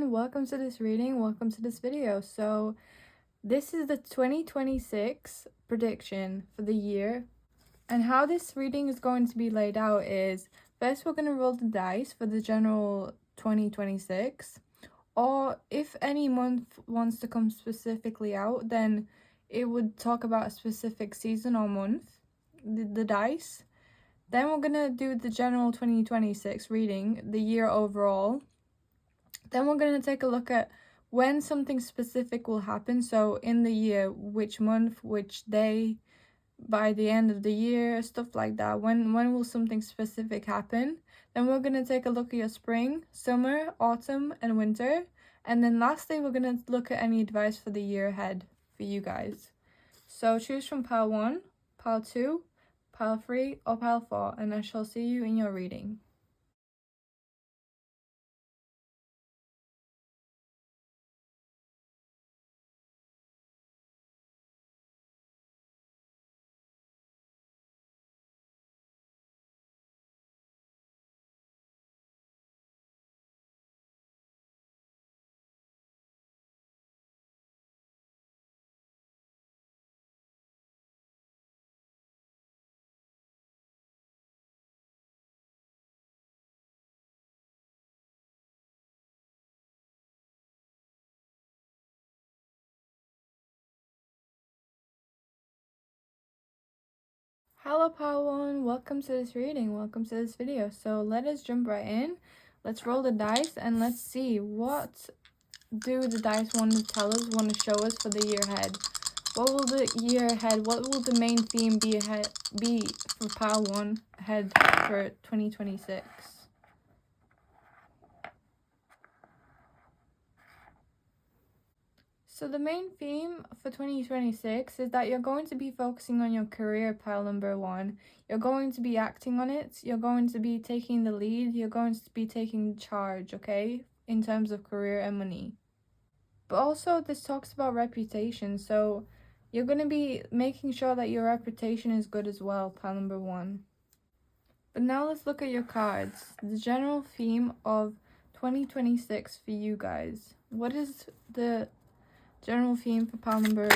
everyone, welcome to this reading, welcome to this video. So this is the 2026 prediction for the year, and how this reading is going to be laid out is, first we're going to roll the dice for the general 2026, or if any month wants to come specifically out, then it would talk about a specific season or month, the dice. Then we're going to do the general 2026 reading, the year overall. Then we're going to take a look at when something specific will happen. So in the year, which month, which day, by the end of the year, stuff like that. When will something specific happen? Then we're going to take a look at your spring, summer, autumn, and winter. And then lastly, we're going to look at any advice for the year ahead for you guys. So choose from pile 1, pile 2, pile 3, or pile 4, and I shall see you in your reading. Hello pile 1, welcome to this reading, welcome to this video. So let us jump right in. Let's roll the dice and let's see what do the dice want to tell us, want to show us for the year ahead. What will the year ahead, what will the main theme be for pile 1 ahead for 2026? So the main theme for 2026 is that you're going to be focusing on your career, pile number 1. You're going to be acting on it. You're going to be taking the lead. You're going to be taking charge, okay, in terms of career and money. But also this talks about reputation. So you're going to be making sure that your reputation is good as well, pile number 1. But now let's look at your cards. The general theme of 2026 for you guys. What is the general theme for pile number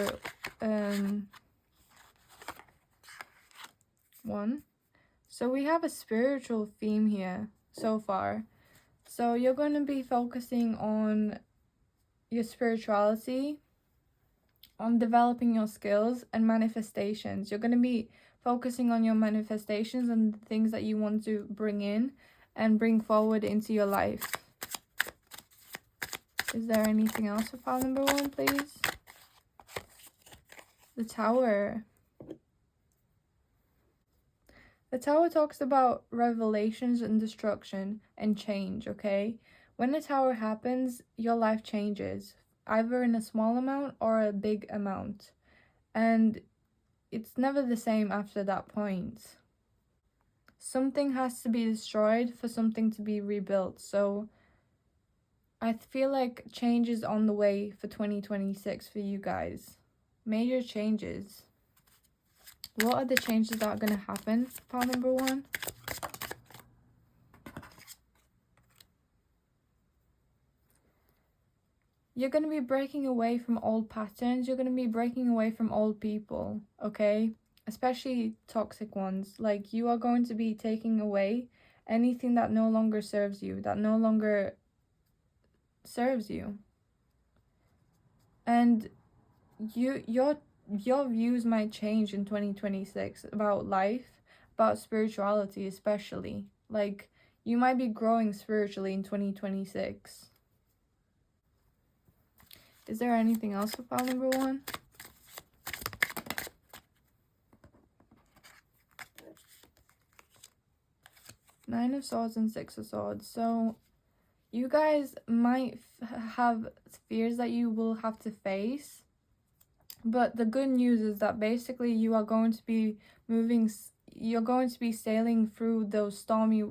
1? So we have a spiritual theme here so far. So you're going to be focusing on your spirituality, on developing your skills and manifestations. You're going to be focusing on your manifestations and the things that you want to bring in and bring forward into your life. Is there anything else for pile number 1, please? The Tower. The Tower talks about revelations and destruction and change, okay? When the Tower happens, your life changes, either in a small amount or a big amount. And it's never the same after that point. Something has to be destroyed for something to be rebuilt. So I feel like change is on the way for 2026 for you guys. Major changes. What are the changes that are going to happen for pile number 1? You're going to be breaking away from old patterns. You're going to be breaking away from old people, okay? Especially toxic ones. Like, you are going to be taking away anything that no longer serves you, that no longer serves you. And your views might change in 2026 about life, about spirituality especially. Like, you might be growing spiritually in 2026. Is there anything else for pile number 1? Nine of Swords and Six of Swords. So you guys might have fears that you will have to face. But the good news is that basically you are going to be you're going to be sailing through those stormy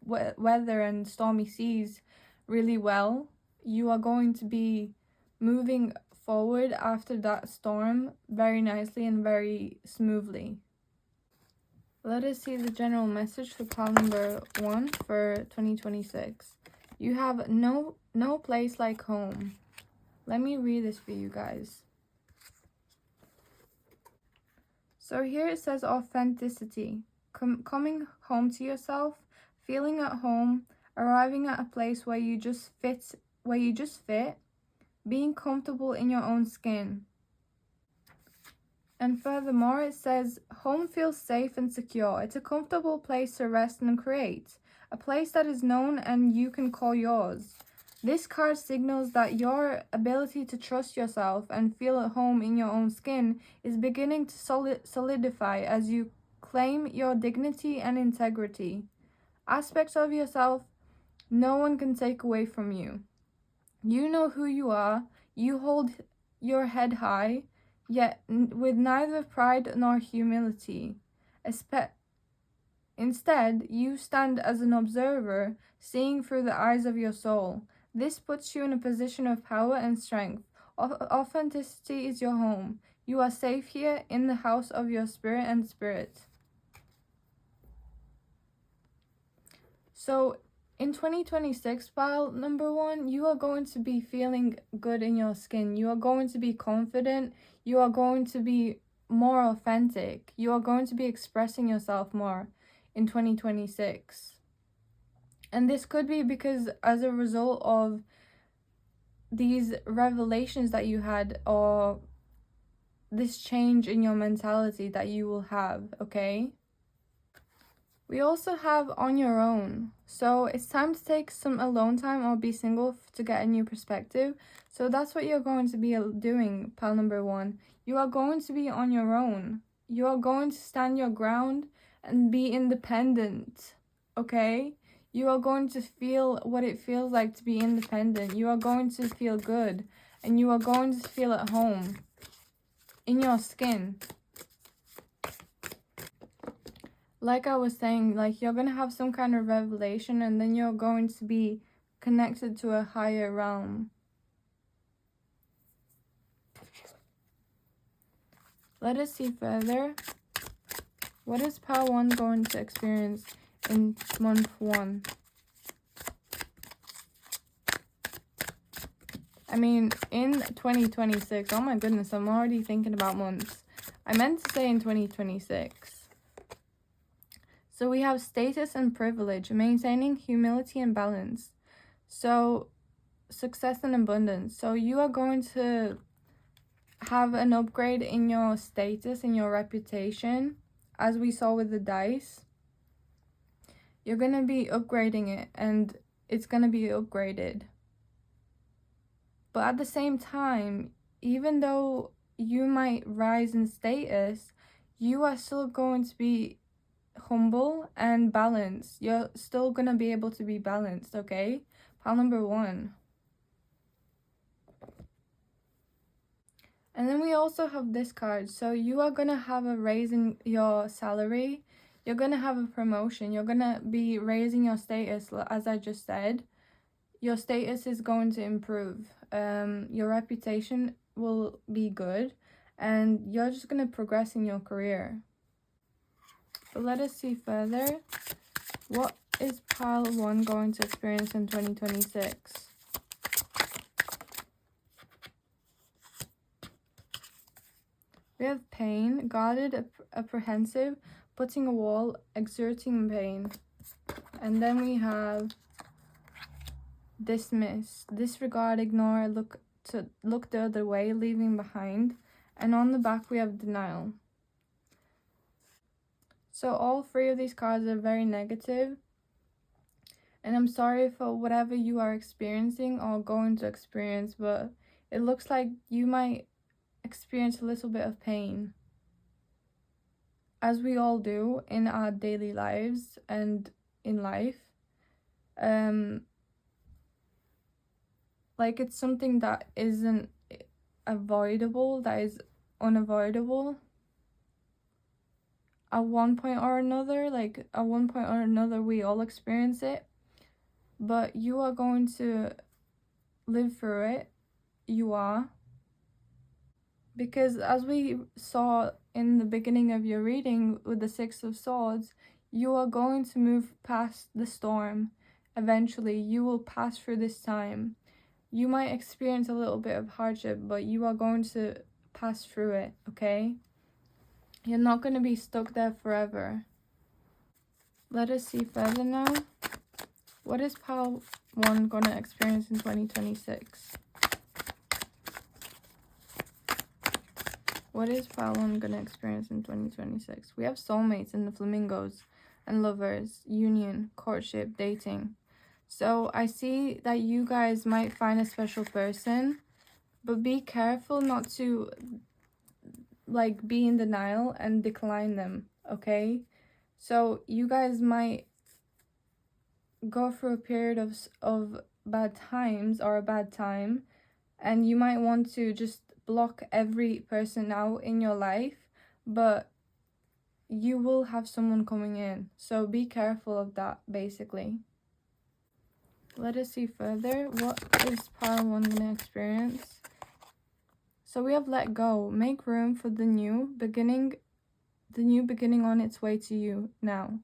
weather and stormy seas really well. You are going to be moving forward after that storm very nicely and very smoothly. Let us see the general message for pile number 1 for 2026. You have no place like home. Let me read this for you guys. So here it says authenticity. Coming home to yourself, feeling at home, arriving at a place where you just fit, being comfortable in your own skin. And furthermore, it says home feels safe and secure. It's a comfortable place to rest and create, a place that is known and you can call yours. This card signals that your ability to trust yourself and feel at home in your own skin is beginning to solidify as you claim your dignity and integrity. Aspects of yourself no one can take away from you. You know who you are, you hold your head high, yet with neither pride nor humility. Instead, you stand as an observer, seeing through the eyes of your soul. This puts you in a position of power and strength. Authenticity is your home. You are safe here in the house of your spirit and spirit. So, in 2026, pile number 1, you are going to be feeling good in your skin. You are going to be confident. You are going to be more authentic. You are going to be expressing yourself more in 2026. And this could be because as a result of these revelations that you had, or this change in your mentality that you will have, okay? We also have on your own. So it's time to take some alone time or be single to get a new perspective. So that's what you're going to be doing, pal number 1. You are going to be on your own. You are going to stand your ground and be independent, okay? You are going to feel what it feels like to be independent. You are going to feel good, and you are going to feel at home in your skin. Like I was saying, like you're going to have some kind of revelation, and then you're going to be connected to a higher realm. Let us see further. What is Pile 1 going to experience in month 1? I mean, in 2026, oh my goodness, I'm already thinking about months. I meant to say in 2026. So we have status and privilege, maintaining humility and balance. So success and abundance. So you are going to have an upgrade in your status, in your reputation, as we saw with the dice. You're going to be upgrading it, and it's going to be upgraded. But at the same time, even though you might rise in status, you are still going to be humble and balanced. You're still going to be able to be balanced, okay? Pile number 1. And then we also have this card. So you are going to have a raise in your salary. You're going to have a promotion. You're going to be raising your status, as I just said. Your status is going to improve. Your reputation will be good. And you're just going to progress in your career. But let us see further. What is Pile 1 going to experience in 2026? We have pain, guarded, apprehensive, putting a wall, exerting pain. And then we have dismiss, disregard, ignore, look the other way, leaving behind. And on the back we have denial. So all 3 of these cards are very negative. And I'm sorry for whatever you are experiencing or going to experience, but it looks like you might experience a little bit of pain, as we all do in our daily lives and in life. Like it's something that isn't avoidable, that is unavoidable at one point or another. Like at one point or another we all experience it, but you are going to live through it. You are. Because as we saw in the beginning of your reading with the 6 of Swords, you are going to move past the storm, eventually you will pass through this time. You might experience a little bit of hardship, but you are going to pass through it, okay? You're not going to be stuck there forever. Let us see further now. What is pile 1 going to experience in 2026? What is pile 1 going to experience in 2026? We have soulmates and the flamingos and lovers, union, courtship, dating. So I see that you guys might find a special person, but be careful not to be in denial and decline them, okay? So you guys might go through a period of bad times or a bad time, and you might want to just block every person out in your life, but you will have someone coming in. So be careful of that, basically. Let us see further. What is pile 1 going to experience? So we have let go. Make room for the new beginning on its way to you now.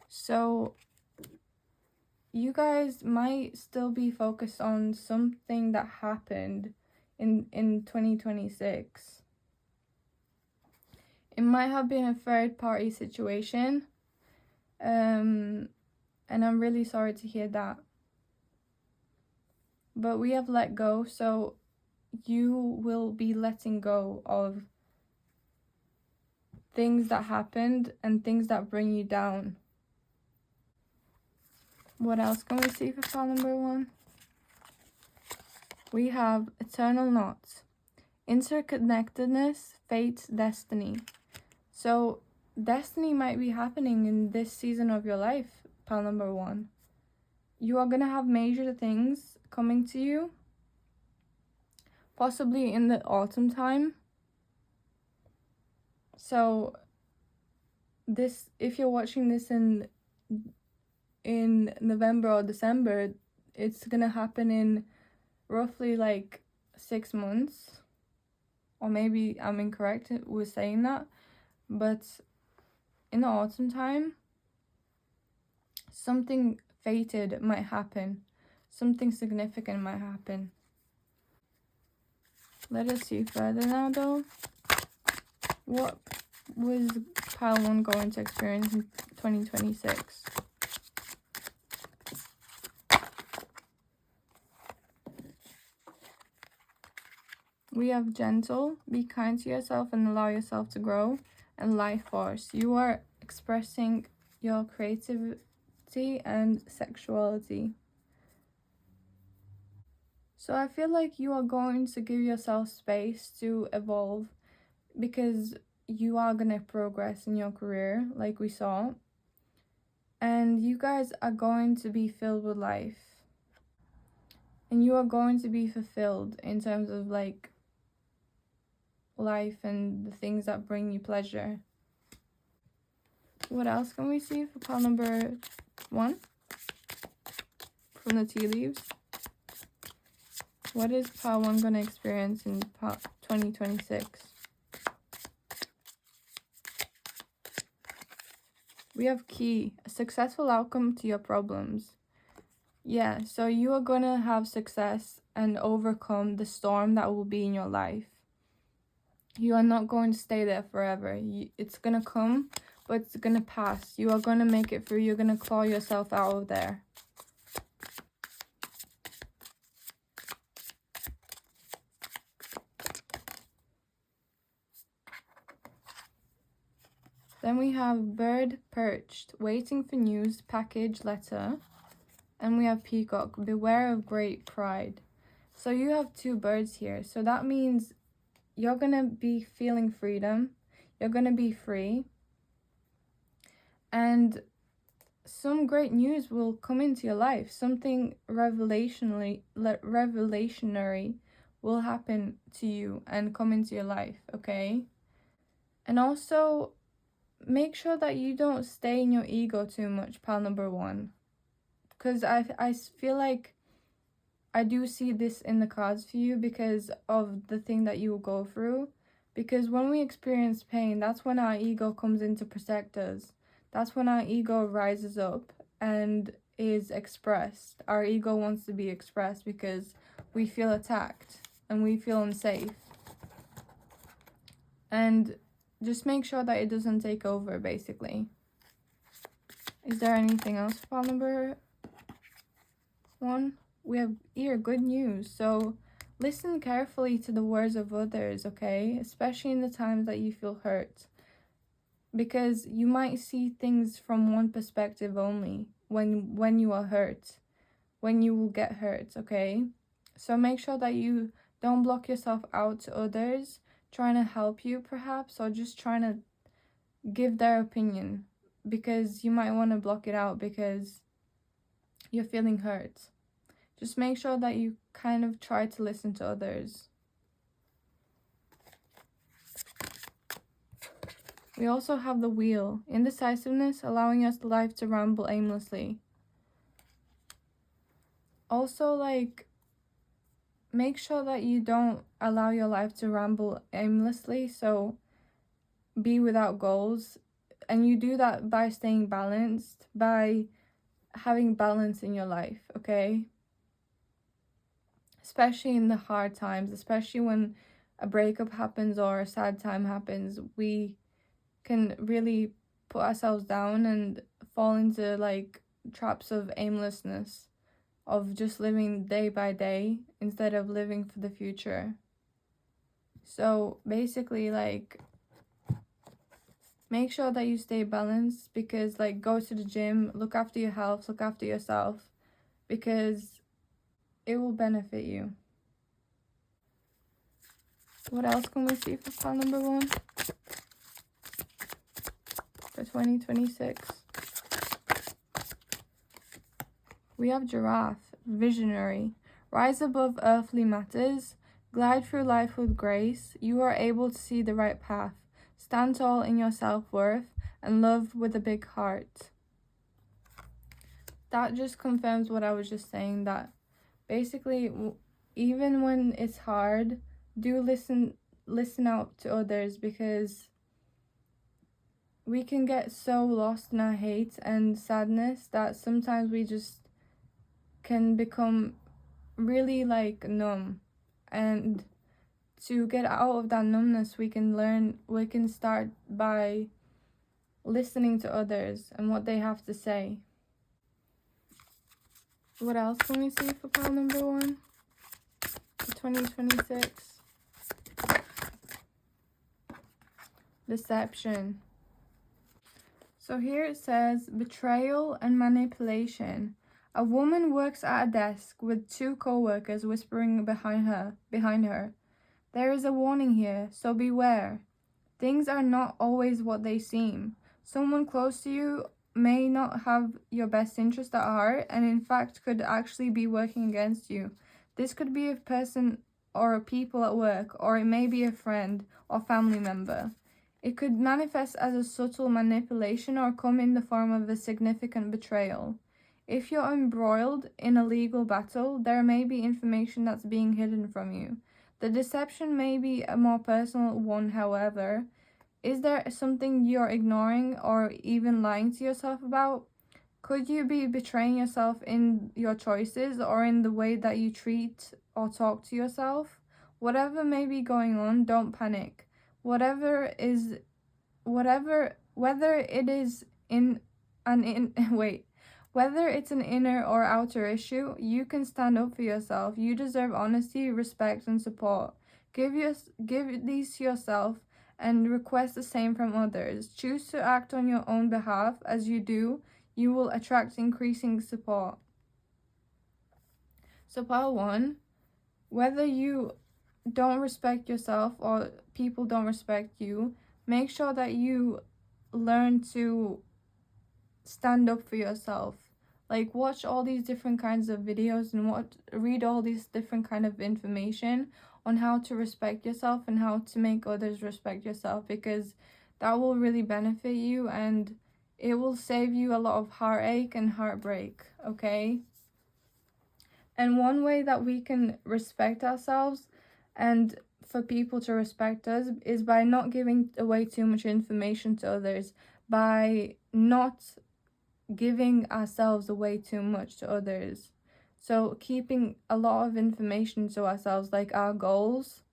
So you guys might still be focused on something that happened in 2026. It might have been a third party situation. And I'm really sorry to hear that. But we have let go, so you will be letting go of things that happened and things that bring you down. What else can we see for pile number 1? We have eternal knots, interconnectedness, fate, destiny. So destiny might be happening in this season of your life, pile number 1. You are going to have major things coming to you, possibly in the autumn time. So this, if you're watching this in November or December, it's gonna happen in roughly 6 months, or maybe I'm incorrect with saying that, but in the autumn time, something fated might happen, something significant might happen. Let us see further now though. What was pile 1 going to experience in 2026? We have gentle, be kind to yourself and allow yourself to grow, and life force. You are expressing your creativity and sexuality. So I feel like you are going to give yourself space to evolve, because you are going to progress in your career, like we saw. And you guys are going to be filled with life. And you are going to be fulfilled in terms of life and the things that bring you pleasure. What else can we see for pile number 1 from the tea leaves? What is pile 1 going to experience in 2026? We have key, a successful outcome to your problems. Yeah, so you are going to have success and overcome the storm that will be in your life. You are not going to stay there forever. It's going to come, but it's going to pass. You are going to make it through. You're going to claw yourself out of there. Then we have bird perched, waiting for news, package, letter. And we have peacock, beware of great pride. So you have 2 birds here. So that means you're going to be feeling freedom. You're going to be free. And some great news will come into your life. Something revelationary will happen to you and come into your life, okay? And also, make sure that you don't stay in your ego too much, pile number 1. Because I feel like I do see this in the cards for you because of the thing that you will go through. Because when we experience pain, that's when our ego comes in to protect us. That's when our ego rises up and is expressed. Our ego wants to be expressed because we feel attacked and we feel unsafe. And just make sure that it doesn't take over, basically. Is there anything else for pile number 1? We have here good news. So listen carefully to the words of others, okay? Especially in the times that you feel hurt. Because you might see things from one perspective only when you are hurt, when you will get hurt, okay? So make sure that you don't block yourself out to others trying to help you, perhaps, or just trying to give their opinion, because you might want to block it out because you're feeling hurt. Just make sure that you kind of try to listen to others. We also have the wheel. Indecisiveness, allowing us life to ramble aimlessly. Also, like, make sure that you don't allow your life to ramble aimlessly. So be without goals. And you do that by staying balanced, by having balance in your life, okay? Especially in the hard times, especially when a breakup happens or a sad time happens, we can really put ourselves down and fall into like traps of aimlessness, of just living day by day instead of living for the future. So basically, like, make sure that you stay balanced, because like, go to the gym, look after your health, look after yourself, because it will benefit you. What else can we see for pile number 1 for 2026? We have giraffe, visionary. Rise above earthly matters. Glide through life with grace. You are able to see the right path. Stand tall in your self-worth and love with a big heart. That just confirms what I was just saying, that basically, even when it's hard, do listen out to others, because we can get so lost in our hate and sadness that sometimes we just can become really like numb. And to get out of that numbness, we can start by listening to others and what they have to say. What else can we see for pile number 1 for 2026? Deception. So here it says betrayal and manipulation. A woman works at a desk with 2 co-workers whispering behind her. There is a warning here, so beware. Things are not always what they seem. Someone close to you may not have your best interest at heart, and in fact could actually be working against you. This could be a person or a people at work, or it may be a friend or family member. It could manifest as a subtle manipulation or come in the form of a significant betrayal. If you're embroiled in a legal battle, there may be information that's being hidden from you. The deception may be a more personal one, however. Is there something you're ignoring or even lying to yourself about? Could you be betraying yourself in your choices or in the way that you treat or talk to yourself? Whatever may be going on, don't panic. Whether it is whether it's an inner or outer issue, you can stand up for yourself. You deserve honesty, respect, and support. Give these to yourself and request the same from others. Choose to act on your own behalf. As you do, you will attract increasing support. So pile 1, whether you don't respect yourself or people don't respect you, make sure that you learn to stand up for yourself. Like, watch all these different kinds of videos and read all these different kind of information on how to respect yourself and how to make others respect yourself, because that will really benefit you and it will save you a lot of heartache and heartbreak, okay? And one way that we can respect ourselves and for people to respect us is by not giving away too much information to others, by not giving ourselves away too much to others. So keeping a lot of information to ourselves, like our goals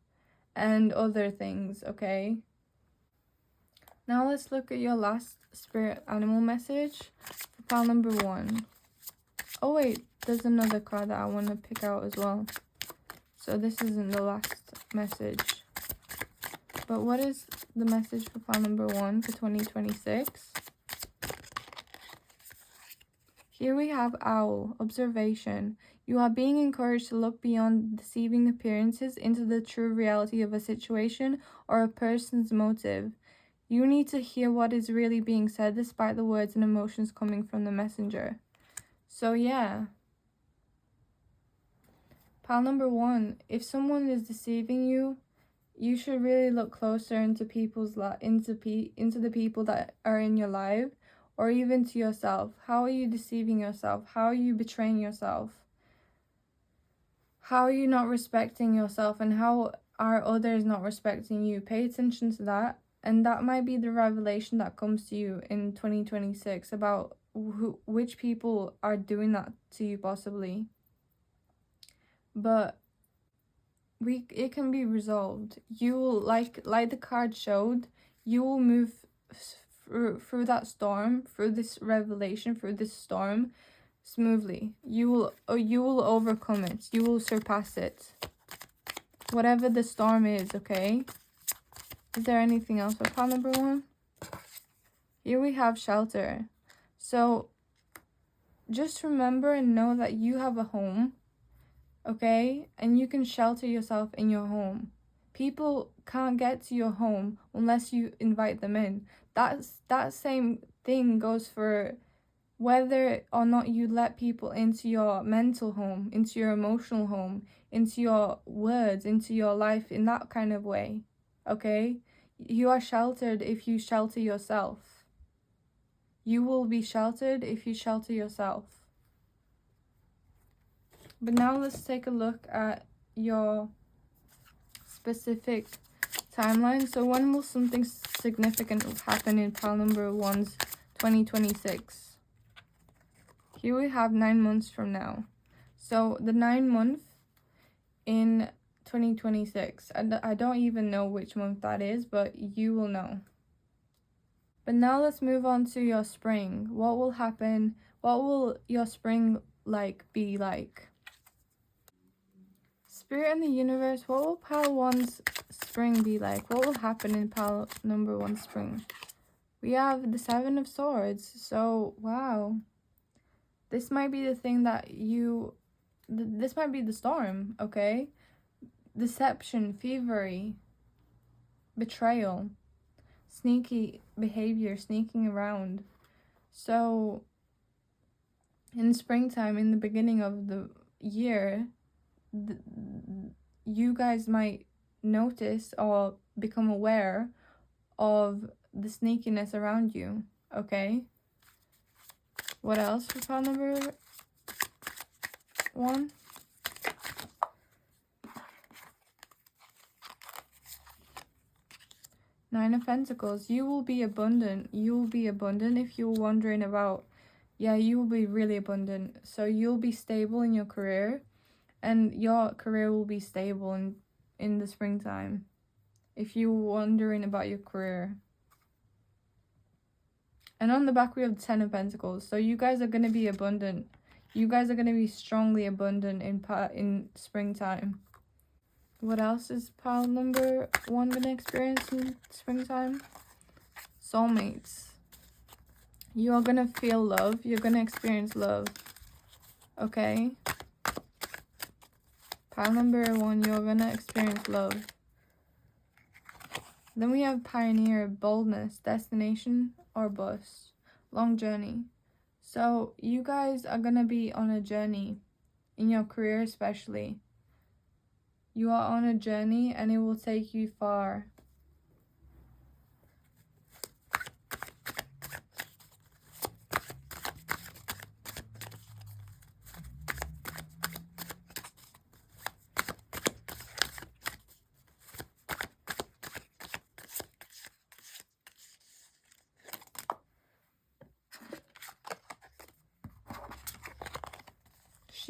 and other things, okay? Now let's look at your last spirit animal message for pile number 1. Oh wait, there's another card that I want to pick out as well. So this isn't the last message. But what is the message for pile number 1 for 2026? Here we have Owl, observation. You are being encouraged to look beyond deceiving appearances into the true reality of a situation or a person's motive. You need to hear what is really being said despite the words and emotions coming from the messenger. So yeah. Pile number 1, if someone is deceiving you, you should really look closer into into the people that are in your life, or even to yourself. How are you deceiving yourself? How are you betraying yourself? How are you not respecting yourself, and how are others not respecting you? Pay attention to that, and that might be the revelation that comes to you in 2026 about which people are doing that to you possibly. But it can be resolved. You will, like the card showed, you will move through that storm, through this revelation, through this storm smoothly. You will overcome it. You will surpass it. Whatever the storm is, okay? Is there anything else for pile number 1? Here we have shelter. So just remember and know that you have a home, okay? And you can shelter yourself in your home. People can't get to your home unless you invite them in. That same thing goes for whether or not you let people into your mental home, into your emotional home, into your words, into your life in that kind of way, okay? You are sheltered if you shelter yourself. You will be sheltered if you shelter yourself. But now let's take a look at your specific timeline. So when will something significant happen in pile number 1's 2026? Here we have 9 months from now. So the 9th month in 2026. I don't even know which month that is, but you will know. But now let's move on to your spring. What will happen? What will your spring be like? Spirit in the universe, what will pile 1's spring be like? What will happen in pile number 1 spring? We have the 7 of Swords. So, wow. This might be the thing that this might be the storm, okay? Deception, thievery, betrayal, sneaky behavior, sneaking around. So, in springtime, in the beginning of the year, you guys might notice or become aware of the sneakiness around you, okay? What else for pile number 1? Nine of Pentacles. You will be abundant. You will be abundant if you're wondering about, yeah, you will be really abundant. So you'll be stable in your career, and your career will be stable in the springtime if you're wondering about your career. And on the back we have the 10 of Pentacles. So you guys are going to be abundant. You guys are going to be strongly abundant in springtime. What else is pile number 1 going to experience in springtime? Soulmates. You are going to feel love. You're going to experience love. Okay? Pile number 1, you're going to experience love. Then we have Pioneer, boldness, destination, or bust. Long journey. So you guys are going to be on a journey, in your career especially. You are on a journey and it will take you far.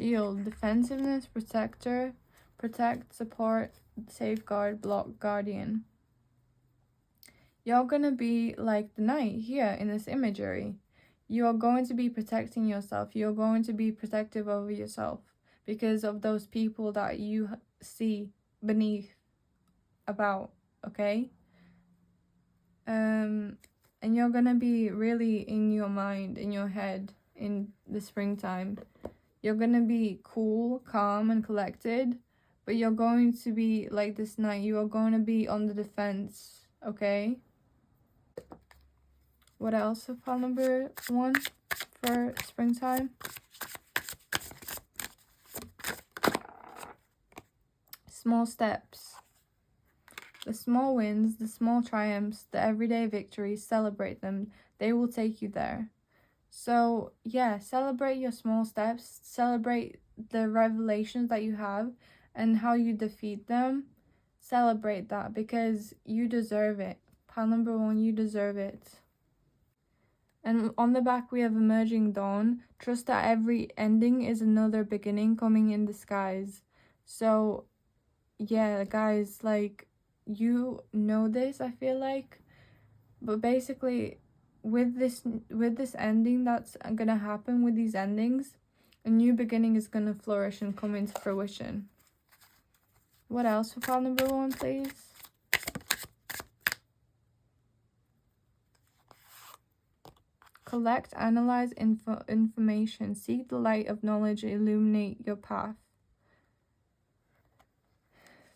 Shield, defensiveness, protector, protect, support, safeguard, block, guardian. You're going to be like the knight here in this imagery. You are going to be protecting yourself. You're going to be protective over yourself because of those people that you see beneath about, okay? And you're going to be really in your mind, in your head in the springtime. You're going to be cool, calm, and collected, but you're going to be like this knight. You are going to be on the defense, okay? What else for pile number 1 for springtime? Small steps. The small wins, the small triumphs, the everyday victories, celebrate them. They will take you there. So, yeah, celebrate your small steps. Celebrate the revelations that you have and how you defeat them. Celebrate that because you deserve it. Pile number 1, you deserve it. And on the back, we have emerging dawn. Trust that every ending is another beginning coming in disguise. So, yeah, guys, like, you know this, I feel like. But basically, with this ending that's gonna happen with these endings, a new beginning is gonna flourish and come into fruition. What else for pile number 1, please? Collect, analyze information. Seek the light of knowledge, illuminate your path.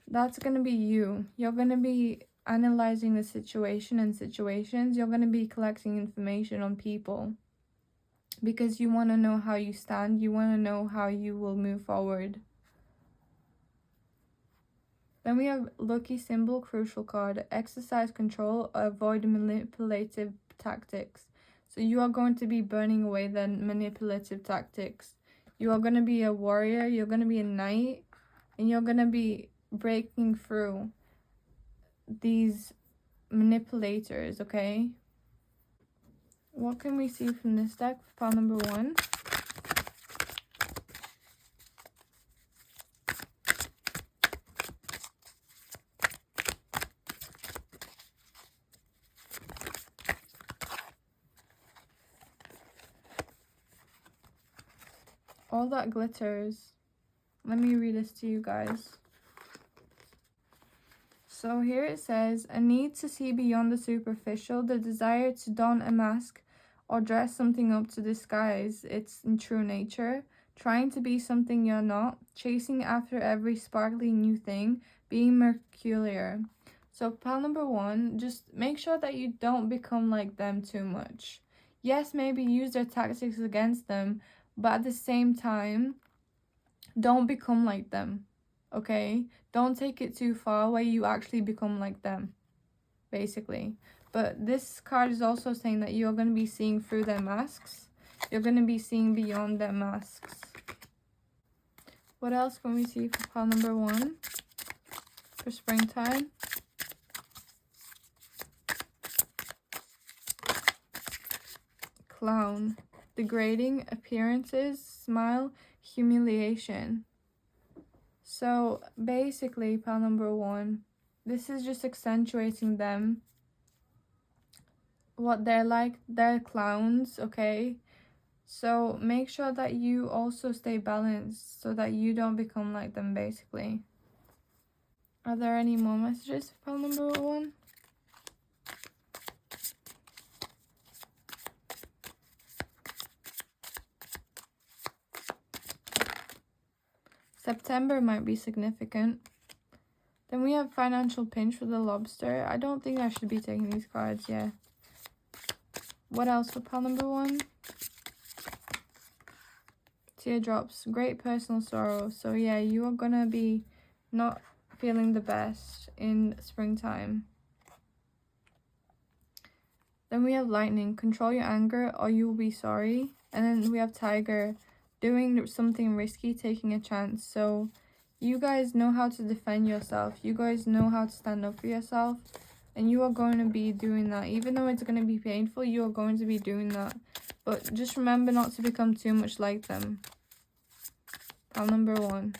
That's going to be you. You're going to be analyzing the situation and situations. You're going to be collecting information on people because you want to know how you stand. You want to know how you will move forward. Then we have lucky symbol, crucial card. Exercise control, avoid manipulative tactics. So you are going to be burning away the manipulative tactics. You are going to be a warrior, you're going to be a knight, and you're going to be breaking through these manipulators, okay? What can we see from this deck for pile number 1? All that glitters. Let me read this to you guys. So here it says, a need to see beyond the superficial, the desire to don a mask or dress something up to disguise its true nature, trying to be something you're not, chasing after every sparkly new thing, being mercurial. So pile number 1, just make sure that you don't become like them too much. Yes, maybe use their tactics against them, but at the same time, don't become like them, okay? Don't take it too far where you actually become like them, basically. But this card is also saying that you're going to be seeing through their masks. You're going to be seeing beyond their masks. What else can we see for pile number 1 for springtime? Clown. Degrading appearances, smile, humiliation. So basically, pile number 1, this is just accentuating them. What they're like, they're clowns, okay? So make sure that you also stay balanced so that you don't become like them, basically. Are there any more messages for pile number 1? September might be significant. Then we have financial pinch for the lobster. I don't think I should be taking these cards, yeah. What else for pile number 1? Teardrops, great personal sorrow. So yeah, you are gonna be not feeling the best in springtime. Then we have lightning, control your anger or you will be sorry. And then we have tiger, doing something risky, taking a chance. So you guys know how to defend yourself. You guys know how to stand up for yourself. And you are going to be doing that. Even though it's going to be painful, you are going to be doing that. But just remember not to become too much like them. Pile number 1.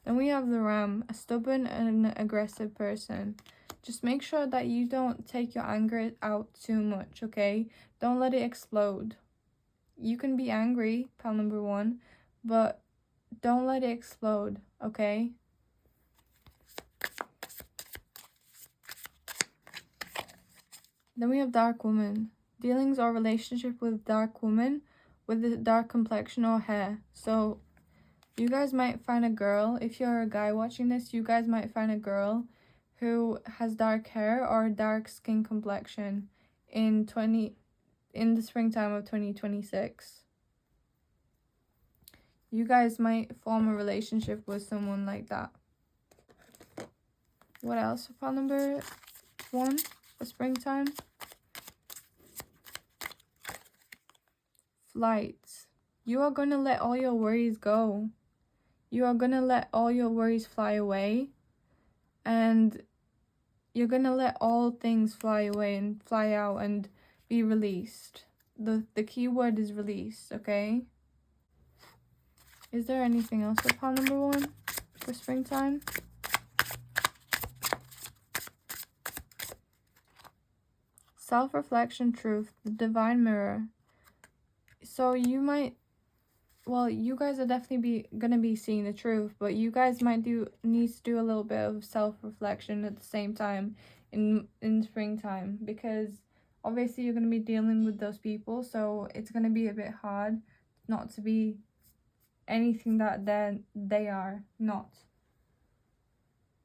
Then we have the Ram, a stubborn and aggressive person. Just make sure that you don't take your anger out too much, okay? Don't let it explode. You can be angry, pile number 1, but don't let it explode, okay? Then we have Dark Woman. Dealings or relationship with dark woman with a dark complexion or hair. So you guys might find a girl, if you're a guy watching this, you guys might find a girl who has dark hair or dark skin complexion in the springtime of 2026. You guys might form a relationship with someone like that. What else for pile number 1 for springtime? Flights. You are going to let all your worries go. You are going to let all your worries fly away. And you're going to let all things fly away and fly out and be released. The key word is release, okay? Is there anything else for pile number 1 for springtime? Self-reflection, truth, the divine mirror. So you guys are definitely gonna be seeing the truth, but you guys might need to do a little bit of self-reflection at the same time in springtime, because obviously you're gonna be dealing with those people, so it's gonna be a bit hard not to be anything that they are not,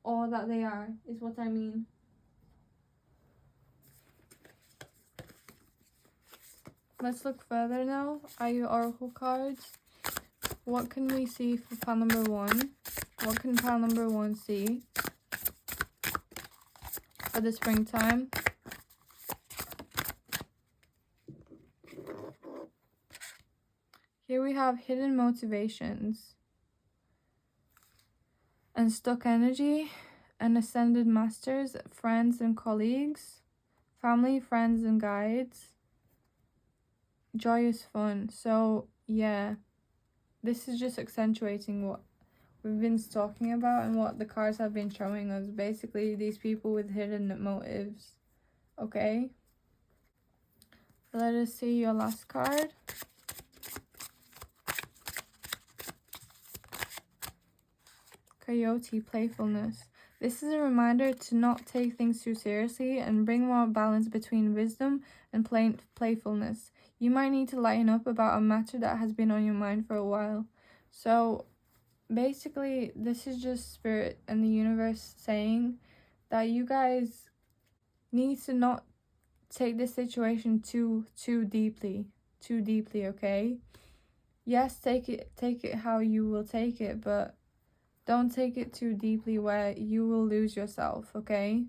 or that they are, is what I mean. Let's look further now at your oracle cards. What can we see for pile number 1? What can pile number 1 see for the springtime? Here we have hidden motivations and stuck energy and ascended masters, friends and colleagues, family, friends and guides, joyous fun. So yeah, this is just accentuating what we've been talking about and what the cards have been showing us. Basically, these people with hidden motives. Okay? Let us see your last card. Coyote, playfulness. This is a reminder to not take things too seriously and bring more balance between wisdom and playfulness. You might need to lighten up about a matter that has been on your mind for a while. So basically, this is just spirit and the universe saying that you guys need to not take this situation too deeply, okay? Yes, take it how you will take it, but don't take it too deeply where you will lose yourself, okay?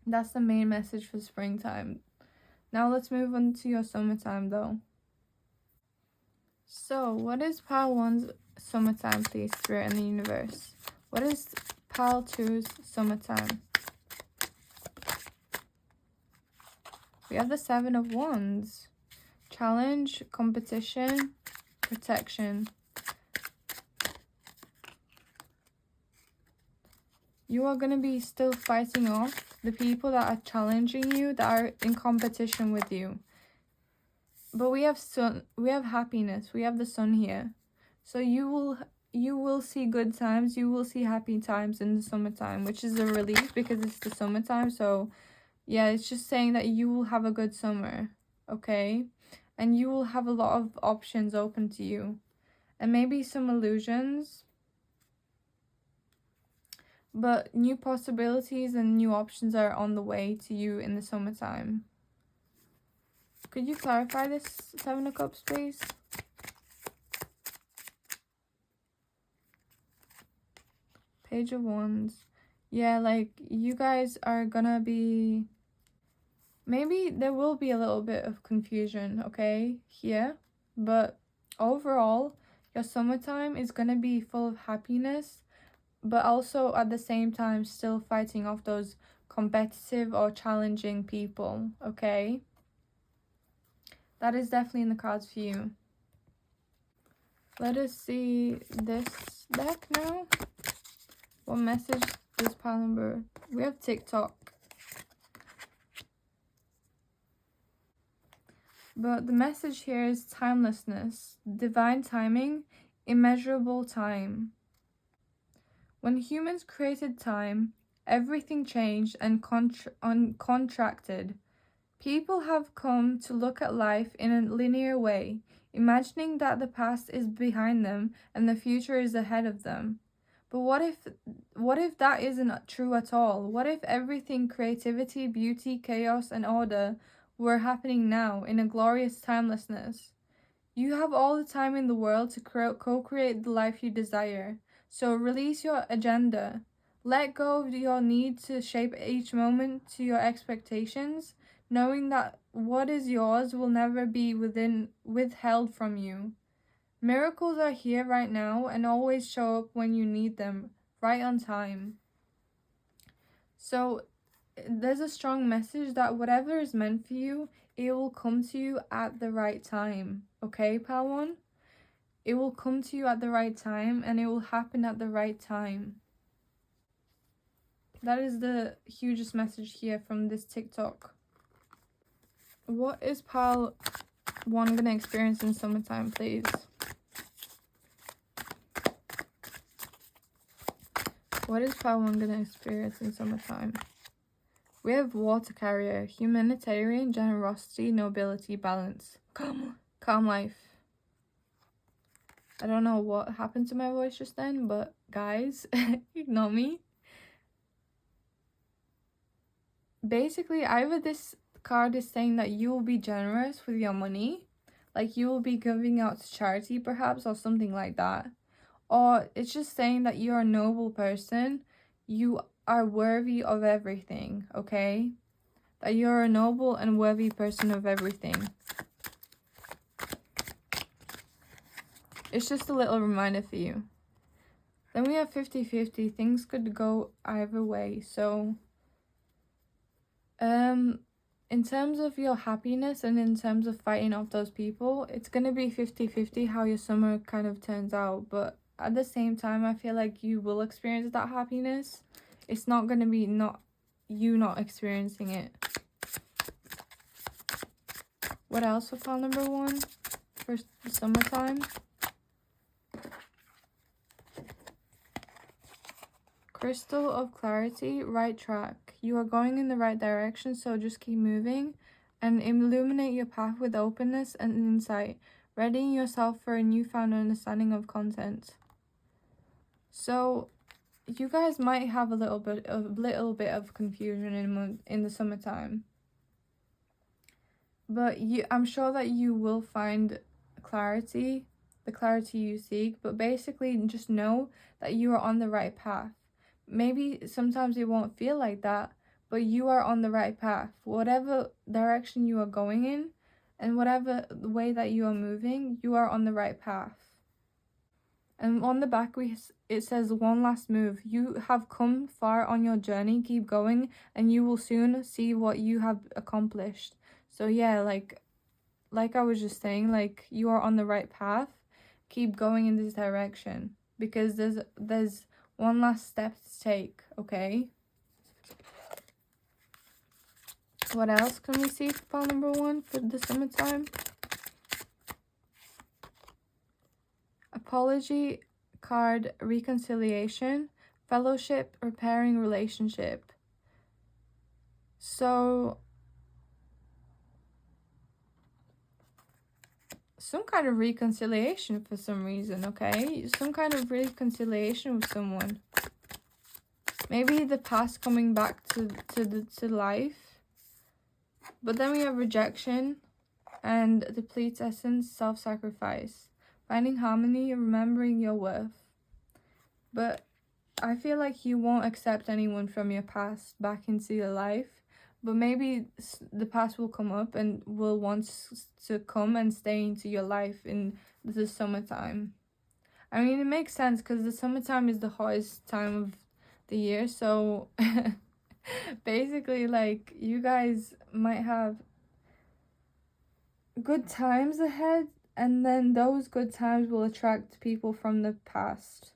That's the main message for springtime. Now let's move on to your summertime though. So, what is pile 1's summertime, please, spirit and the universe? What is pile 2's summertime? We have the 7 of Wands. Challenge, competition, protection. You are going to be still fighting off the people that are challenging you, that are in competition with you. But we have happiness. We have the sun here. So you will see good times. You will see happy times in the summertime, which is a relief because it's the summertime. So yeah, it's just saying that you will have a good summer, okay? And you will have a lot of options open to you. And maybe some illusions. But new possibilities and new options are on the way to you in the summertime. Could you clarify this, 7 of Cups, please? Page of Wands. Yeah, like, you guys are gonna be... Maybe there will be a little bit of confusion, okay, here. But overall, your summertime is gonna be full of happiness, but also at the same time still fighting off those competitive or challenging people, okay? That is definitely in the cards for you. Let us see this deck now. What message does pile number? We have TikTok. But the message here is timelessness, divine timing, immeasurable time. When humans created time, everything changed and contracted. People have come to look at life in a linear way, imagining that the past is behind them and the future is ahead of them. But what if that isn't true at all? What if everything, creativity, beauty, chaos, and order, were happening now in a glorious timelessness? You have all the time in the world to co-create the life you desire. So release your agenda. Let go of your need to shape each moment to your expectations, knowing that what is yours will never be withheld from you. Miracles are here right now and always show up when you need them, right on time. So there's a strong message that whatever is meant for you, it will come to you at the right time. Okay, pal one? It will come to you at the right time and it will happen at the right time. That is the hugest message here from this TikTok. What is pal one gonna experience in summertime, please? What is pal one gonna experience in summertime? We have water carrier, humanitarian, generosity, nobility, balance. Calm life. I don't know what happened to my voice just then, but guys, ignore me. Basically, either this card is saying that you will be generous with your money, like you will be giving out to charity perhaps, or something like that. Or it's just saying that you're a noble person, you are worthy of everything, okay? That you're a noble and worthy person of everything. It's just a little reminder for you. Then we have 50-50. Things could go either way. So, in terms of your happiness and in terms of fighting off those people, it's going to be 50-50 how your summer kind of turns out. But at the same time, I feel like you will experience that happiness. It's not going to be not experiencing it. What else for pile number one for the summertime? Crystal of clarity, right track. You are going in the right direction, so just keep moving and illuminate your path with openness and insight, readying yourself for a newfound understanding of content. So you guys might have a little bit of confusion in the summertime. But I'm sure that you will find clarity, the clarity you seek, but basically just know that you are on the right path. Maybe sometimes it won't feel like that, but you are on the right path. Whatever direction you are going in and whatever way that you are moving, you are on the right path. And on the back it says one last move. You have come far on your journey. Keep going and you will soon see what you have accomplished. So yeah, like I was just saying, like you are on the right path. Keep going in this direction because there's one last step to take, okay? What else can we see for pile number one for the summertime? Apology card, reconciliation, fellowship, repairing relationship. So some kind of reconciliation for some reason, okay? Some kind of reconciliation with someone. Maybe the past coming back to life. But then we have rejection and depletes essence, self-sacrifice. Finding harmony, remembering your worth. But I feel like you won't accept anyone from your past back into your life. But maybe the past will come up and will want to come and stay into your life in the summertime. I mean, it makes sense because the summertime is the hottest time of the year. So basically, like, you guys might have good times ahead, and then those good times will attract people from the past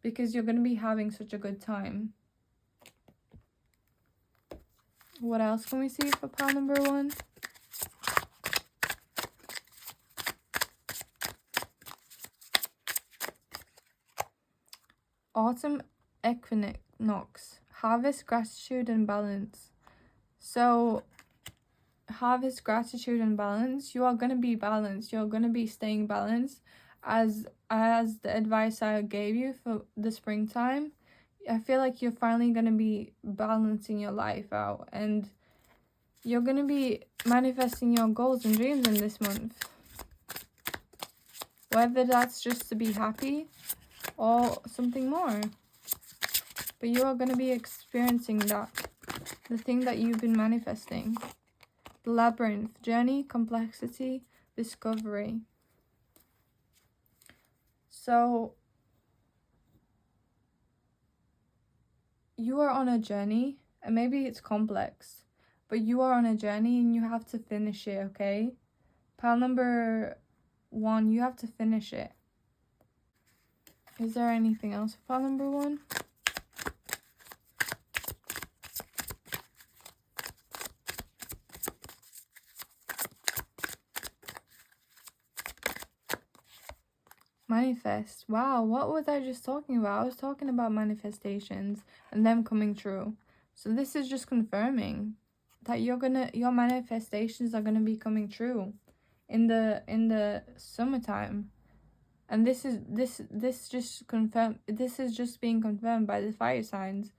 because you're going to be having such a good time. What else can we see for pile number 1? Autumn equinox, harvest, gratitude, and balance. So harvest, gratitude, and balance. You are going to be balanced. You're going to be staying balanced as the advice I gave you for the springtime. I feel like you're finally going to be balancing your life out, and you're going to be manifesting your goals and dreams in this month. Whether that's just to be happy or something more. But you are going to be experiencing that. The thing that you've been manifesting. The labyrinth, journey, complexity, discovery. So, you are on a journey, and maybe it's complex, but you are on a journey and you have to finish it, okay? Pile number 1, you have to finish it. Is there anything else for pile number 1? Manifest. Wow, what was I just talking about? I was talking about manifestations and them coming true. So this is just confirming that your manifestations are gonna be coming true in the summertime. And this is just being confirmed by the fire signs.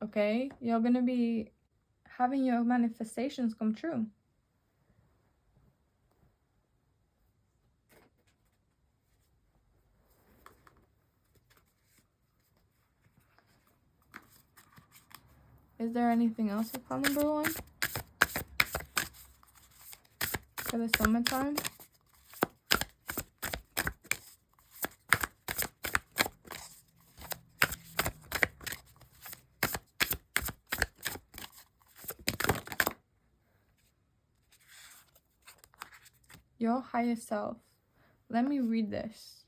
Okay? You're gonna be having your manifestations come true. Is there anything else with pile number 1? For the summertime? Your higher self. Let me read this.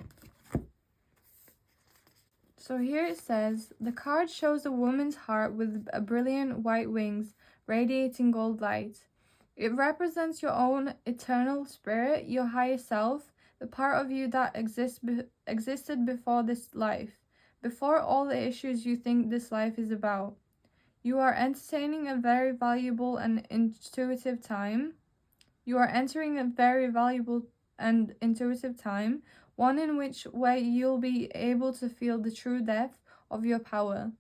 So here it says, the card shows a woman's heart with a brilliant white wings, radiating gold light. It represents your own eternal spirit, your higher self, the part of you that existed before this life, before all the issues you think this life is about. You are entertaining a very valuable and intuitive time. You are entering a very valuable and intuitive time, one in which where you'll be able to feel the true depth of your power.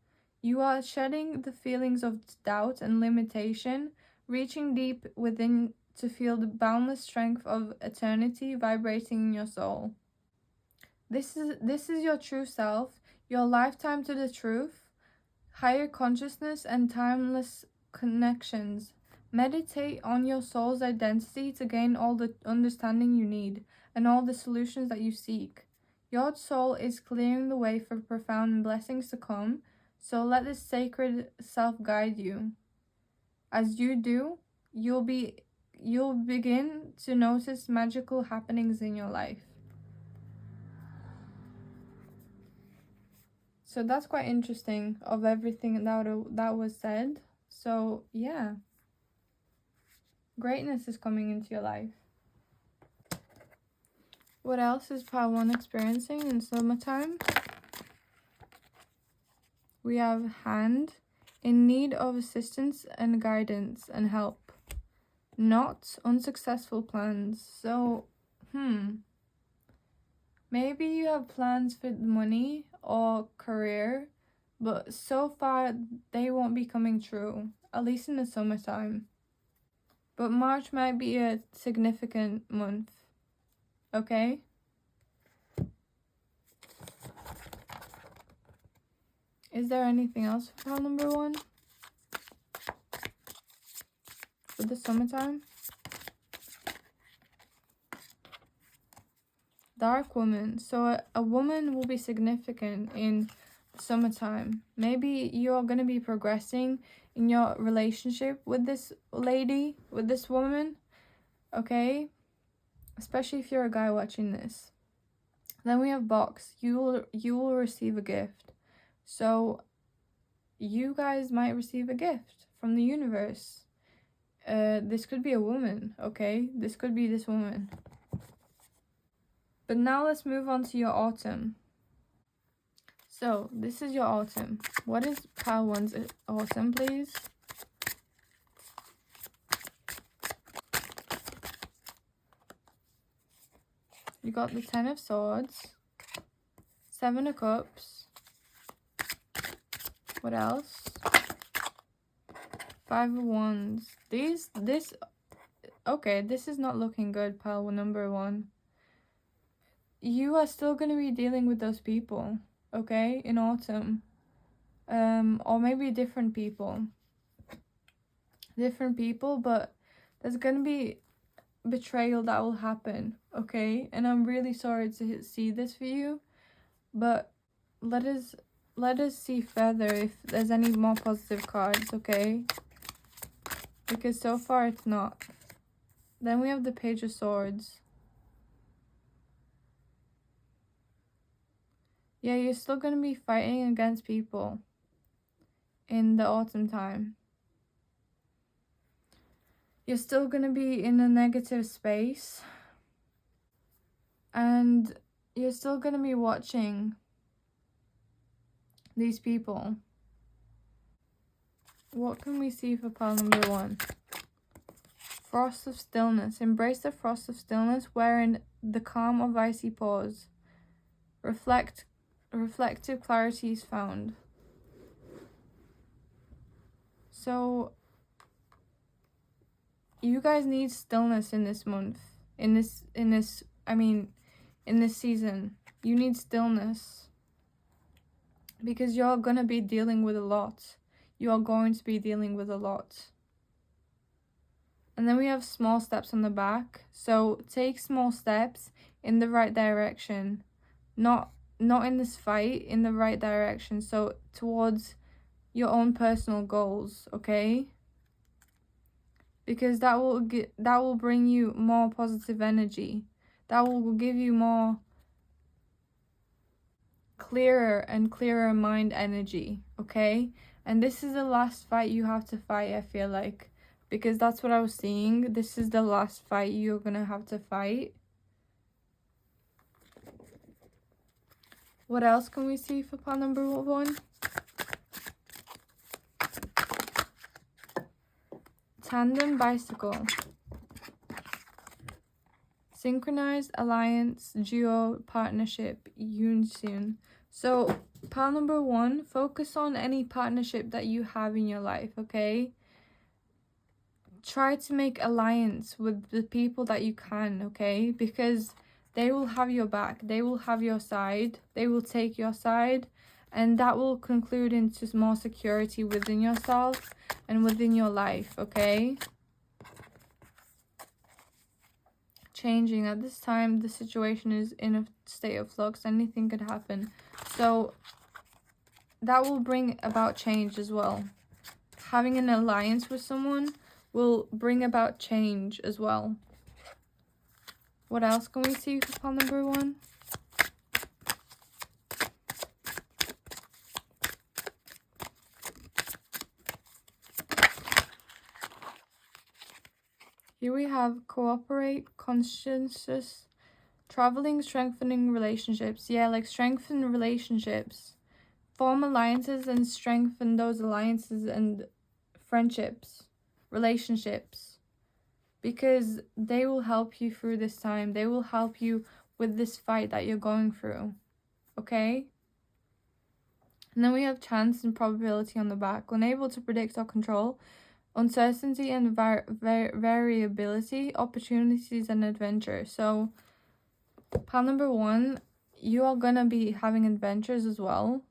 You are shedding the feelings of doubt and limitation, reaching deep within to feel the boundless strength of eternity vibrating in your soul. This is your true self, your lifetime to the truth, higher consciousness, and timeless connections. Meditate on your soul's identity to gain all the understanding you need and all the solutions that you seek. Your soul is clearing the way for profound blessings to come, so let this sacred self guide you. As you do, you'll begin to notice magical happenings in your life. So that's quite interesting of everything that was said. So yeah. Greatness is coming into your life. What else is pile 1 experiencing in summertime? We have hand, in need of assistance and guidance and help. Not unsuccessful plans. So, maybe you have plans for money or career, but so far they won't be coming true, at least in the summertime. But March might be a significant month. Okay? Is there anything else for pile number 1? For the summertime? Dark woman. So a woman will be significant in summertime. Maybe you're going to be progressing in your relationship with this lady, with this woman, okay? Especially if you're a guy watching this. Then we have box. You will receive a gift. So you guys might receive a gift from the universe. This could be a woman, okay? This could be this woman. But now let's move on to your autumn. So this is your autumn. What is pile one's autumn, please? You got the 10 of Swords, 7 of Cups. What else? 5 of Wands. Okay, this is not looking good, pile number 1. You are still going to be dealing with those people, okay, in autumn. Or maybe different people, but there's going to be betrayal that will happen, okay? And I'm really sorry to see this for you, but let us see further if there's any more positive cards, okay? Because so far it's not. Then we have the Page of Swords. Yeah, you're still going to be fighting against people in the autumn time. You're still going to be in a negative space. And you're still going to be watching these people. What can we see for pile number 1? Frost of stillness. Embrace the frost of stillness, wherein the calm of icy pause. Reflective clarity is found. So you guys need stillness in this month. In this season. You need stillness. Because you're going to be dealing with a lot. You are going to be dealing with a lot. And then we have small steps on the back. So take small steps in the right direction. Not in this fight, in the right direction. So towards your own personal goals, okay? Because that will bring you more positive energy. That will give you more clearer mind energy, okay? And this is the last fight you have to fight, I feel like. Because that's what I was seeing. This is the last fight you're gonna have to fight. What else can we see for pile number 1? Tandem bicycle. Synchronized alliance, duo, partnership, union. So pile number 1, focus on any partnership that you have in your life, okay? Try to make alliance with the people that you can, okay? Because they will have your back. They will have your side. They will take your side. And that will conclude into more security within yourself and within your life, okay? Changing. At this time, the situation is in a state of flux. Anything could happen. So that will bring about change as well. Having an alliance with someone will bring about change as well. What else can we see for pile number 1? Here we have cooperate, conscientious, traveling, strengthening relationships. Yeah, like strengthen relationships. Form alliances and strengthen those alliances and friendships, relationships. Because they will help you through this time. They will help you with this fight that you're going through. Okay? And then we have chance and probability on the back. Unable to predict or control. Uncertainty and variability. Opportunities and adventure. So, pile number 1, you are going to be having adventures as well.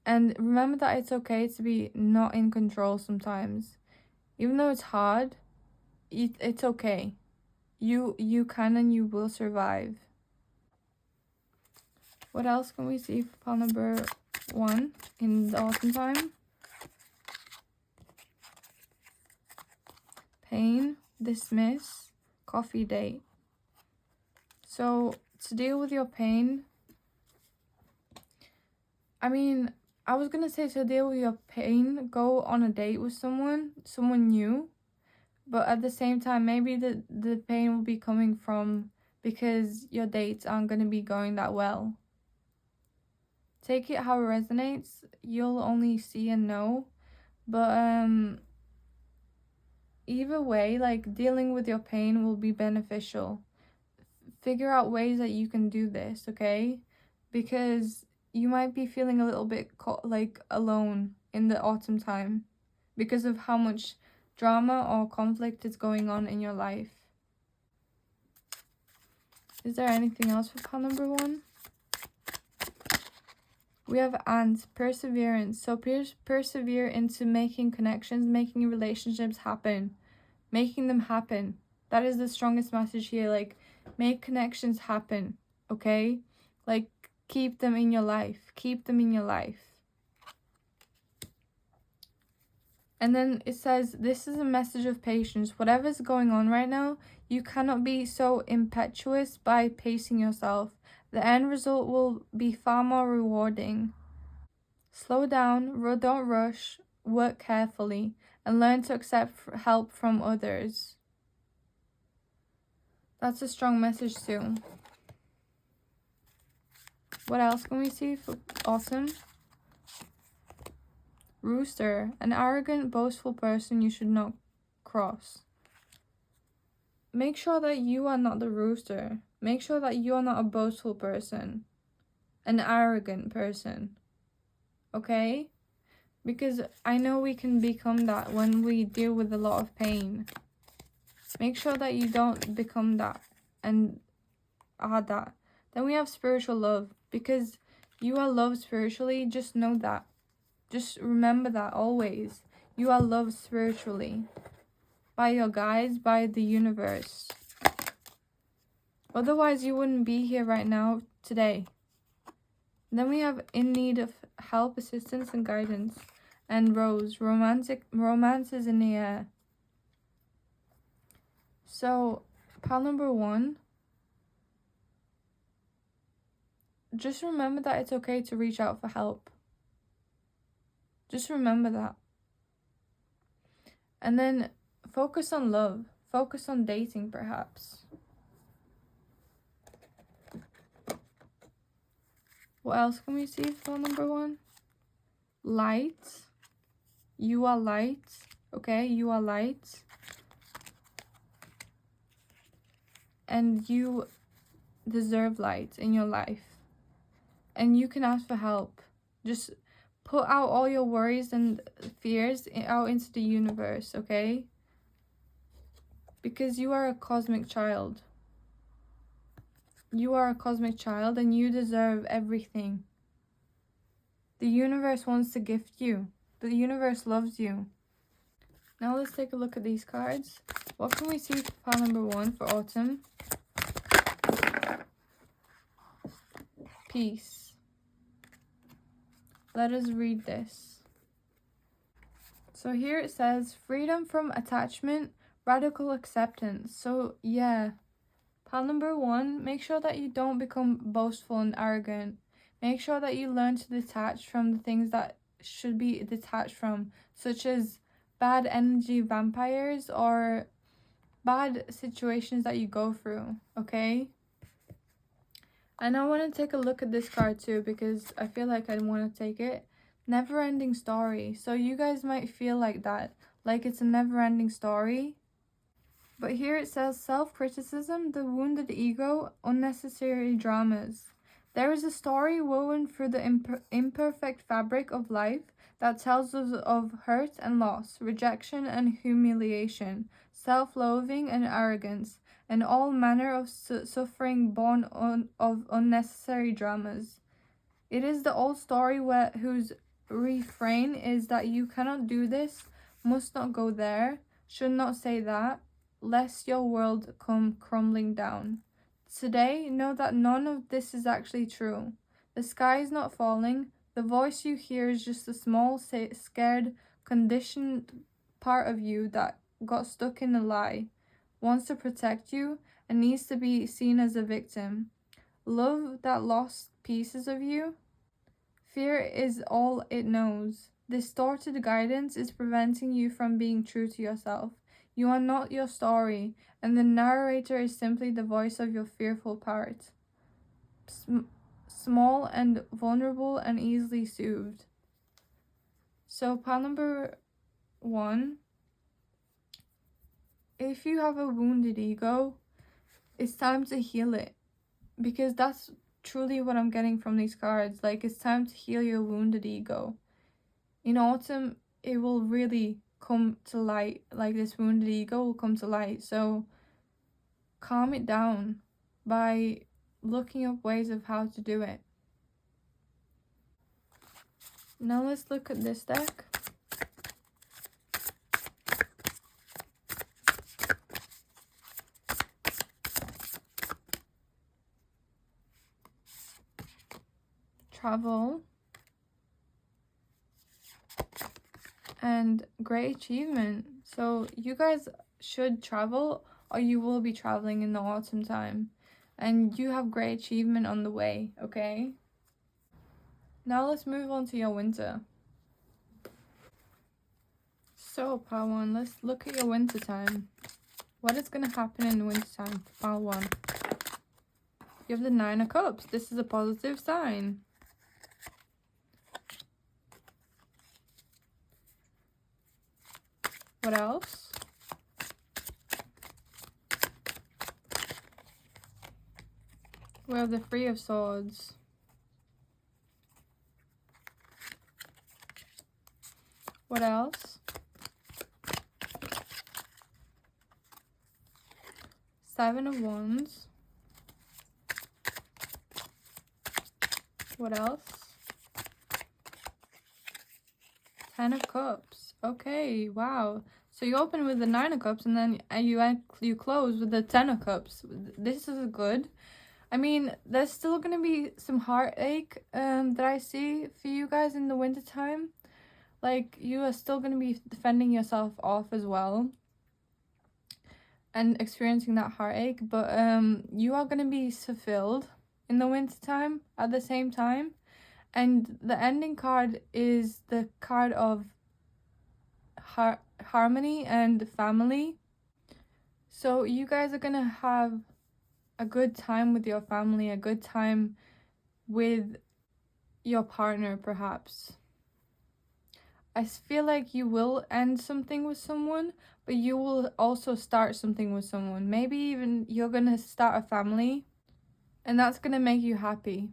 And remember that it's okay to be not in control sometimes. Even though it's hard, it's okay. You can and you will survive. What else can we see for pile number 1 in the autumn time? Pain, dismiss, coffee date. So to deal with your pain, I mean, I was gonna say to deal with your pain, go on a date with someone new. But at the same time, maybe the pain will be coming from because your dates aren't going to be going that well. Take it how it resonates. You'll only see and know. But either way, like, dealing with your pain will be beneficial. Figure out ways that you can do this, okay? Because you might be feeling a little bit like alone in the autumn time because of how much drama or conflict is going on in your life. Is there anything else for pile number 1? We have ants, perseverance. So persevere into making connections, making relationships happen, making them happen. That is the strongest message here. Like, make connections happen, okay? Like, keep them in your life. Keep them in your life. And then it says, this is a message of patience. Whatever's going on right now, you cannot be so impetuous by pacing yourself. The end result will be far more rewarding. Slow down, don't rush, work carefully, and learn to accept help from others. That's a strong message too. What else can we see for autumn? Rooster, an arrogant, boastful person you should not cross. Make sure that you are not the rooster. Make sure that you are not a boastful person, an arrogant person, okay? Because I know we can become that when we deal with a lot of pain. Make sure that you don't become that and add that. Then we have spiritual love. Because you are loved spiritually, just know that. Just remember that always. You are loved spiritually. By your guides, by the universe. Otherwise, you wouldn't be here right now, today. Then we have in need of help, assistance, and guidance. And rose, romance is in the air. So, pile number 1. Just remember that it's okay to reach out for help. Just remember that. And then focus on love. Focus on dating, perhaps. What else can we see for number 1? Light. You are light. Okay, you are light. And you deserve light in your life. And you can ask for help. Just put out all your worries and fears out into the universe, okay? Because you are a cosmic child. You are a cosmic child and you deserve everything. The universe wants to gift you. The universe loves you. Now let's take a look at these cards. What can we see for pile number 1 for autumn? Peace. Let us read this. So here it says, freedom from attachment, radical acceptance. So yeah, pile number 1, make sure that you don't become boastful and arrogant. Make sure that you learn to detach from the things that should be detached from, such as bad energy vampires or bad situations that you go through, okay? And I want to take a look at this card too because I feel like I want to take it. Never-ending story. So you guys might feel like that, like it's a never-ending story. But here it says self-criticism, the wounded ego, unnecessary dramas. There is a story woven through the imperfect fabric of life that tells us of hurt and loss, rejection and humiliation, self-loathing and arrogance, and all manner of suffering born of unnecessary dramas. It is the old story whose refrain is that you cannot do this, must not go there, should not say that, lest your world come crumbling down. Today, know that none of this is actually true. The sky is not falling. The voice you hear is just a small, scared, conditioned part of you that got stuck in a lie, wants to protect you, and needs to be seen as a victim. Love that lost pieces of you. Fear is all it knows. Distorted guidance is preventing you from being true to yourself. You are not your story, and the narrator is simply the voice of your fearful part. Small and vulnerable and easily soothed. So, pile number 1. If you have a wounded ego, it's time to heal it. Because that's truly what I'm getting from these cards. Like, it's time to heal your wounded ego. In autumn, it will really come to light. Like, this wounded ego will come to light. So, calm it down by looking up ways of how to do it. Now let's look at this deck. Travel and great achievement. So you guys should travel, or you will be traveling in the autumn time, and you have great achievement on the way. Okay, now let's move on to your winter. So pile 1, let's look at your winter time. What is going to happen in the winter time for pile 1? You have the 9 of Cups. This is a positive sign. What else? We have the 3 of Swords. What else? 7 of Wands. What else? 10 of Cups. Okay, wow. So you open with the 9 of Cups, and then you close with the 10 of Cups. This is good. I mean, there's still going to be some heartache that I see for you guys in the winter time. Like, you are still going to be defending yourself off as well and experiencing that heartache, but you are going to be fulfilled in the winter time at the same time. And the ending card is the card of harmony and family. So you guys are gonna have a good time with your family, a good time with your partner, perhaps. I feel like you will end something with someone, but you will also start something with someone. Maybe even you're gonna start a family, and that's gonna make you happy.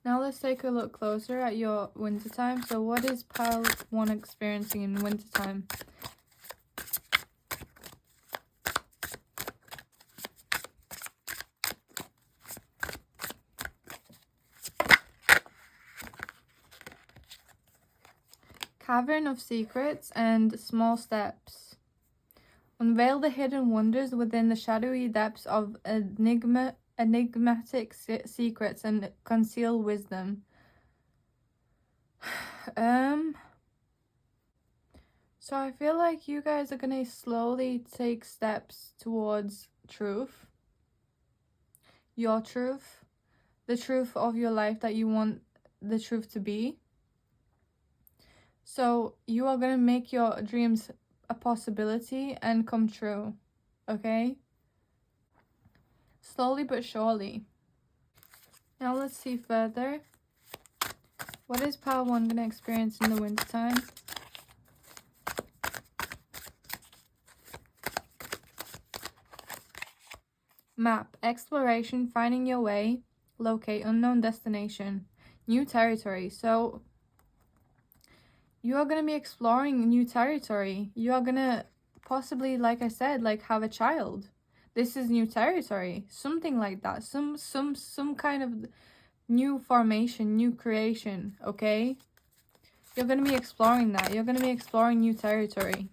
Now let's take a look closer at your winter time. So what is pile 1 experiencing in winter time? Cavern of Secrets and Small Steps. Unveil the hidden wonders within the shadowy depths of enigmatic secrets and conceal wisdom. So I feel like you guys are gonna slowly take steps towards truth. Your truth. The truth of your life that you want the truth to be. So you are gonna make your dreams a possibility and come true. Okay? Slowly but surely. Now let's see further. What is pile 1 gonna experience in the winter time? Map. Exploration. Finding your way. Locate. Unknown destination. New territory. So you are going to be exploring new territory. You are going to possibly, like I said, like have a child. This is new territory. Something like that. Some kind of new formation, new creation, okay? You're going to be exploring that. You're going to be exploring new territory.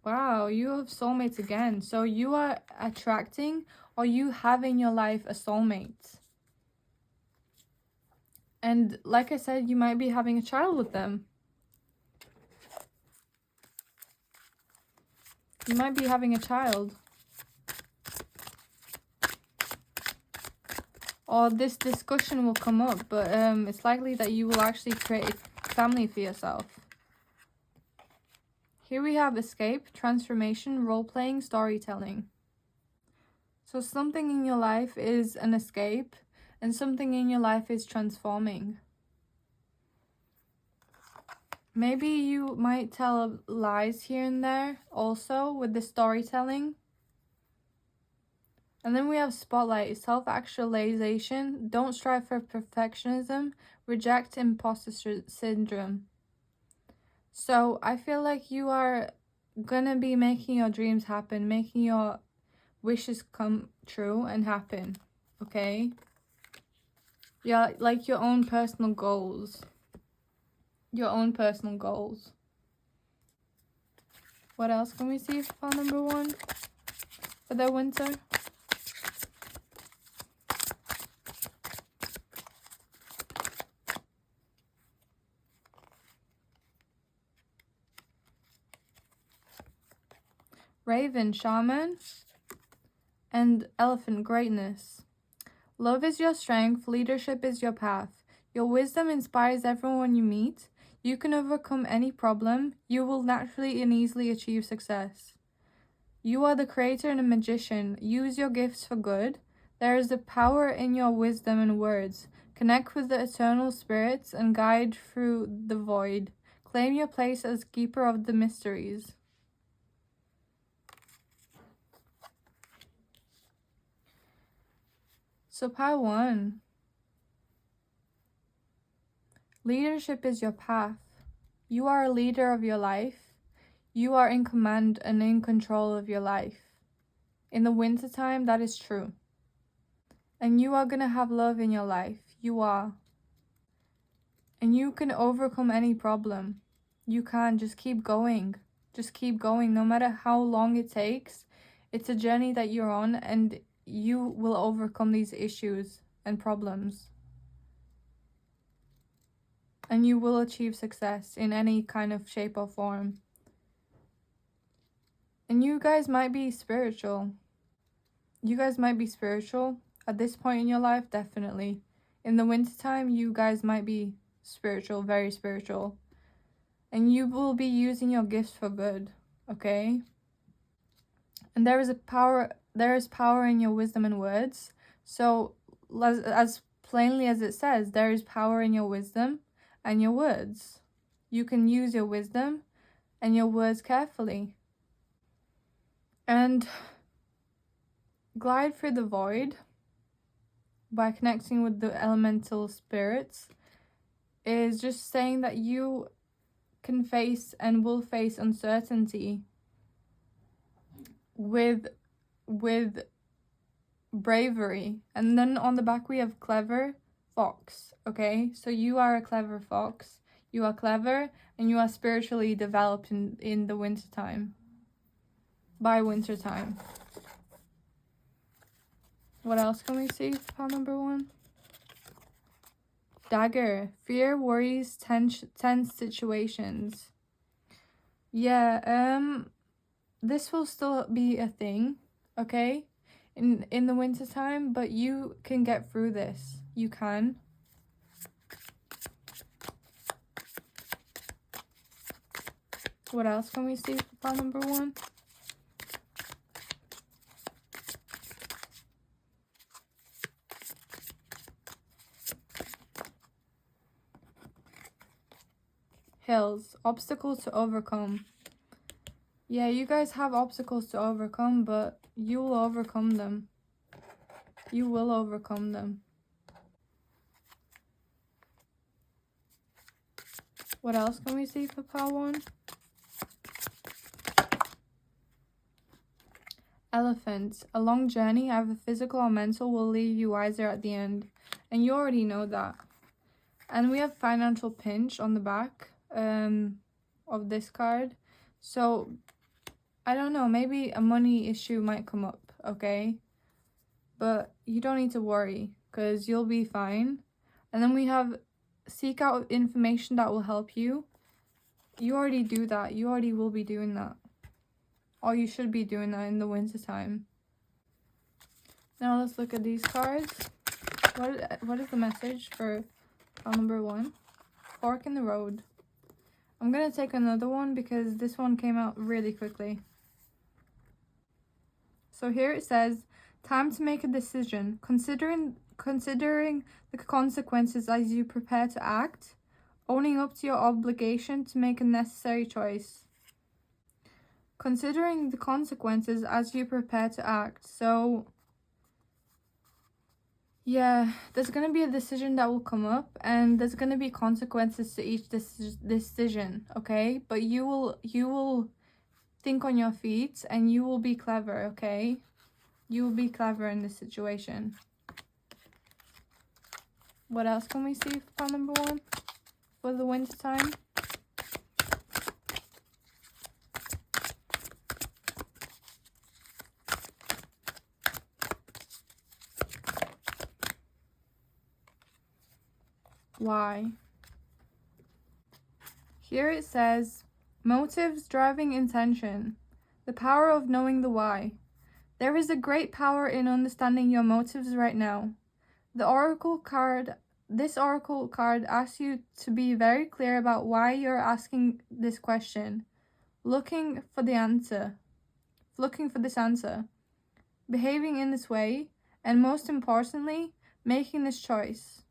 Wow, you have soulmates again. So you are attracting, or you have in your life, a soulmate. And like I said, you might be having a child with them. You might be having a child. Or this discussion will come up, but it's likely that you will actually create a family for yourself. Here we have escape, transformation, role-playing, storytelling. So something in your life is an escape, and something in your life is transforming. Maybe you might tell lies here and there also with the storytelling. And then we have spotlight, self-actualization, don't strive for perfectionism, reject imposter syndrome. So I feel like you are gonna be making your dreams happen, making your wishes come true and happen, okay? Yeah, like your own personal goals. Your own personal goals. What else can we see for number 1 for the winter? Raven, shaman, and elephant, greatness. Love is your strength, leadership is your path. Your wisdom inspires everyone you meet. You can overcome any problem. You will naturally and easily achieve success. You are the creator and a magician. Use your gifts for good. There is a power in your wisdom and words. Connect with the eternal spirits and guide through the void. Claim your place as keeper of the mysteries. So part 1. Leadership is your path. You are a leader of your life. You are in command and in control of your life. In the wintertime, that is true. And you are going to have love in your life. You are. And you can overcome any problem. You can. Just keep going. Just keep going. No matter how long it takes, it's a journey that you're on, and you will overcome these issues and problems. And you will achieve success in any kind of shape or form. And you guys might be spiritual. You guys might be spiritual at this point in your life, definitely. In the wintertime, you guys might be spiritual, very spiritual. And you will be using your gifts for good, okay? And there is power in your wisdom and words. So as plainly as it says, there is power in your wisdom and your words. You can use your wisdom and your words carefully. And glide through the void by connecting with the elemental spirits is just saying that you can face and will face uncertainty with bravery. And then on the back we have clever fox, okay? So you are a clever fox. You are clever and you are spiritually developed in the wintertime. By wintertime. What else can we see for pile number 1? Dagger. Fear, worries, tense situations. Yeah, this will still be a thing, okay? In the wintertime, but you can get through this. You can. What else can we see for pile number 1? Hills. Obstacles to overcome. Yeah, you guys have obstacles to overcome, but you will overcome them. You will overcome them. What else can we see for pile 1? Elephant. A long journey, either physical or mental, will leave you wiser at the end. And you already know that. And we have financial pinch on the back of this card. So I don't know, maybe a money issue might come up, okay? But you don't need to worry, because you'll be fine. And then we have seek out information that will help you. You already do that. You already will be doing that. Or you should be doing that in the winter time. Now let's look at these cards. What is the message for pile number 1? Fork in the road. I'm going to take another one because this one came out really quickly. So here it says, time to make a decision. Considering the consequences as you prepare to act. Owning up to your obligation to make a necessary choice. Considering the consequences as you prepare to act. So yeah, there's going to be a decision that will come up, and there's going to be consequences to each decision, okay? But you will think on your feet, and you will be clever, okay? You will be clever in this situation. What else can we see for pile number 1 for the winter time? Why? Here it says, motives driving intention. The power of knowing the why. There is a great power in understanding your motives right now. This oracle card asks you to be very clear about why you're asking this question. Looking for this answer. Behaving in this way, and most importantly, making this choice.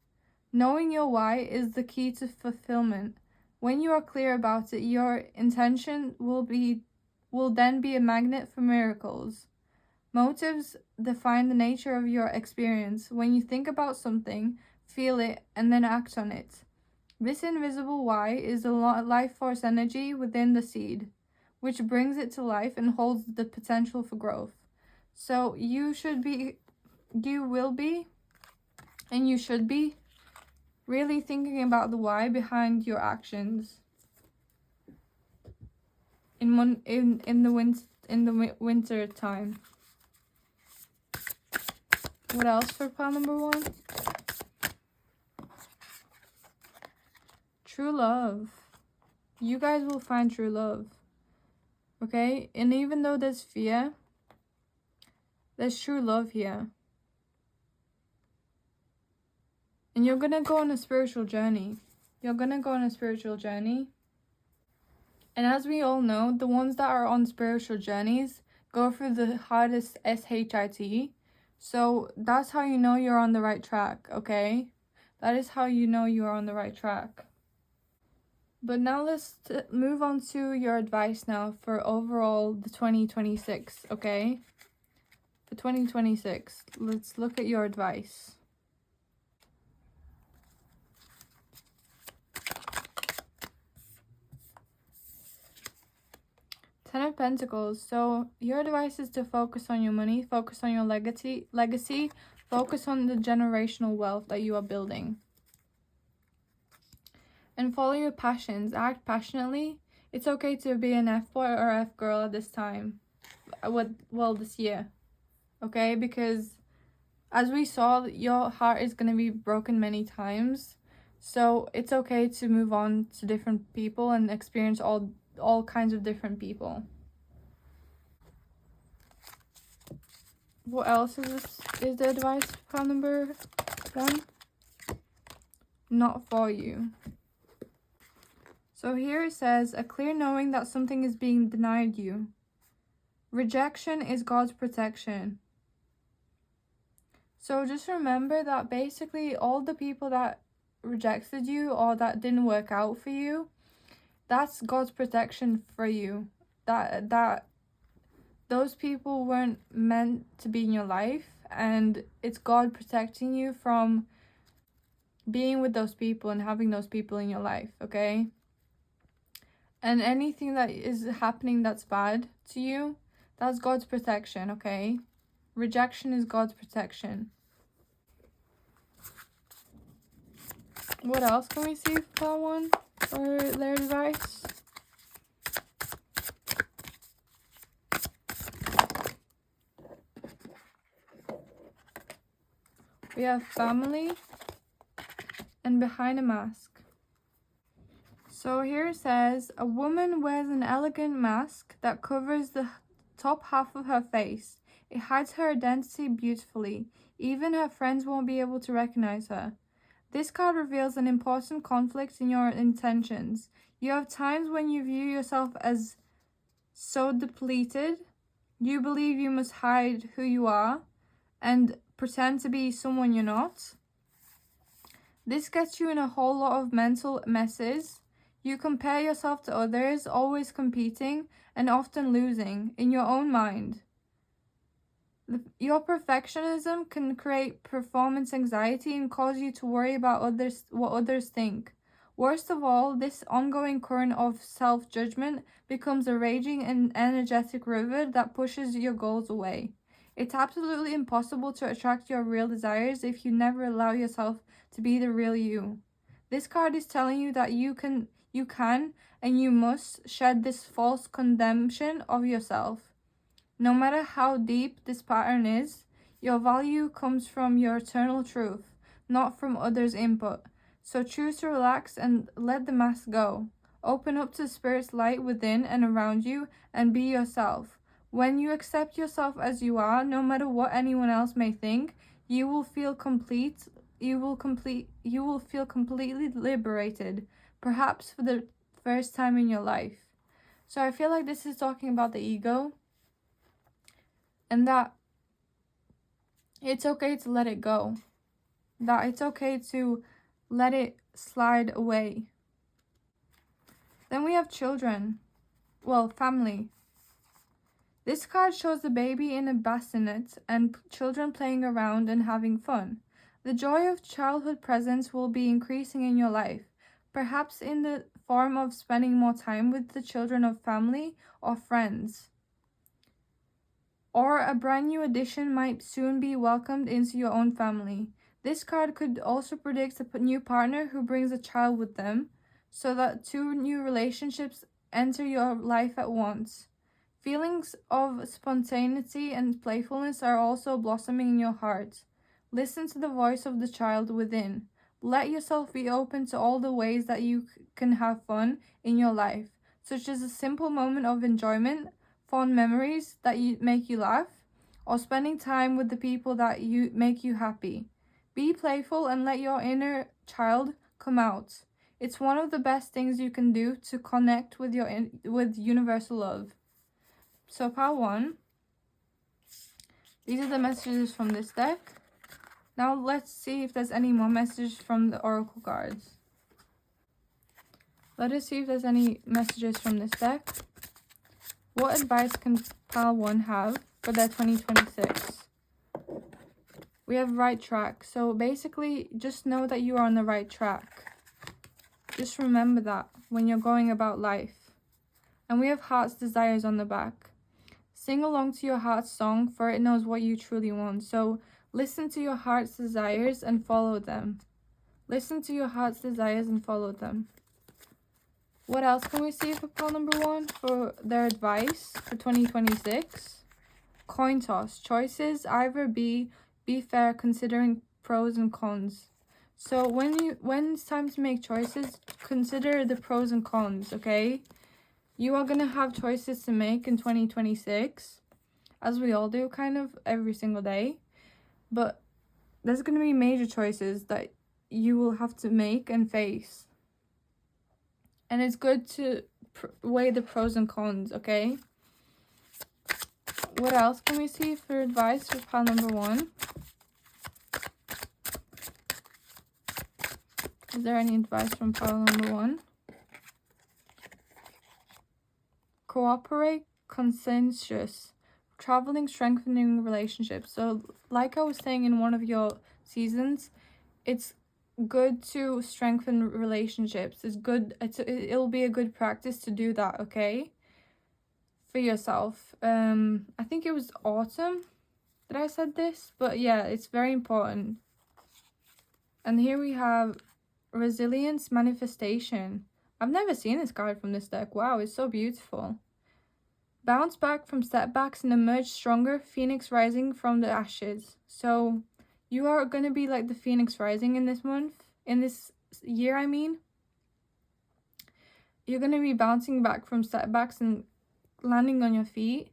Knowing your why is the key to fulfillment. When you are clear about it, your intention will then be a magnet for miracles. Motives define the nature of your experience. When you think about something, feel it, and then act on it. This invisible why is the life force energy within the seed, which brings it to life and holds the potential for growth. So you should be really thinking about the why behind your actions in the winter time. What else for pile number 1? True love. You guys will find true love. Okay? And even though there's fear, there's true love here. And you're gonna go on a spiritual journey. And as we all know, the ones that are on spiritual journeys go through the hardest SHIT. So that's how you know you're on the right track, okay? That is how you know you are on the right track. But now let's move on to your advice now for overall the 2026, okay? For 2026, let's look at your advice. Ten of Pentacles. So your advice is to focus on your money, focus on your legacy, focus on the generational wealth that you are building. And follow your passions. Act passionately. It's okay to be an F-boy or F-girl at this time. This year. Okay? Because as we saw, your heart is going to be broken many times. So it's okay to move on to different people and experience all kinds of different people. What else is the advice for pile number 1? Not for you. So here it says, a clear knowing that something is being denied you. Rejection is God's protection. So just remember that basically all the people that rejected you or that didn't work out for you, that's God's protection for you. That those people weren't meant to be in your life, and it's God protecting you from being with those people and having those people in your life, okay? And anything that is happening that's bad to you, that's God's protection, okay? Rejection is God's protection. What else can we see for pile 1 for their advice? We have family and behind a mask. So here it says, a woman wears an elegant mask that covers the top half of her face. It hides her identity beautifully. Even her friends won't be able to recognize her. This card reveals an important conflict in your intentions. You have times when you view yourself as so depleted, you believe you must hide who you are and pretend to be someone you're not. This gets you in a whole lot of mental messes. You compare yourself to others, always competing and often losing in your own mind. Your perfectionism can create performance anxiety and cause you to worry about what others think. Worst of all, this ongoing current of self-judgment becomes a raging and energetic river that pushes your goals away. It's absolutely impossible to attract your real desires if you never allow yourself to be the real you. This card is telling you that you can and you must shed this false condemnation of yourself. No matter how deep this pattern is, your value comes from your eternal truth, not from others' input. So choose to relax and let the mask go. Open up to the Spirit's light within and around you and be yourself. When you accept yourself as you are, no matter what anyone else may think, you will feel complete. You will feel completely liberated, perhaps for the first time in your life. So I feel like this is talking about the ego. And that it's okay to let it go. That it's okay to let it slide away. Then we have children. Well, family. This card shows the baby in a bassinet and children playing around and having fun. The joy of childhood presence will be increasing in your life, perhaps in the form of spending more time with the children of family or friends. Or a brand new addition might soon be welcomed into your own family. This card could also predict a new partner who brings a child with them, so that two new relationships enter your life at once. Feelings of spontaneity and playfulness are also blossoming in your heart. Listen to the voice of the child within. Let yourself be open to all the ways that you can have fun in your life, such as a simple moment of enjoyment, fond memories that make you laugh, or spending time with the people that make you happy. Be playful and let your inner child come out. It's one of the best things you can do to connect with with universal love. So pile 1. These are the messages from this deck. Now let's see if there's any more messages from the oracle cards. Let us see if there's any messages from this deck. What advice can pile 1 have for their 2026? We have right track. So basically, just know that you are on the right track. Just remember that when you're going about life. And we have heart's desires on the back. Sing along to your heart's song, for it knows what you truly want. So listen to your heart's desires and follow them. Listen to your heart's desires and follow them. What else can we see for pile number 1 for their advice for 2026? Coin toss. Choices either be fair, considering pros and cons. So when it's time to make choices, consider the pros and cons, okay? You are going to have choices to make in 2026, as we all do kind of every single day. But there's going to be major choices that you will have to make and face. And it's good to weigh the pros and cons, okay? What else can we see for advice for pile number 1? Is there any advice from pile number 1? Cooperate, consensus, traveling, strengthening relationships. So like I was saying in one of your seasons, it's good to strengthen relationships. It's good. It'll be a good practice to do that, okay? For yourself. I think it was autumn that I said this, but yeah, it's very important. And here we have resilience, manifestation. I've never seen this card from this deck. Wow, it's so beautiful. Bounce back from setbacks and emerge stronger, phoenix rising from the ashes. So You are going to be like the phoenix rising in this year, I mean. You're going to be bouncing back from setbacks and landing on your feet.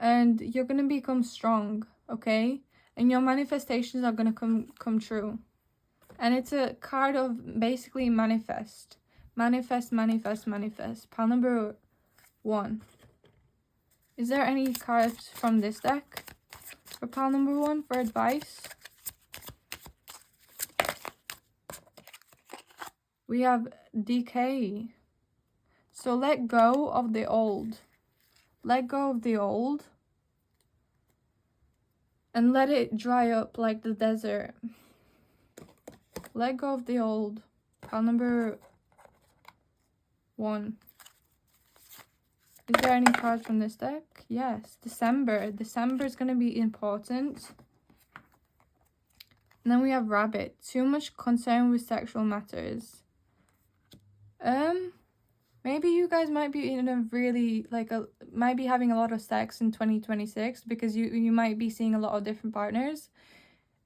And you're going to become strong, okay? And your manifestations are going to come true. And it's a card of basically manifest. Manifest, manifest, manifest. Pile number 1. Is there any cards from this deck for pile number 1 for advice? We have decay. So let go of the old. Let go of the old. And let it dry up like the desert. Let go of the old. Pile number 1. Is there any cards from this deck? Yes. December. December is going to be important. And then we have rabbit. Too much concern with sexual matters. Maybe you guys might be in a really, might be having a lot of sex in 2026 because you might be seeing a lot of different partners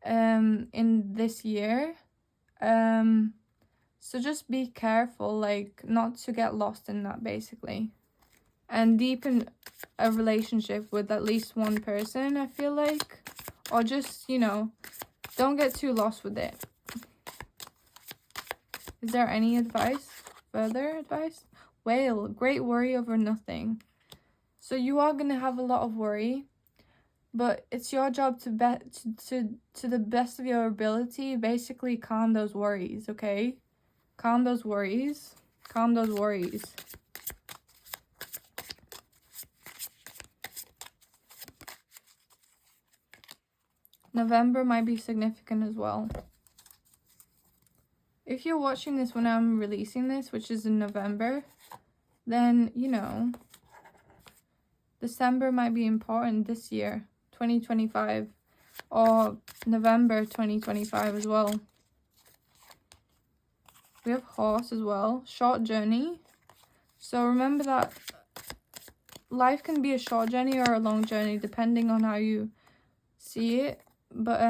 in this year. So just be careful, not to get lost in that, basically. And deepen a relationship with at least one person, I feel like. Or just, don't get too lost with it. Is there any advice? Further advice? Whale, great worry over nothing. So you are going to have a lot of worry. But it's your job to the best of your ability, basically calm those worries, okay? Calm those worries. Calm those worries. November might be significant as well. If you're watching this when I'm releasing this, which is in November, then, December might be important this year, 2025, or November 2025 as well. We have horse as well. Short journey. So remember that life can be a short journey or a long journey, depending on how you see it. But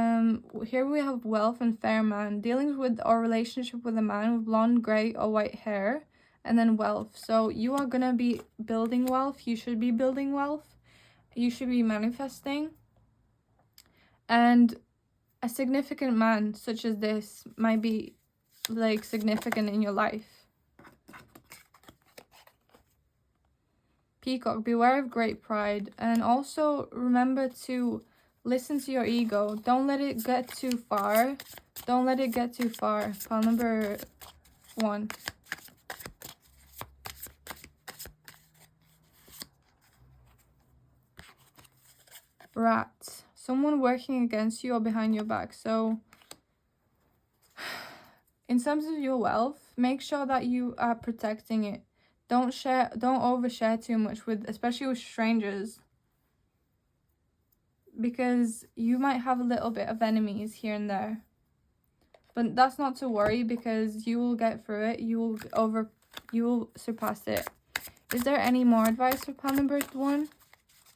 here we have wealth and fair man. Dealing with our relationship with a man with blonde, grey, or white hair. And then wealth. So you are going to be building wealth. You should be building wealth. You should be manifesting. And a significant man such as this might be significant in your life. Peacock, beware of great pride. And also remember to listen to your ego. Don't let it get too far. Don't let it get too far. Pile number 1. Rat. Someone working against you or behind your back. So in terms of your wealth, make sure that you are protecting it. Don't overshare too much especially with strangers. Because you might have a little bit of enemies here and there. But that's not to worry, because you will get through it. You will surpass it. Is there any more advice for pile number 1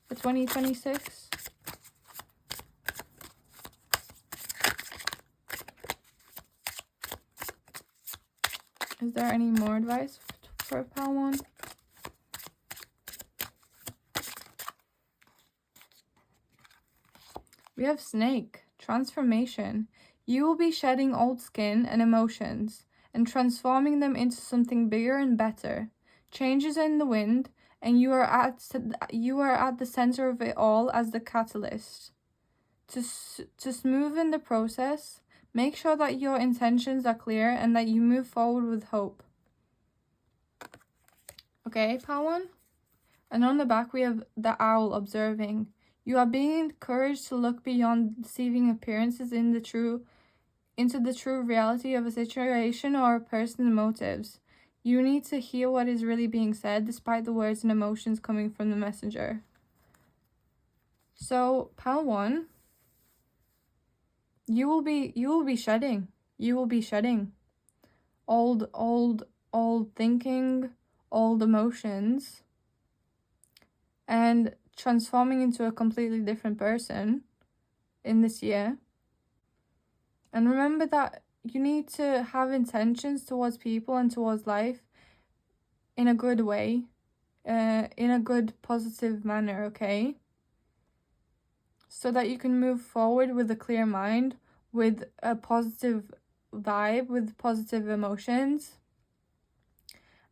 for 2026? Is there any more advice for pile 1? We have snake, transformation. You will be shedding old skin and emotions and transforming them into something bigger and better. Changes in the wind, and you are at the center of it all as the catalyst. To smoothen the process, make sure that your intentions are clear and that you move forward with hope. Okay, pile 1? And on the back we have the owl observing. You are being encouraged to look beyond deceiving appearances into the true reality of a situation or a person's motives. You need to hear what is really being said, despite the words and emotions coming from the messenger. So, pile 1, you will be shedding. You will be shedding old thinking, old emotions, and transforming into a completely different person in this year. And remember that you need to have intentions towards people and towards life in a good way, in a good, positive manner, okay? So that you can move forward with a clear mind, with a positive vibe, with positive emotions,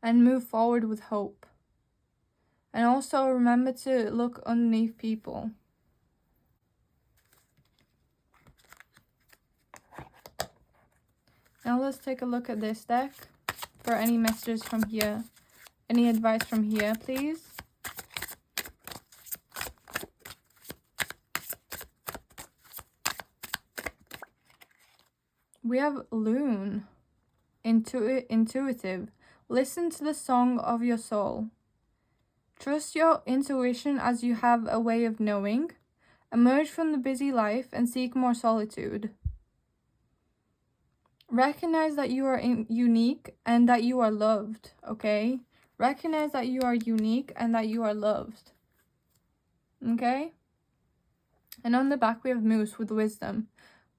and move forward with hope. And also remember to look underneath people. Now let's take a look at this deck for any messages from here. Any advice from here, please? We have Loon. Intuitive. Listen to the song of your soul. Trust your intuition as you have a way of knowing. Emerge from the busy life and seek more solitude. Recognize that you are unique and that you are loved, okay? Recognize that you are unique and that you are loved. Okay? And on the back we have Moose with wisdom.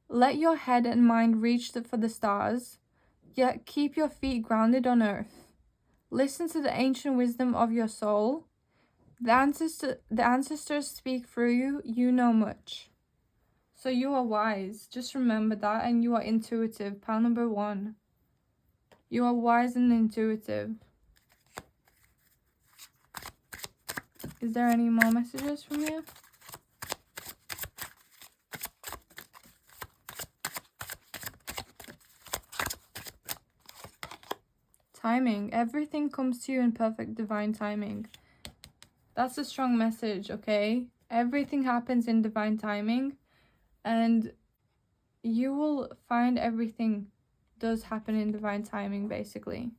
Let your head and mind reach for the stars, yet keep your feet grounded on earth. Listen to the ancient wisdom of your soul. The ancestors speak through you. You know much. So you are wise. Just remember that. And you are intuitive. Pile number 1. You are wise and intuitive. Is there any more messages from you? Timing. Everything comes to you in perfect divine timing. That's a strong message, okay? Everything happens in divine timing, and you will find everything does happen in divine timing, basically.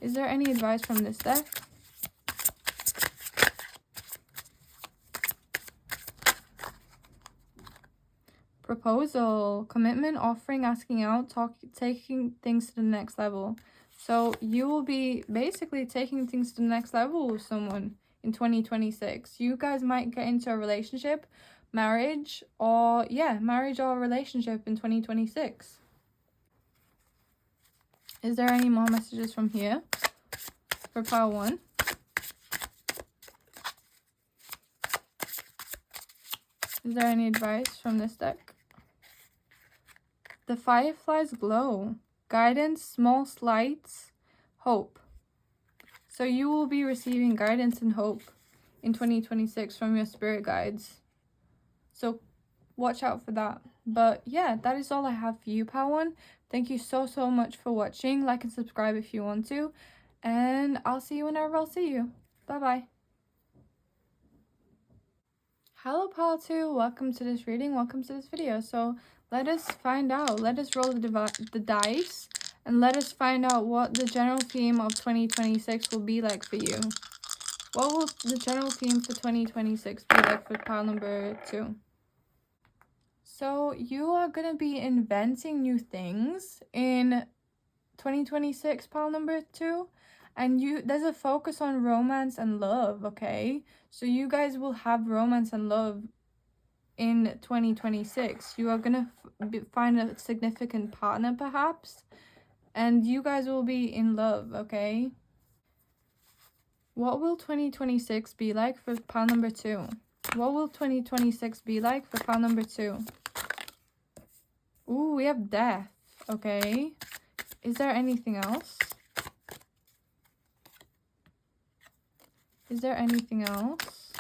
Is there any advice from this deck? Proposal, commitment, offering, asking out, taking things to the next level. So you will be basically taking things to the next level with someone in 2026. You guys might get into a relationship, marriage or relationship in 2026. Is there any more messages from here for pile 1? Is there any advice from this deck? The fireflies glow. Guidance, small lights, hope. So you will be receiving guidance and hope in 2026 from your spirit guides. So watch out for that. But yeah, that is all I have for you, pile 1. Thank you so much for watching. Like and subscribe if you want to. And I'll see you whenever I'll see you. Bye-bye. Hello, pile 2. Welcome to this reading. Welcome to this video. So let us find out. Let us roll the dice. And let us find out what the general theme of 2026 will be like for you. What will the general theme for 2026 be like for pile number 2? So you are going to be inventing new things in 2026, pile number 2. And there's a focus on romance and love, okay? So you guys will have romance and love in 2026. You are going to find a significant partner, perhaps. And you guys will be in love, okay? What will 2026 be like for pile number 2? What will 2026 be like for pile number 2? Ooh, we have death, okay? Is there anything else? Is there anything else?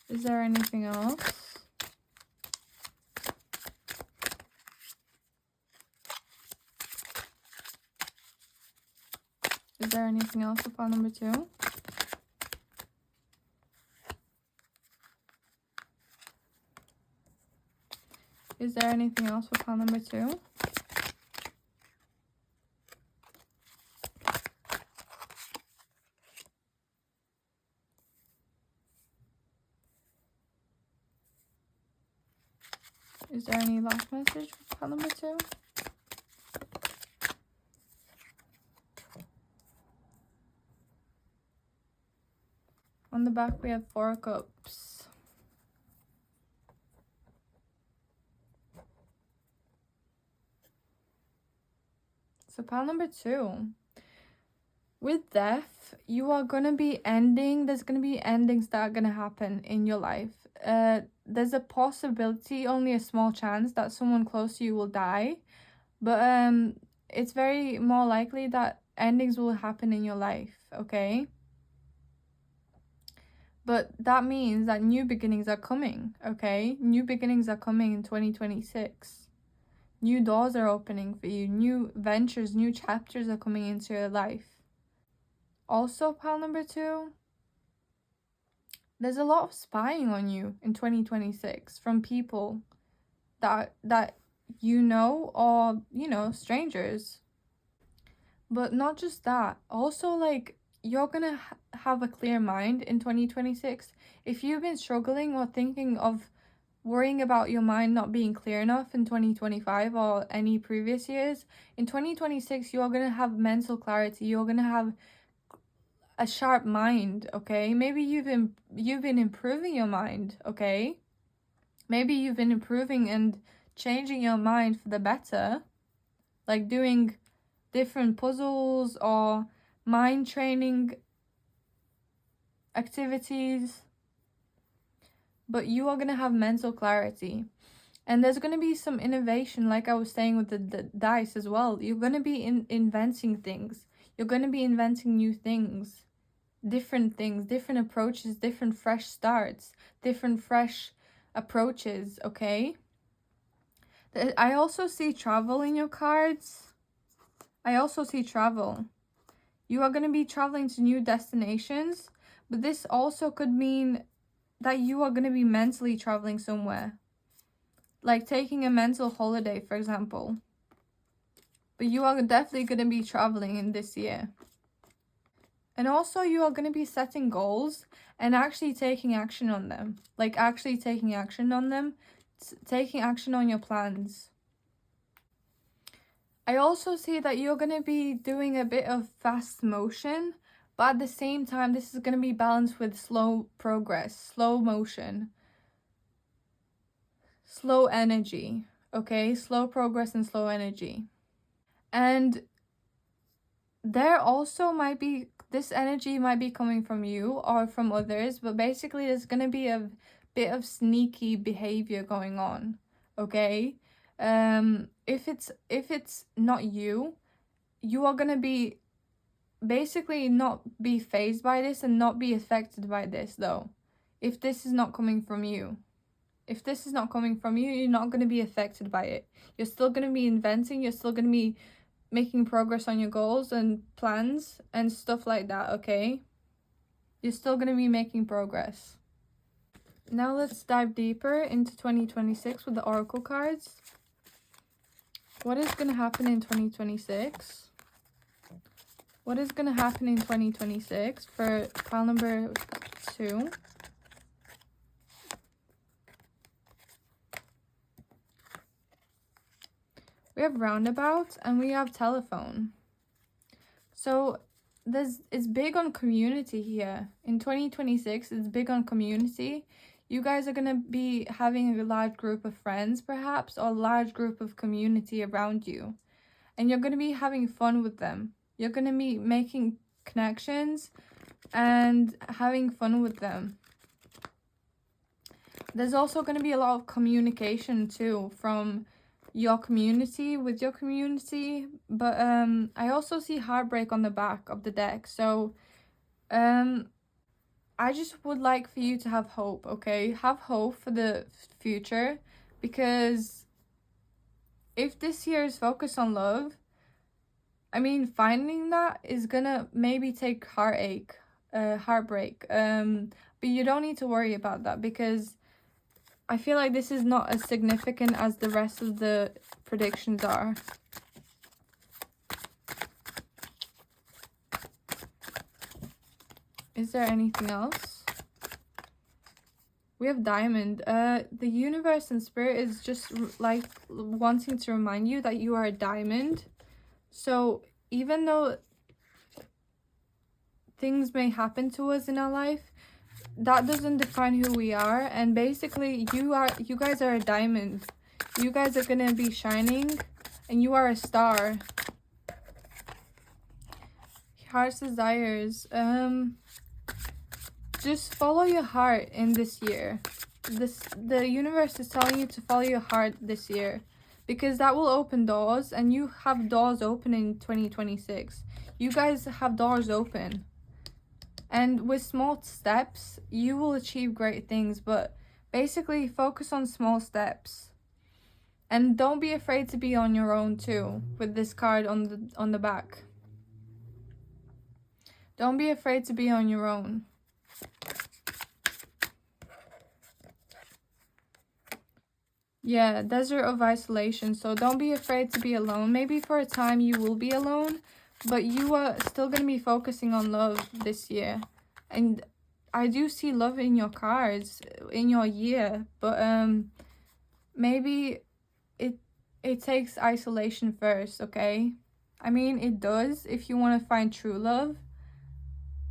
Is there anything else? Is there anything else for pile number 2? Is there anything else for pile number 2? Is there any last message for pile number 2? the back we have 4 of Cups. So pile number 2. With death, you are going to be ending, there's going to be endings that are going to happen in your life. There's a possibility, only a small chance, that someone close to you will die. But it's very more likely that endings will happen in your life, okay? But that means that new beginnings are coming, okay? New beginnings are coming in 2026. New doors are opening for you. New ventures, new chapters are coming into your life. Also, pile number 2, there's a lot of spying on you in 2026 from people that you know, or, you know, strangers. But not just that. Also, like, you're gonna have a clear mind in 2026. If you've been struggling or thinking of worrying about your mind not being clear enough in 2025 or any previous years, in 2026 you're gonna have mental clarity. You're gonna have a sharp mind, okay? Maybe you've been improving your mind, okay? Maybe you've been improving and changing your mind for the better, like doing different puzzles or mind training activities. But you are going to have mental clarity. And there's going to be some innovation, like I was saying with the dice as well. You're going to be inventing things. You're going to be inventing new things, different approaches, different fresh starts, different fresh approaches, okay? I also see travel in your cards. I also see travel. You are going to be traveling to new destinations, but this also could mean that you are going to be mentally traveling somewhere. Like taking a mental holiday, for example. But you are definitely going to be traveling in this year. And also you are going to be setting goals and actually taking action on them. Like actually taking action on them. Taking action on your plans. I also see that you're going to be doing a bit of fast motion, but at the same time, this is going to be balanced with slow progress, slow motion, slow energy, okay? Slow progress and slow energy. And there also might be, this energy might be coming from you or from others, but basically there's going to be a bit of sneaky behavior going on, okay? If it's not you, you are going to be basically not be fazed by this and not be affected by this, though. If this is not coming from you. If this is not coming from you, you're not going to be affected by it. You're still going to be inventing. You're still going to be making progress on your goals and plans and stuff like that, okay? You're still going to be making progress. Now let's dive deeper into 2026 with the Oracle cards. What is going to happen in 2026? What is going to happen in 2026 for pile number 2? We have roundabout and we have telephone. So it's big on community here. In 2026, it's big on community. You guys are going to be having a large group of friends, perhaps, or a large group of community around you. And you're going to be having fun with them. You're going to be making connections and having fun with them. There's also going to be a lot of communication too from your community with your community. But I also see heartbreak on the back of the deck. So I just would like for you to have hope, okay? Have hope for the future, because if this year is focused on love, I mean, finding that is gonna maybe take heartbreak. But you don't need to worry about that, because I feel like this is not as significant as the rest of the predictions are. Is there anything else? We have diamond. The universe and spirit is just like wanting to remind you that you are a diamond. So even though things may happen to us in our life, that doesn't define who we are. And basically, you guys are a diamond. You guys are gonna be shining, and you are a star. Heart's desires. Just follow your heart in this year. The universe is telling you to follow your heart this year, because that will open doors, and you have doors open in 2026. You guys have doors open, and with small steps you will achieve great things. But basically, focus on small steps, and don't be afraid to be on your own too. With this card on the back, don't be afraid to be on your own. Yeah, desert of isolation. So don't be afraid to be alone. Maybe for a time you will be alone, but you are still going to be focusing on love this year. And I do see love in your cards, in your year. But maybe it takes isolation first, okay? I mean, it does if you want to find true love.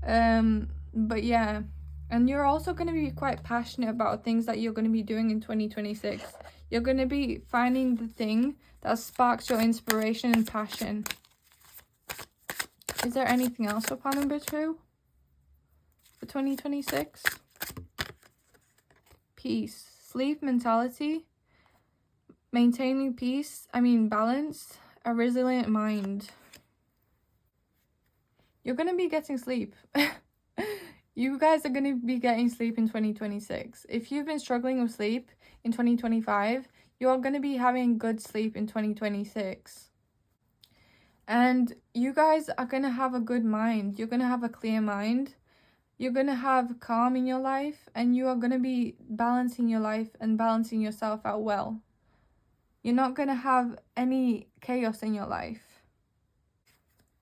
But yeah. And you're also going to be quite passionate about things that you're going to be doing in 2026. You're going to be finding the thing that sparks your inspiration and passion. Is there anything else for pile number 2 for 2026? Peace. Sleep mentality. Maintaining peace. Balance. A resilient mind. You're going to be getting sleep. You guys are going to be getting sleep in 2026. If you've been struggling with sleep in 2025, you're going to be having good sleep in 2026. And you guys are going to have a good mind. You're going to have a clear mind. You're going to have calm in your life. And you are going to be balancing your life and balancing yourself out well. You're not going to have any chaos in your life.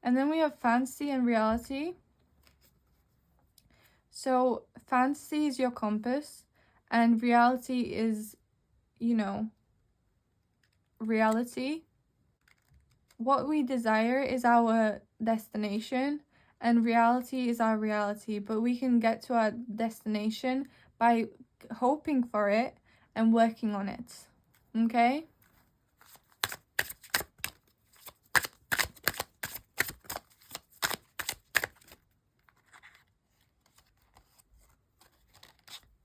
And then we have fantasy and reality. So fantasy is your compass, and reality is, reality. What we desire is our destination, and reality is our reality. But we can get to our destination by hoping for it and working on it. Okay?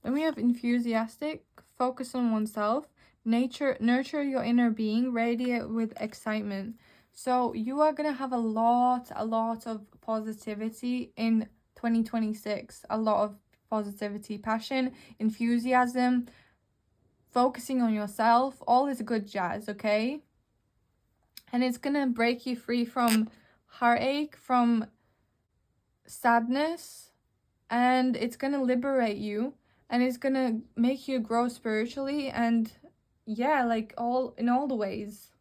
Then we have enthusiastic, focus on oneself, nurture your inner being, radiate with excitement. So you are going to have a lot of positivity in 2026. A lot of positivity, passion, enthusiasm, focusing on yourself, all this good jazz, okay? And it's going to break you free from heartache, from sadness, and it's going to liberate you. And it's going to make you grow spiritually and, yeah, like in all the ways.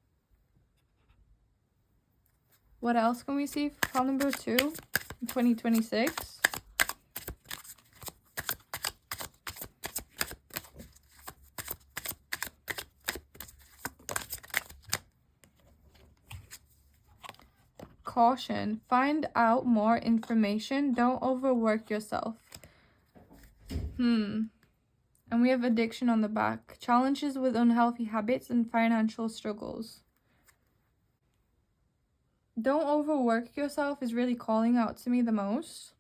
What else can we see for pile number 2 in 2026? Caution. Find out more information. Don't overwork yourself. And we have addiction on the back. Challenges with unhealthy habits and financial struggles. Don't overwork yourself is really calling out to me the most.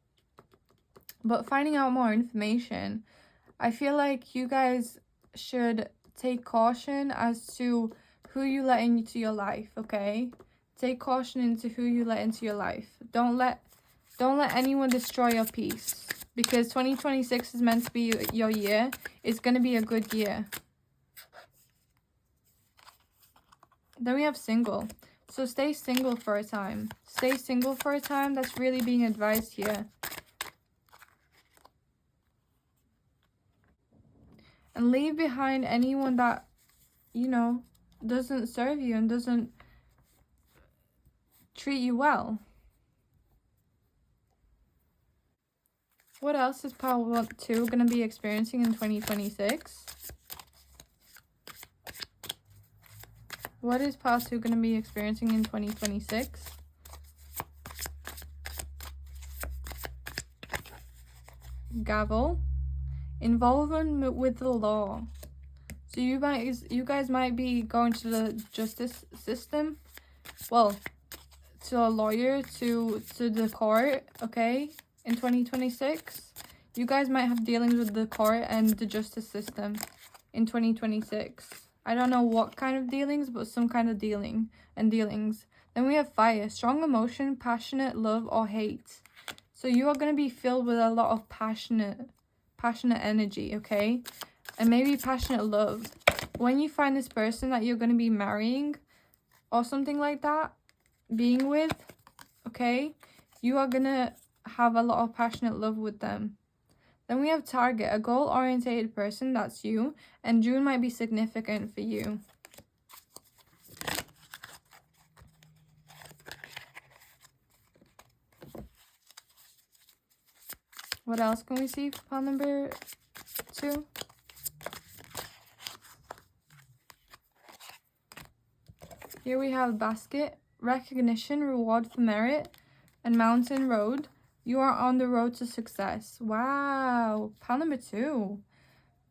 But finding out more information. I feel like you guys should take caution as to who you let into your life, okay? Take caution into who you let into your life. Don't let anyone destroy your peace. Because 2026 is meant to be your year. It's going to be a good year. Then we have single. So stay single for a time. Stay single for a time. That's really being advised here. And leave behind anyone that, doesn't serve you and doesn't treat you well. What else is pile 2 going to be experiencing in 2026? What is pile 2 going to be experiencing in 2026? Gavel. Involvement with the law. So you guys might be going to the justice system. Well, to a lawyer, to the court, okay? In 2026. You guys might have dealings with the court and the justice system in 2026. I don't know what kind of dealings, but some kind of dealings. Then we have fire, strong emotion, passionate love or hate. So you are going to be filled with a lot of passionate energy, okay? And maybe passionate love. When you find this person that you're going to be marrying or something like that, being with, okay, you are going to have a lot of passionate love with them. Then we have target, a goal-oriented person, that's you, and June might be significant for you. What else can we see for pile number 2? Here we have basket, recognition, reward for merit, and mountain road. You are on the road to success. Wow. Pile number 2.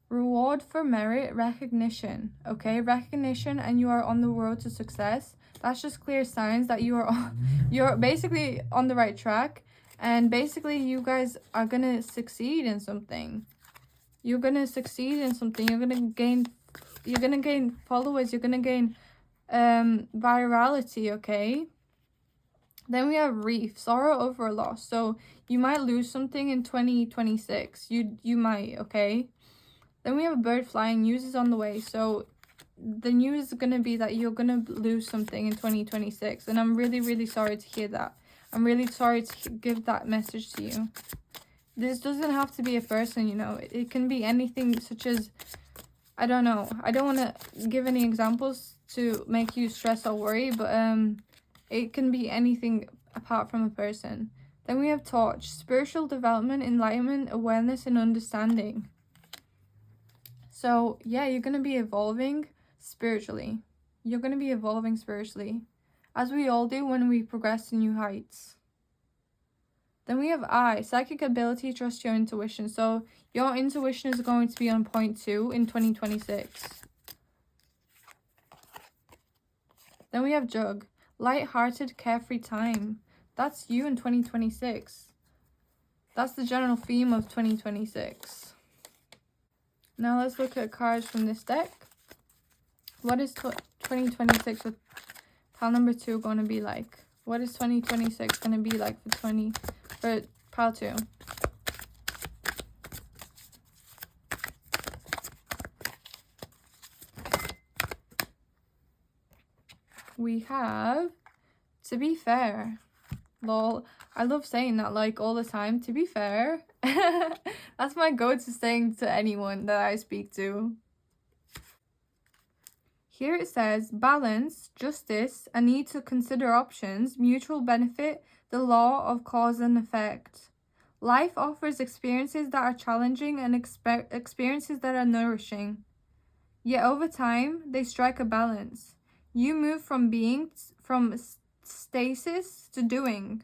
Reward for merit, recognition. Okay, recognition, and you are on the road to success. That's just clear signs that you're basically on the right track. And basically you guys are going to succeed in something. You're going to succeed in something. You're going to gain followers. You're going to gain virality, okay? Then we have reef, sorrow over a loss. So you might lose something in 2026. You might, okay? Then we have a bird flying, news is on the way. So the news is going to be that you're going to lose something in 2026. And I'm really, really sorry to hear that. I'm really sorry to give that message to you. This doesn't have to be a person, you know. It can be anything such as, I don't know. I don't want to give any examples to make you stress or worry, but it can be anything apart from a person. Then we have torch, spiritual development, enlightenment, awareness, and understanding. So yeah, you're going to be evolving spiritually. You're going to be evolving spiritually, as we all do when we progress to new heights. Then we have I, psychic ability, trust your intuition. So your intuition is going to be on point 2 in 2026. Then we have jug, light-hearted, carefree time. That's you in 2026. That's the general theme of 2026. Now let's look at cards from this deck. What is 2026 with pile number 2 going to be like? What is 2026 going to be like for pile 2? We have, to be fair. Lol, I love saying that like all the time, to be fair. That's my go-to saying to anyone that I speak to. Here it says, balance, justice, a need to consider options, mutual benefit, the law of cause and effect. Life offers experiences that are challenging and experiences that are nourishing. Yet over time, they strike a balance. You move from stasis to doing.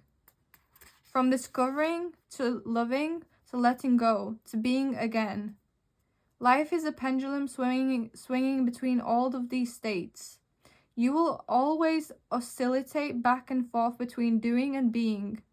From discovering to loving to letting go to being again. Life is a pendulum swinging between all of these states. You will always oscillate back and forth between doing and being.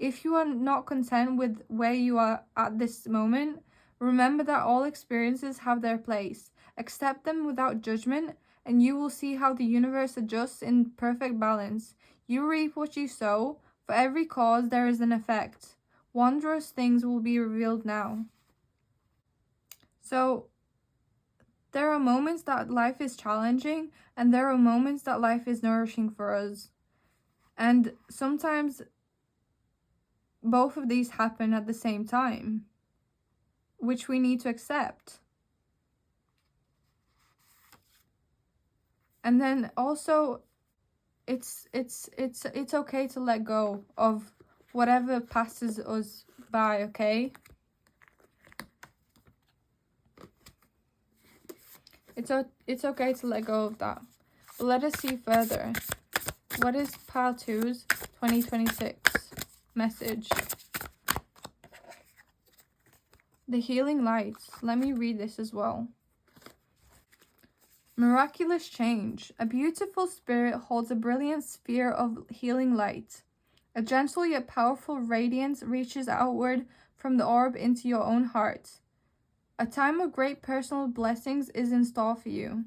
If you are not content with where you are at this moment, remember that all experiences have their place. Accept them without judgment, and you will see how the universe adjusts in perfect balance. You reap what you sow. For every cause, there is an effect. Wondrous things will be revealed now. So, there are moments that life is challenging, and there are moments that life is nourishing for us. And sometimes both of these happen at the same time, which we need to accept. And then also, it's okay to let go of whatever passes us by, okay? It's okay to let go of that. But let us see further. What is pile 2's 2026 message? The healing lights. Let me read this as well. Miraculous change. A beautiful spirit holds a brilliant sphere of healing light. A gentle yet powerful radiance reaches outward from the orb into your own heart. A time of great personal blessings is in store for you.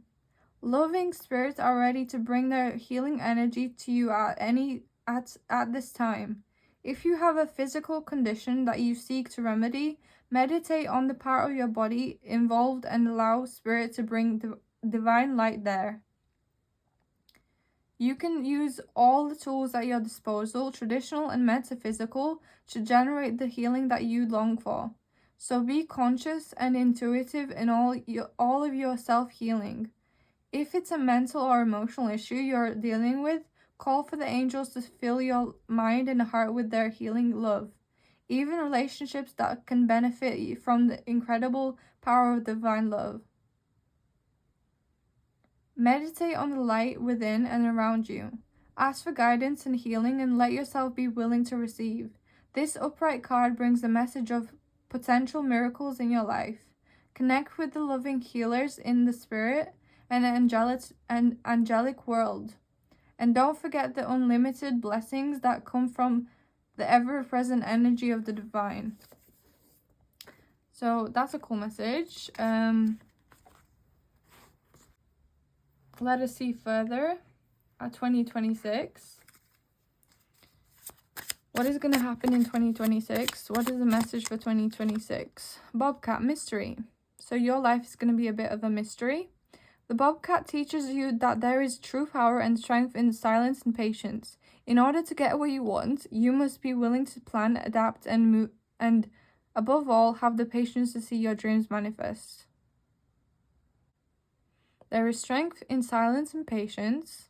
Loving spirits are ready to bring their healing energy to you at this time. If you have a physical condition that you seek to remedy, meditate on the part of your body involved and allow spirit to bring the divine light there. You can use all the tools at your disposal, traditional and metaphysical, to generate the healing that you long for. So be conscious and intuitive in all of your self-healing. If it's a mental or emotional issue you're dealing with, call for the angels to fill your mind and heart with their healing love. Even relationships that can benefit from the incredible power of divine love. Meditate on the light within and around you. Ask for guidance and healing and let yourself be willing to receive. This upright card brings a message of potential miracles in your life. Connect with the loving healers in the spirit and angelic world. And don't forget the unlimited blessings that come from the ever-present energy of the divine. So that's a cool message. Let us see further at 2026. What is going to happen in 2026? What is the message for 2026? Bobcat mystery. So your life is going to be a bit of a mystery. The Bobcat teaches you that there is true power and strength in silence and patience. In order to get what you want, you must be willing to plan, adapt, and move, and above all, have the patience to see your dreams manifest. There is strength in silence and patience,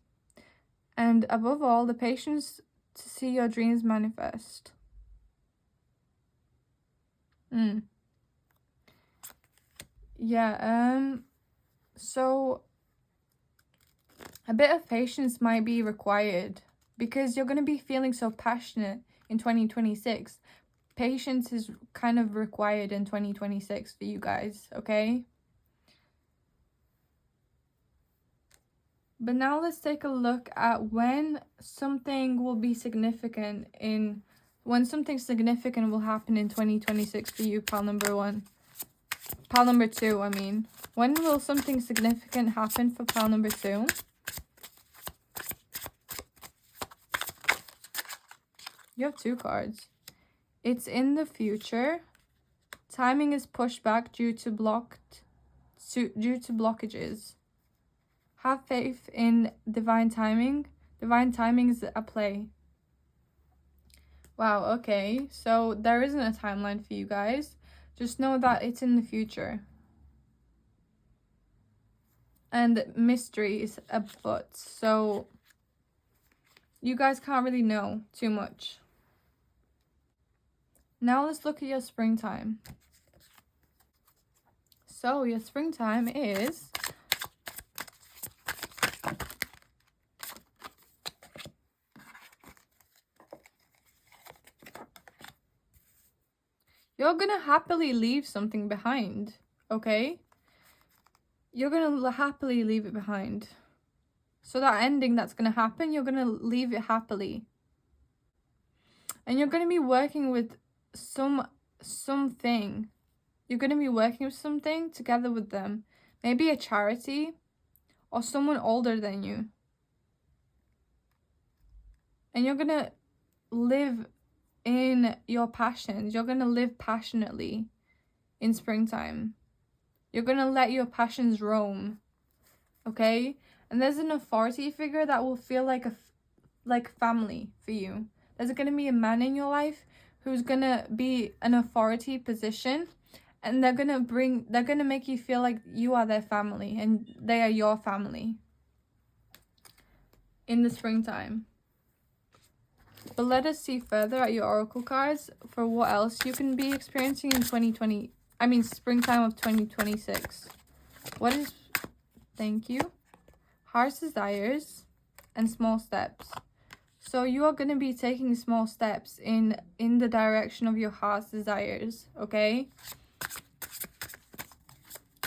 and above all, the patience to see your dreams manifest. So a bit of patience might be required because you're going to be feeling so passionate in 2026. Patience is kind of required in 2026 for you guys, okay? But now let's take a look at when something will be significant when something significant will happen in 2026 for you, pile number 2, I mean. When will something significant happen for pile number 2? You have 2 cards. It's in the future. Timing is pushed back due to blockages. Have faith in divine timing. Divine timing is at play. Wow, okay. So there isn't a timeline for you guys. Just know that it's in the future. And mystery is afoot. So you guys can't really know too much. Now let's look at your springtime. So your springtime is you're gonna happily leave something behind, okay? You're gonna happily leave it behind. So that ending that's gonna happen, you're gonna leave it happily. And you're gonna be working with something. You're gonna be working with something together with them. Maybe a charity or someone older than you. And you're gonna live in your passions. You're going to live passionately in springtime. You're going to let your passions roam. Okay? And there's an authority figure that will feel like family for you. There's going to be a man in your life who's going to be an authority position, and they're going to make you feel like you are their family and they are your family in the springtime. But let us see further at your oracle cards for what else you can be experiencing in springtime of 2026. Thank you. Heart's desires and small steps. So you are going to be taking small steps in the direction of your heart's desires, okay?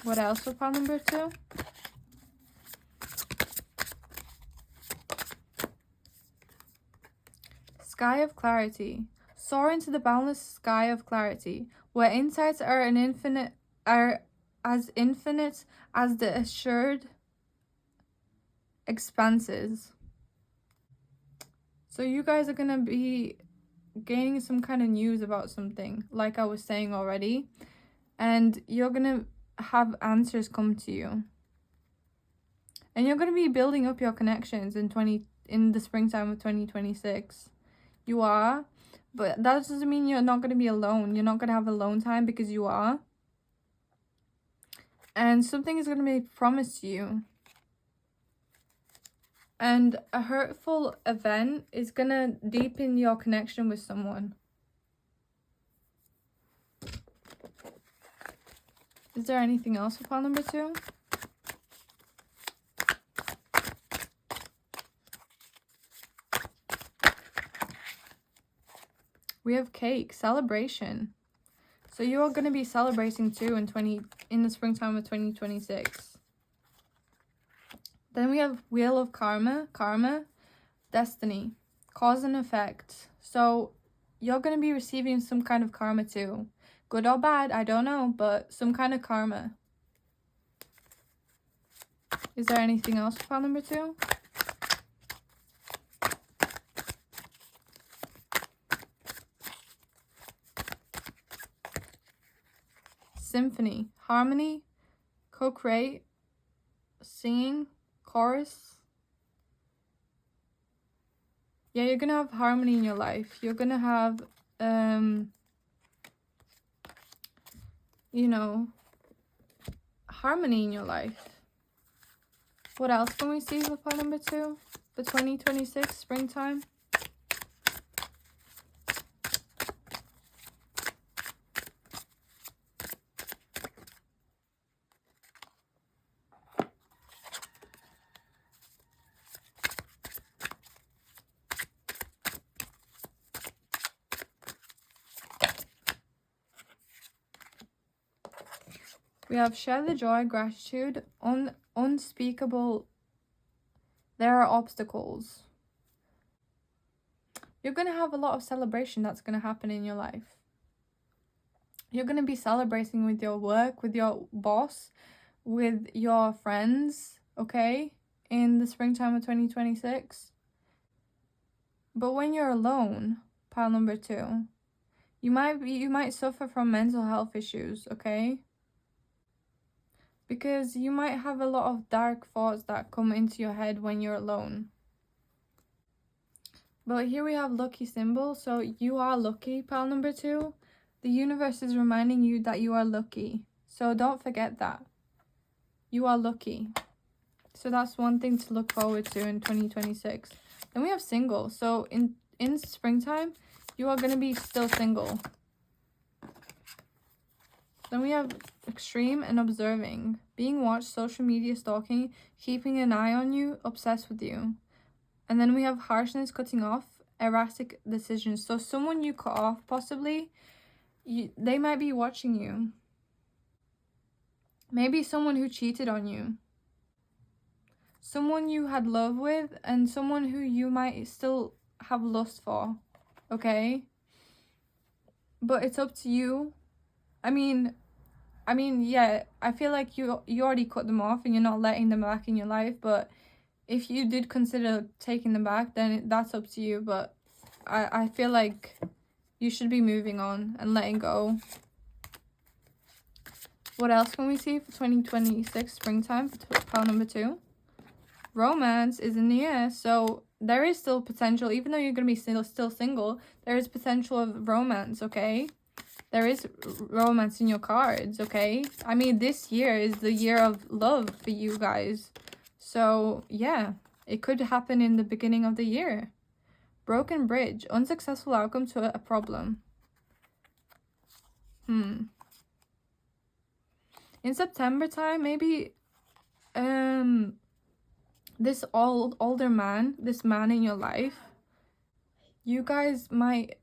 What else for pile number 2? Sky of clarity. Soar into the boundless sky of clarity, where insights are as infinite as the assured expanses. So you guys are gonna be gaining some kind of news about something, like I was saying already, and you're gonna have answers come to you. And you're gonna be building up your connections in the springtime of 2026. You are, but that doesn't mean you're not gonna be alone. You're not gonna have alone time, because you are. And something is gonna be promised to you. And a hurtful event is gonna deepen your connection with someone. Is there anything else for pile number 2? We have cake, celebration. So you are going to be celebrating too in the springtime of 2026. Then we have wheel of karma, destiny, cause and effect. So you're going to be receiving some kind of karma too. Good or bad, I don't know, but some kind of karma. Is there anything else for pile number 2? Symphony, harmony, co-create, singing, chorus. Yeah, you're gonna have harmony in your life. You're gonna have harmony in your life. What else can we see for pile number 2 for 2026 springtime? We have share the joy, gratitude, unspeakable. There are obstacles. You're going to have a lot of celebration that's going to happen in your life. You're going to be celebrating with your work, with your boss, with your friends, okay, in the springtime of 2026. But when you're alone, pile number 2, you might suffer from mental health issues, okay? Because you might have a lot of dark thoughts that come into your head when you're alone. But here we have lucky symbol, so you are lucky, pile number 2. The universe is reminding you that you are lucky. So don't forget that. You are lucky. So that's one thing to look forward to in 2026. Then we have single. So in springtime, you are going to be still single. Then we have extreme and observing. Being watched, social media stalking, keeping an eye on you, obsessed with you. And then we have harshness, cutting off, erratic decisions. So someone you cut off, possibly, they might be watching you. Maybe someone who cheated on you. Someone you had love with, and someone who you might still have lust for. Okay? But it's up to you. I mean, yeah, I feel like you already cut them off and you're not letting them back in your life, but if you did consider taking them back, then that's up to you, but I feel like you should be moving on and letting go. What else can we see for 2026 springtime for pile number 2? Romance is in the air, so there is still potential, even though you're going to be still single, there is potential of romance, okay? There is romance in your cards, okay? I mean, this year is the year of love for you guys. So, yeah, it could happen in the beginning of the year. Broken bridge, unsuccessful outcome to a problem. In September time, maybe this older man, this man in your life, you guys might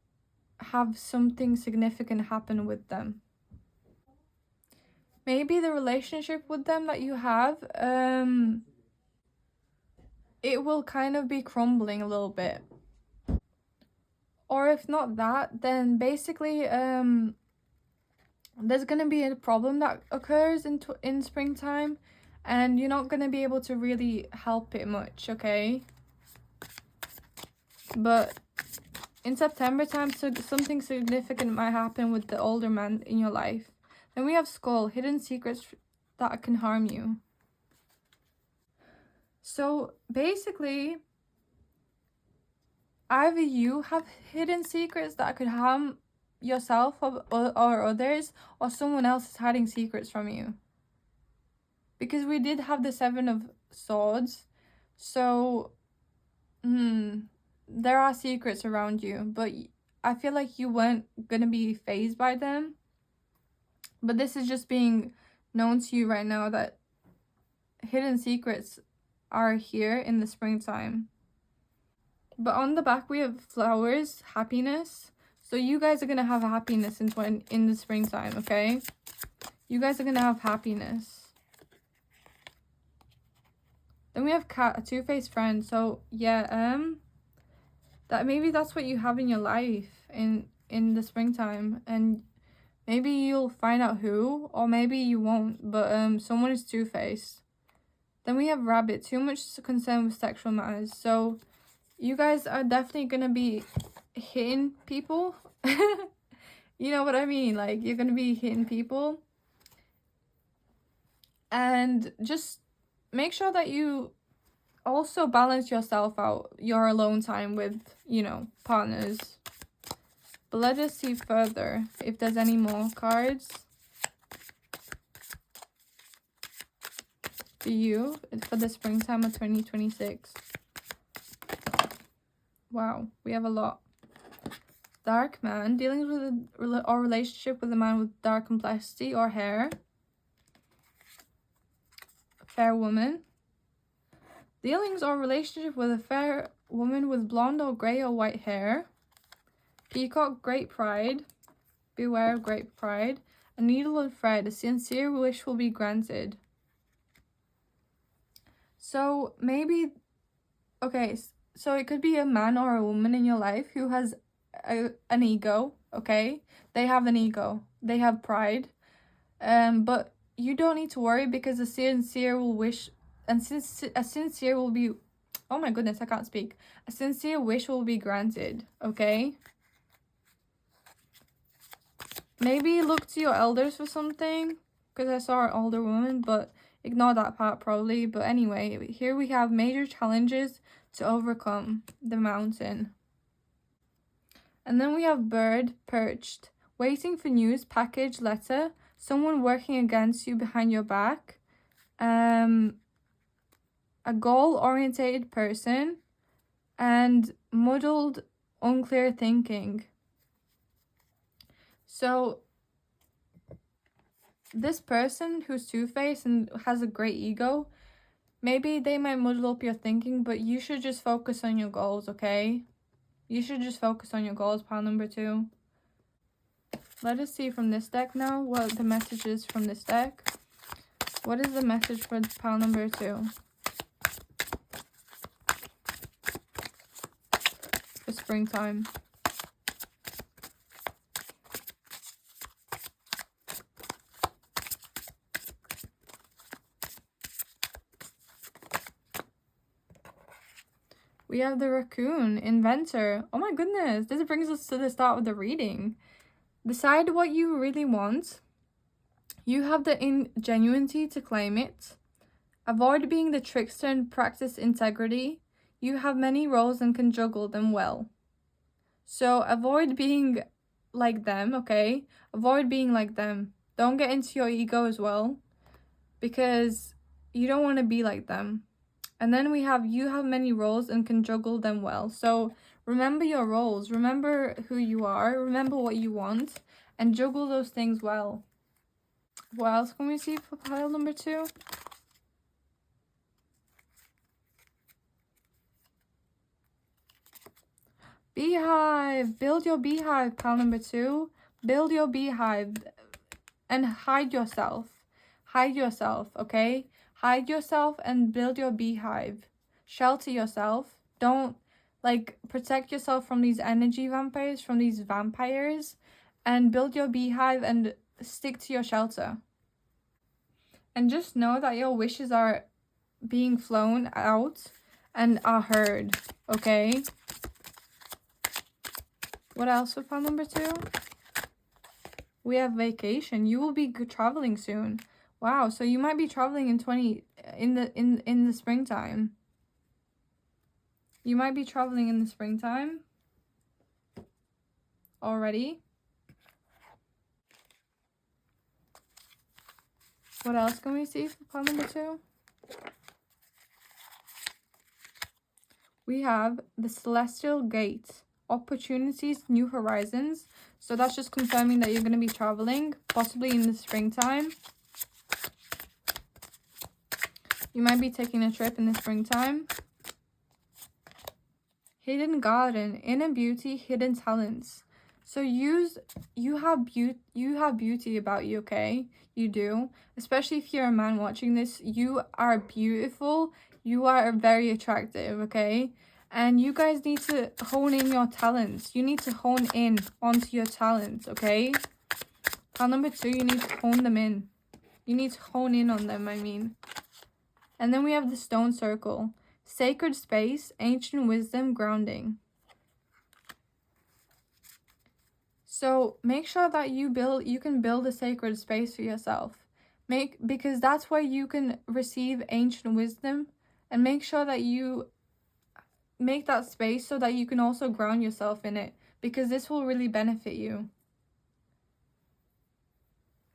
have something significant happen with them. maybe the relationship with them that you have, it will kind of be crumbling a little bit. Or if not that, then basically, there's gonna be a problem that occurs in springtime, and you're not gonna be able to really help it much, okay? But in September time, so something significant might happen with the older man in your life. Then we have Skull, hidden secrets that can harm you. So basically, either you have hidden secrets that could harm yourself or others, or someone else is hiding secrets from you. Because we did have the 7 of Swords, so there are secrets around you, but I feel like you weren't gonna be fazed by them. But this is just being known to you right now that hidden secrets are here in the springtime. But on the back we have flowers, happiness. So you guys are gonna have happiness in the springtime, okay? You guys are gonna have happiness. Then we have Cat, a two-faced friend. So yeah, that maybe that's what you have in your life in the springtime, and maybe you'll find out who, or maybe you won't. But someone is two-faced. Then we have Rabbit, too much concern with sexual matters. So you guys are definitely gonna be hitting people. You know what I mean? Like, you're gonna be hitting people. And just make sure that you also balance yourself out, your alone time with, you know, partners. But let us see further if there's any more cards for you for the springtime of 2026. Wow, we have a lot. Dark man, dealing with or relationship with a man with dark complexity or hair. Fair woman, dealings or relationship with a fair woman with blonde or grey or white hair. Peacock, great pride, beware of great pride. A needle and thread, a sincere wish will be granted. So maybe, okay, so it could be a man or a woman in your life who has an ego, okay? They have an ego, they have pride, but you don't need to worry, because a sincere will wish, and a sincere will be, oh my goodness, I can't speak. A sincere wish will be granted, okay? Maybe look to your elders for something, because I saw an older woman, but ignore that part probably. But anyway, here we have major challenges to overcome the mountain. And then we have bird, perched, waiting for news, package, letter, someone working against you behind your back, a goal-orientated person, and muddled, unclear thinking. So this person who's two-faced and has a great ego, maybe they might muddle up your thinking, but you should just focus on your goals, okay? You should just focus on your goals, pile number 2. Let us see from this deck now what the message is from this deck. What is the message for pile number 2? For springtime. We have the raccoon, inventor. Oh my goodness, this brings us to the start of the reading. Decide what you really want. You have the ingenuity to claim it. Avoid being the trickster and practice integrity. You have many roles and can juggle them well. So avoid being like them, okay? Avoid being like them. Don't get into your ego as well, because you don't want to be like them. And then we have, you have many roles and can juggle them well. So remember your roles, remember who you are, remember what you want, and juggle those things well. What else can we see for pile number 2? Beehive, build your beehive, pile number 2. Build your beehive and hide yourself. Hide yourself, okay? Hide yourself and build your beehive. Shelter yourself. Don't, like, protect yourself from these energy vampires, from these vampires, and build your beehive and stick to your shelter. And just know that your wishes are being flown out and are heard, okay? What else for pile number 2? We have vacation. You will be traveling soon. Wow, so you might be traveling in the springtime. You might be traveling in the springtime already. What else can we see for pile number 2? We have the Celestial Gate. Opportunities, new horizons. So that's just confirming that you're going to be traveling, possibly in the springtime. You might be taking a trip in the springtime. Hidden garden, inner beauty, hidden talents. So you have beauty about you, okay? You do. Especially if you're a man watching this, you are beautiful. You are very attractive, okay? And you guys need to hone in your talents. You need to hone in onto your talents, okay? Pile number 2, you need to hone them in. You need to hone in on them, I mean. And then we have the stone circle. Sacred space, ancient wisdom, grounding. So make sure that you can build a sacred space for yourself. Because that's where you can receive ancient wisdom, and make sure that you make that space so that you can also ground yourself in it, because this will really benefit you.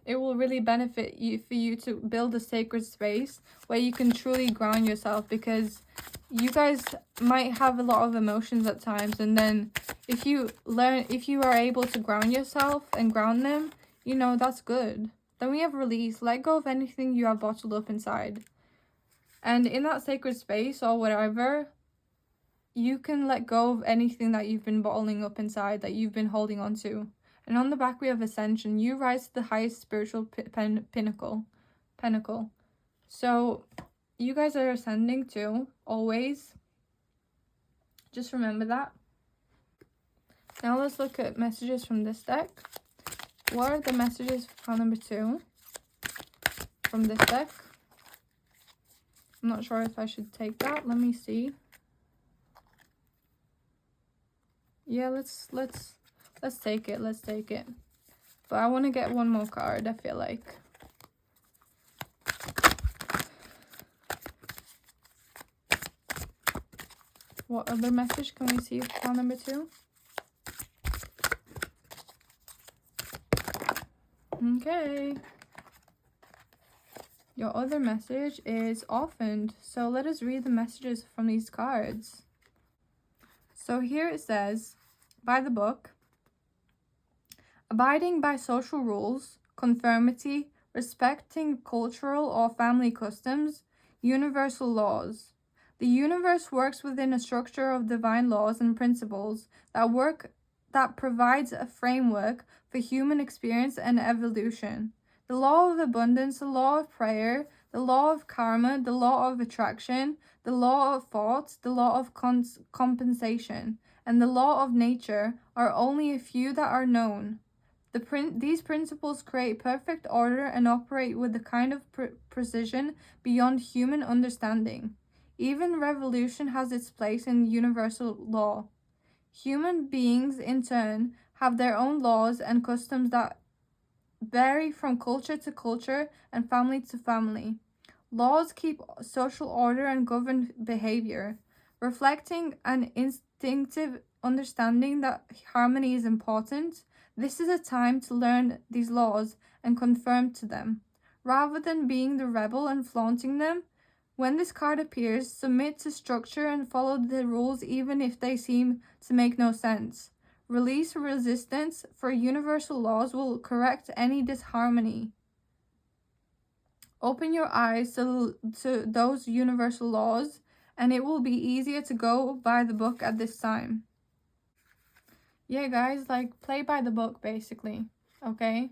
It will really benefit you for you to build a sacred space where you can truly ground yourself, because you guys might have a lot of emotions at times, and then if you are able to ground yourself and ground them, you know, that's good. Then we have release. Let go of anything you have bottled up inside. And in that sacred space or whatever, you can let go of anything that you've been bottling up inside, that you've been holding on to. And on the back we have ascension. You rise to the highest spiritual pinnacle. So you guys are ascending too, always. Just remember that. Now let's look at messages from this deck. What are the messages for pile number 2 from this deck? I'm not sure if I should take that. Let me see. Yeah, let's take it. Let's take it. But I want to get one more card, I feel like. What other message can we see for pile number 2? Okay. Your other message is orphaned. So let us read the messages from these cards. So here it says, by the book, abiding by social rules, conformity, respecting cultural or family customs, universal laws. The universe works within a structure of divine laws and principles that provides a framework for human experience and evolution. The law of abundance, the law of prayer, the law of karma, the law of attraction, the law of thought, the law of compensation, and the law of nature are only a few that are known. These principles create perfect order and operate with a kind of precision beyond human understanding. Even revolution has its place in universal law. Human beings, in turn, have their own laws and customs that vary from culture to culture and family to family. Laws keep social order and govern behavior, reflecting an instinctive understanding that harmony is important. This is a time to learn these laws and conform to them, rather than being the rebel and flaunting them. When this card appears, submit to structure and follow the rules even if they seem to make no sense. Release resistance, for universal laws will correct any disharmony. Open your eyes to those universal laws, and it will be easier to go by the book at this time. Yeah, guys, like, play by the book, basically, okay?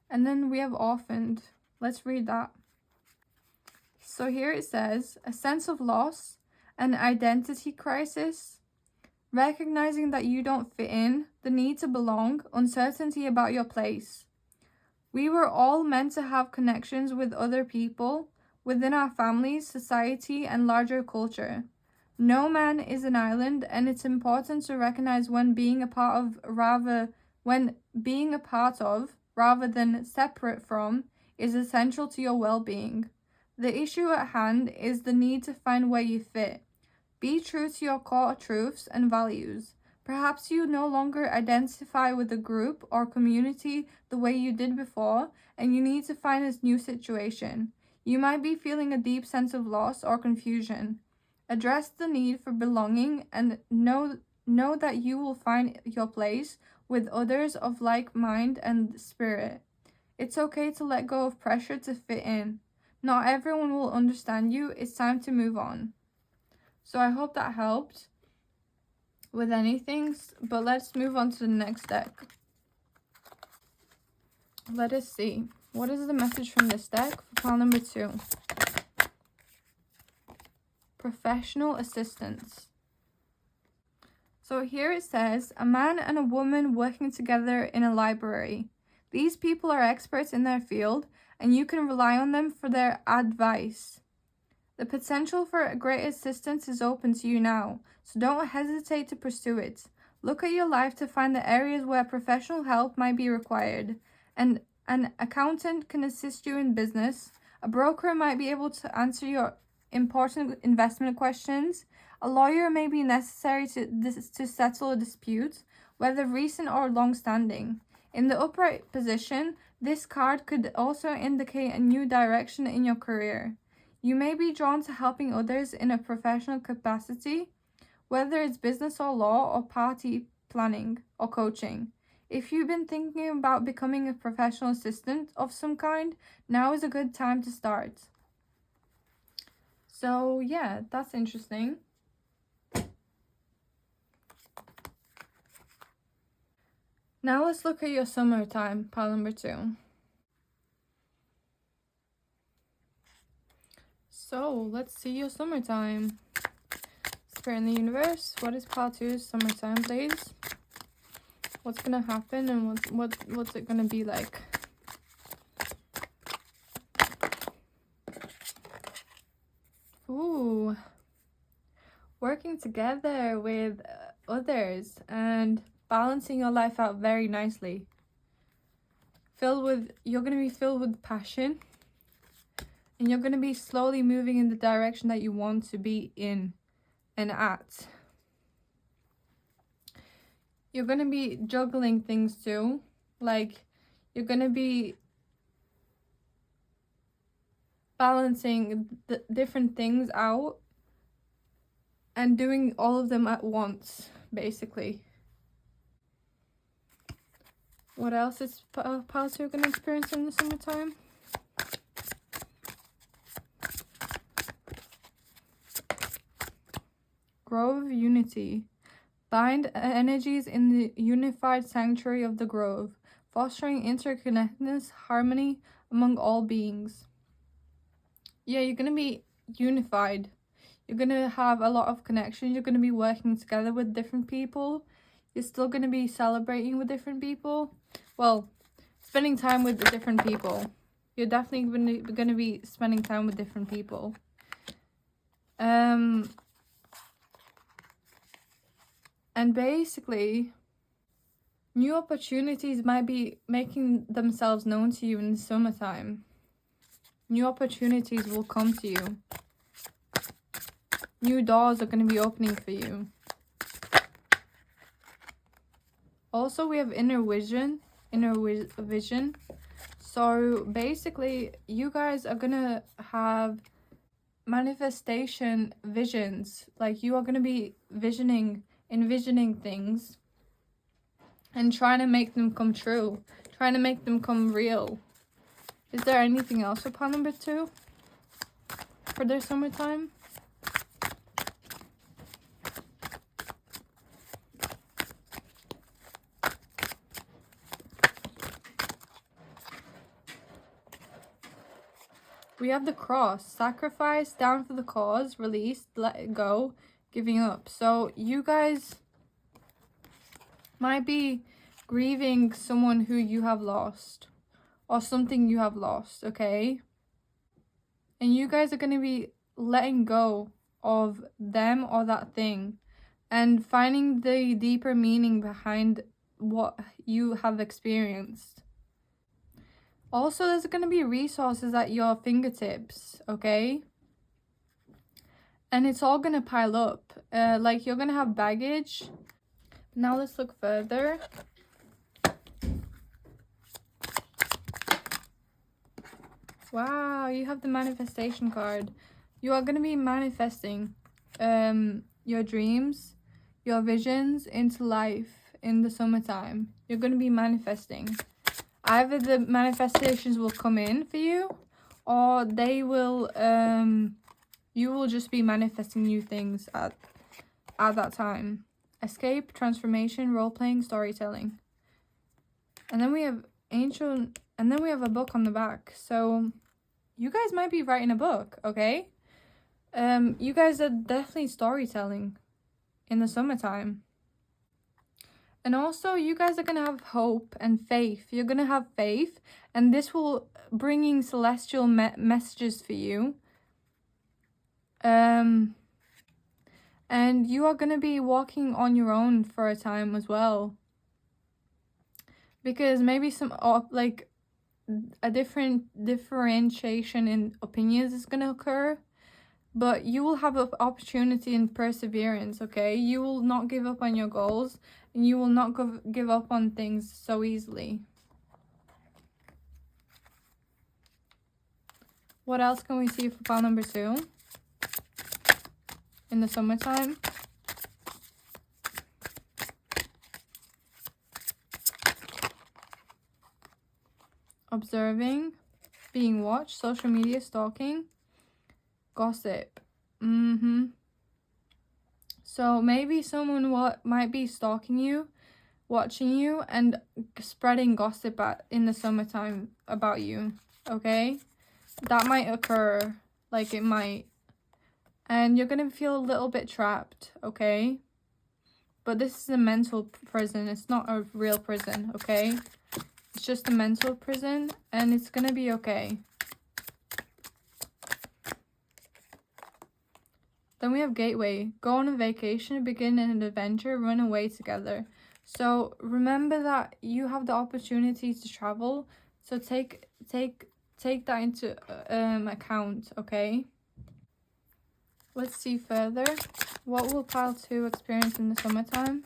And then we have orphaned. Let's read that. So here it says, a sense of loss, an identity crisis, recognizing that you don't fit in, the need to belong, uncertainty about your place. We were all meant to have connections with other people, within our families, society, and larger culture. No man is an island, and it's important to recognize when being a part of rather than separate from is essential to your well-being. The issue at hand is the need to find where you fit. Be true to your core truths and values. Perhaps you no longer identify with a group or community the way you did before, and you need to find a new situation. You might be feeling a deep sense of loss or confusion. Address the need for belonging and know that you will find your place with others of like mind and spirit. It's okay to let go of pressure to fit in. Not everyone will understand you. It's time to move on. So I hope that helped with anything, but let's move on to the next deck. Let us see. What is the message from this deck for pile number 2? Professional assistance. So here it says, a man and a woman working together in a library. These people are experts in their field, and you can rely on them for their advice. The potential for great assistance is open to you now, so don't hesitate to pursue it. Look at your life to find the areas where professional help might be required. And an accountant can assist you in business. A broker might be able to answer your important investment questions. A lawyer may be necessary to settle a dispute, whether recent or long-standing. In the upright position, this card could also indicate a new direction in your career. You may be drawn to helping others in a professional capacity, whether it's business or law or party planning or coaching. If you've been thinking about becoming a professional assistant of some kind, now is a good time to start. So yeah, that's interesting. Now let's look at your summertime, pile number 2. So let's see your summertime. Spirit in the universe, what is pile 2's summertime, please? What's gonna happen and what's it gonna be like? Ooh, working together with others and balancing your life out very nicely. You're gonna be filled with passion, and you're gonna be slowly moving in the direction that you want to be in and at. You're gonna be juggling things too, like you're gonna be balancing the different things out and doing all of them at once, basically. What else is pile 2 gonna experience in the summertime? Grove unity. Bind energies in the unified sanctuary of the grove, fostering interconnectedness, harmony among all beings. Yeah, you're going to be unified. You're going to have a lot of connections. You're going to be working together with different people. You're still going to be celebrating with different people. Well, spending time with the different people. You're definitely going to be spending time with different people. And basically, new opportunities might be making themselves known to you in the summertime. New opportunities will come to you. New doors are going to be opening for you. Also, we have inner vision. So basically, you guys are going to have manifestation visions. Like, you are going to be envisioning things and trying to make them come true, trying to make them come real. Is there anything else for pile number 2 for their summertime? We have the cross, sacrifice, down for the cause, released, let it go, giving up. So you guys might be grieving someone who you have lost or something you have lost, okay? And you guys are going to be letting go of them or that thing and finding the deeper meaning behind what you have experienced. Also, there's going to be resources at your fingertips, okay? And it's all going to pile up. Like, you're going to have baggage. Now let's look further. Wow, you have the manifestation card. You are going to be manifesting your dreams, your visions into life in the summertime. You're going to be manifesting. Either the manifestations will come in for you, or they will, you will just be manifesting new things at that time. Escape, transformation, role-playing, storytelling. And then we have ancient, and then we have a book on the back. So you guys might be writing a book, okay? You guys are definitely storytelling in the summertime. And also, you guys are going to have hope and faith. You're going to have faith, and this will bringing celestial messages for you. And you are going to be walking on your own for a time as well. Because maybe some, like, a differentiation in opinions is going to occur. But you will have an opportunity and perseverance, okay? You will not give up on your goals, and you will not give up on things so easily. What else can we see for pile number 2? In the summertime. Observing, being watched, social media, stalking. Gossip. So maybe someone might be stalking you, watching you, and spreading gossip in the summertime about you, okay? That might occur, like it might. And you're going to feel a little bit trapped, okay? But this is a mental prison. It's not a real prison, okay? It's just a mental prison, and it's going to be okay. Then we have gateway. Go on a vacation, begin an adventure, run away together. So remember that you have the opportunity to travel. So take that into account, okay? Let's see further. What will pile 2 experience in the summertime?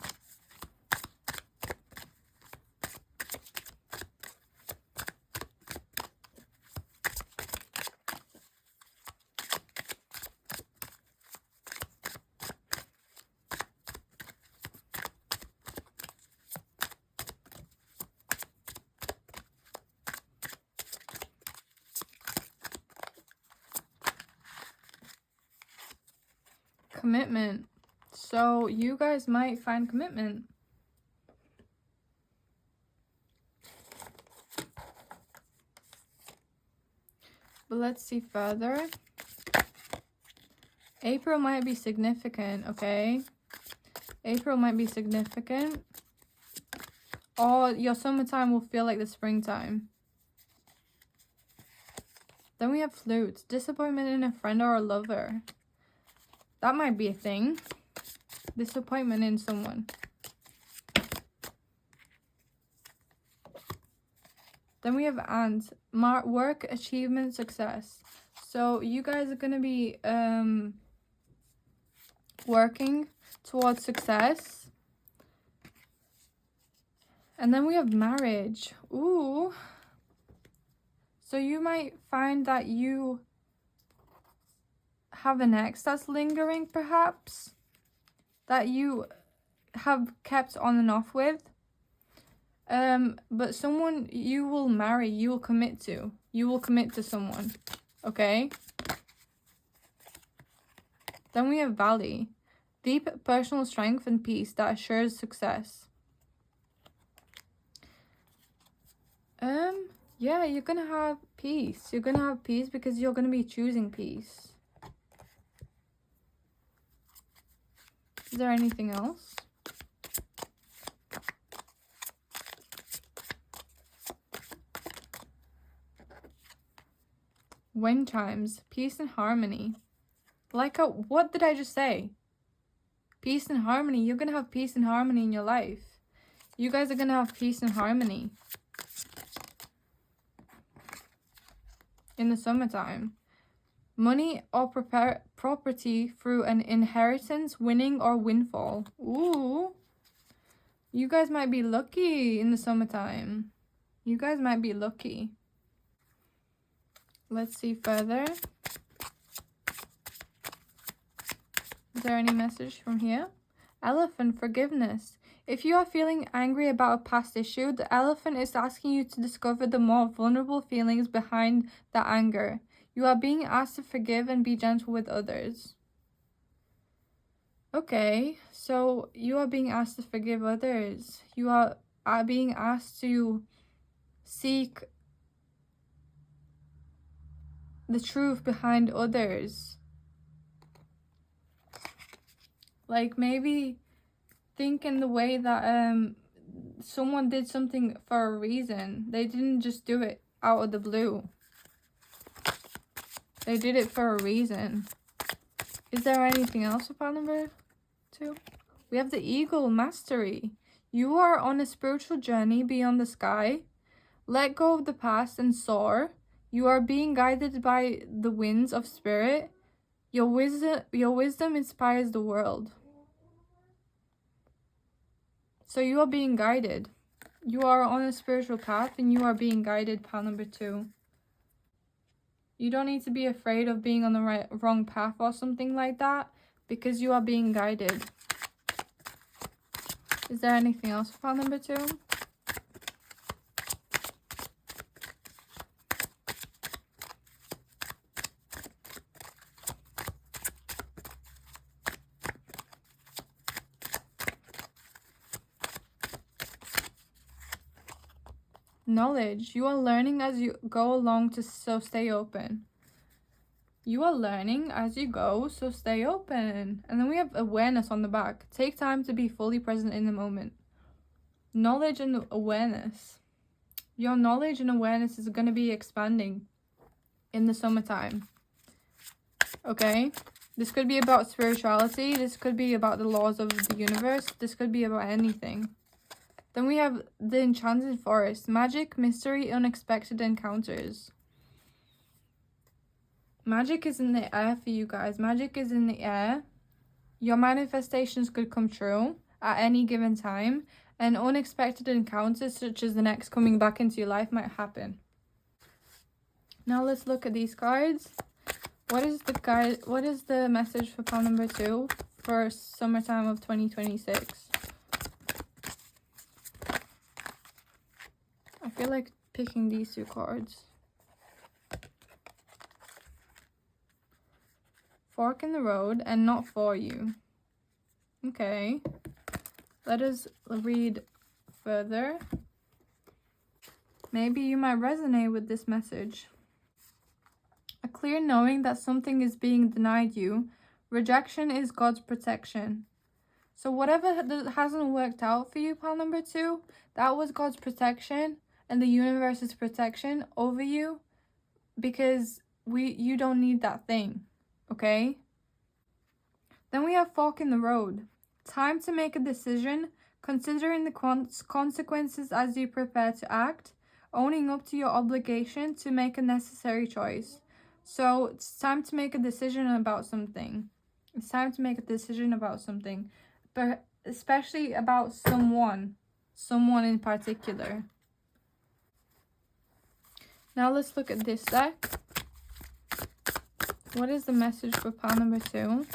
Commitment. So you guys might find commitment. But let's see further. April might be significant, okay? April might be significant. Or your summertime will feel like the springtime. Then we have flutes. Disappointment in a friend or a lover. That might be a thing. Disappointment in someone. Then we have ants. Work, achievement, success. So you guys are going to be working towards success. And then we have marriage. Ooh. So you might find that you have an ex that's lingering, perhaps, that you have kept on and off with. But someone you will marry, you will commit to. You will commit to someone, okay? Then we have valley. Deep personal strength and peace that assures success. Yeah, you're gonna have peace. You're gonna have peace because you're gonna be choosing peace. Is there anything else? Wind chimes, peace and harmony. Like what did I just say? Peace and harmony. You're gonna have peace and harmony in your life. You guys are gonna have peace and harmony in the summertime. Money or property through an inheritance, winning or windfall. Ooh. You guys might be lucky in the summertime. You guys might be lucky. Let's see further. Is there any message from here? Elephant, forgiveness. If you are feeling angry about a past issue, the elephant is asking you to discover the more vulnerable feelings behind the anger. You are being asked to forgive and be gentle with others. Okay, so you are being asked to forgive others. You are being asked to seek the truth behind others. Like maybe think in the way that someone did something for a reason. They didn't just do it out of the blue. They did it for a reason. Is there anything else about number 2? We have the eagle, mastery. You are on a spiritual journey beyond the sky. Let go of the past and soar. You are being guided by the winds of spirit. Your wisdom inspires the world. So you are being guided. You are on a spiritual path and you are being guided, pile number 2. You don't need to be afraid of being on the wrong path or something like that because you are being guided. Is there anything else for pile number 2? Knowledge. You are learning as you go along, so stay open. You are learning as you go, so stay open. And then we have awareness on the back. Take time to be fully present in the moment. Knowledge and awareness. Your knowledge and awareness is going to be expanding in the summertime. Okay? This could be about spirituality. This could be about the laws of the universe. This could be about anything. Then we have the enchanted forest. Magic, mystery, unexpected encounters. Magic is in the air for you guys. Magic is in the air. Your manifestations could come true at any given time. And unexpected encounters, such as the next coming back into your life, might happen. Now let's look at these cards. What is the message for pile number 2 for summertime of 2026? I feel like picking these 2 cards. Fork in the road and not for you. Okay. Let us read further. Maybe you might resonate with this message. A clear knowing that something is being denied you. Rejection is God's protection. So whatever hasn't worked out for you, pile number 2, that was God's protection and the universe's protection over you, because you don't need that thing, okay? Then we have fork in the road. Time to make a decision, considering the consequences as you prepare to act, owning up to your obligation to make a necessary choice. So it's time to make a decision about something. It's time to make a decision about something, but especially about someone in particular. Now let's look at this deck. What is the message for pile number 2?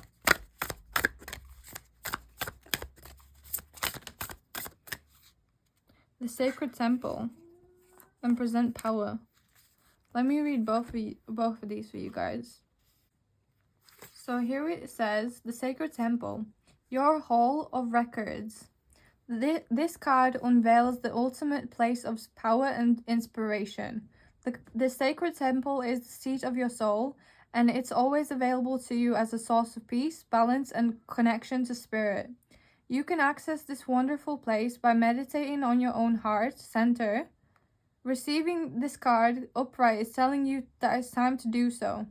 The sacred temple and present power. Let me read both of these for you guys. So here it says, the sacred temple, your hall of records. This card unveils the ultimate place of power and inspiration. The sacred temple is the seat of your soul, and it's always available to you as a source of peace, balance, and connection to spirit. You can access this wonderful place by meditating on your own heart center. Receiving this card upright is telling you that it's time to do so.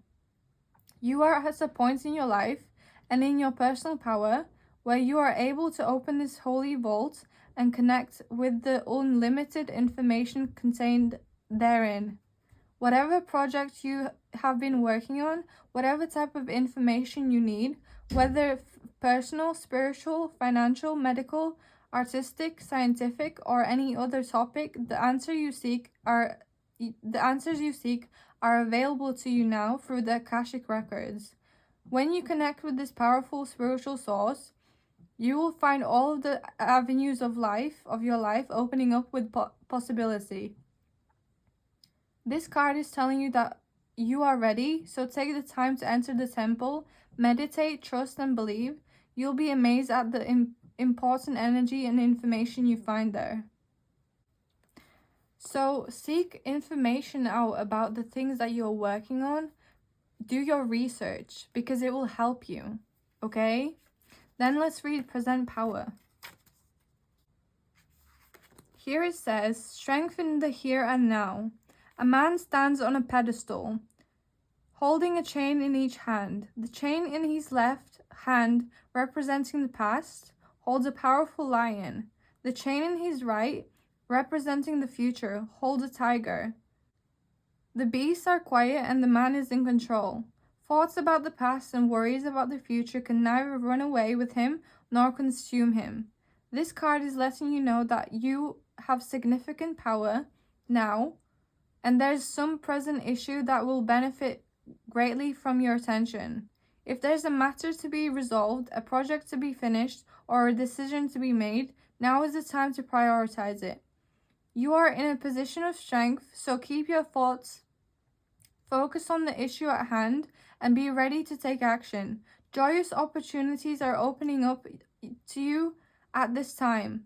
You are at a point in your life and in your personal power where you are able to open this holy vault and connect with the unlimited information contained therein. Whatever project you have been working on, whatever type of information you need, whether personal, spiritual, financial, medical, artistic, scientific, or any other topic, the answers you seek are available to you now through the Akashic records. When you connect with this powerful spiritual source, you will find all of the avenues of your life opening up with possibility. This card is telling you that you are ready, so take the time to enter the temple, meditate, trust, and believe. You'll be amazed at the important energy and information you find there. So seek information out about the things that you're working on. Do your research because it will help you, okay? Then let's read Present Power. Here it says, strengthen the here and now. A man stands on a pedestal, holding a chain in each hand. The chain in his left hand, representing the past, holds a powerful lion. The chain in his right, representing the future, holds a tiger. The beasts are quiet and the man is in control. Thoughts about the past and worries about the future can neither run away with him nor consume him. This card is letting you know that you have significant power now, and there's some present issue that will benefit greatly from your attention. If there's a matter to be resolved, a project to be finished, or a decision to be made, now is the time to prioritize it. You are in a position of strength, so keep your thoughts focused on the issue at hand and be ready to take action. Joyous opportunities are opening up to you at this time.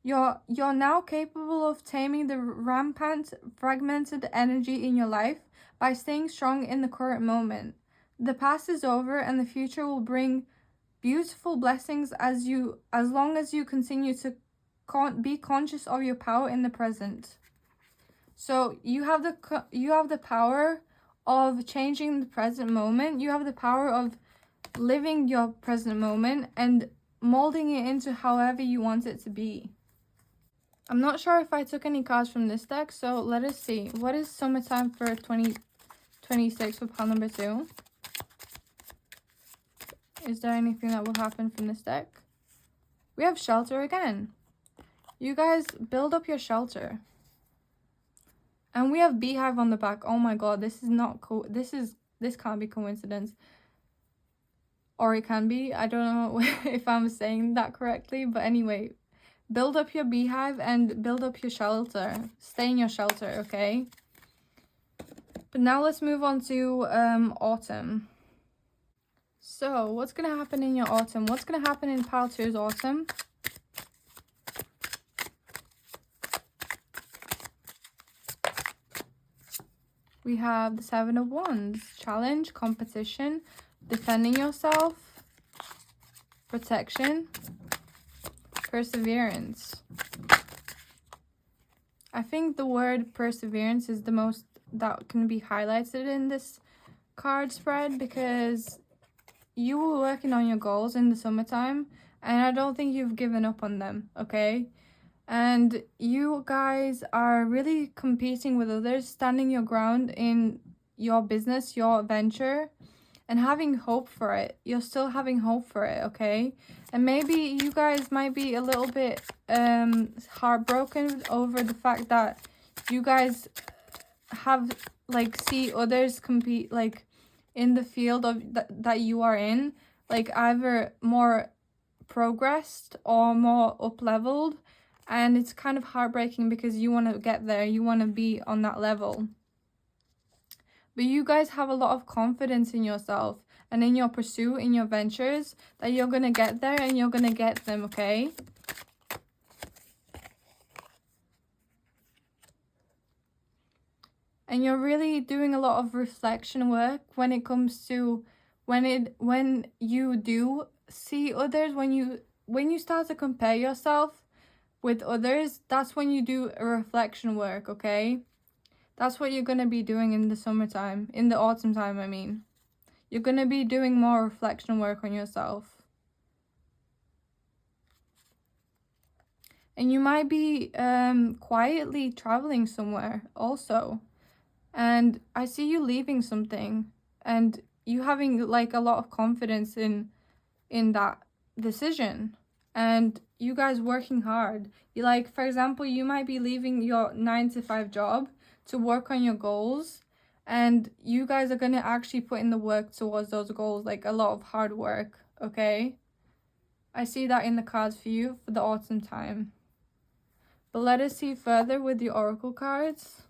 You're now capable of taming the rampant, fragmented energy in your life by staying strong in the current moment. The past is over and the future will bring beautiful blessings as long as you continue to be conscious of your power in the present. So you have the power of changing the present moment. You have the power of living your present moment and molding it into however you want it to be. I'm not sure if I took any cards from this deck, so let us see. What is summertime for 2026 for pile number 2? Is there anything that will happen from this deck? We have shelter again. You guys build up your shelter. And we have beehive on the back. Oh my god, this is not cool. This can't be coincidence. Or it can be. I don't know if I'm saying that correctly, but anyway, build up your beehive and build up your shelter. Stay in your shelter, okay? But now let's move on to autumn. So, what's going to happen in your autumn? What's going to happen in pile 2's autumn? We have the 7 of Wands. Challenge, competition, defending yourself, protection, perseverance. I think the word perseverance is the most that can be highlighted in this card spread because you were working on your goals in the summertime and I don't think you've given up on them, okay? And you guys are really competing with others, standing your ground in your business, your venture, and having hope for it. You're still having hope for it, okay? And maybe you guys might be a little bit heartbroken over the fact that you guys have see others compete in the field of that you are in, either more progressed or more up-leveled, and it's kind of heartbreaking because you want to get there, you want to be on that level. But you guys have a lot of confidence in yourself and in your pursuit, in your ventures, that you're going to get there and you're going to get them, okay? And you're really doing a lot of reflection work when it comes to when you do see others, when you start to compare yourself with others, that's when you do a reflection work, okay? That's what you're going to be doing in the summertime, in the autumn time, I mean. You're going to be doing more reflection work on yourself. And you might be quietly traveling somewhere also. And I see you leaving something and you having like a lot of confidence in that decision, and you guys working hard. You, like, for example, you might be leaving your 9-to-5 job to work on your goals, and you guys are going to actually put in the work towards those goals, like a lot of hard work, okay? I see that in the cards for you for the autumn time. But let us see further with the oracle cards.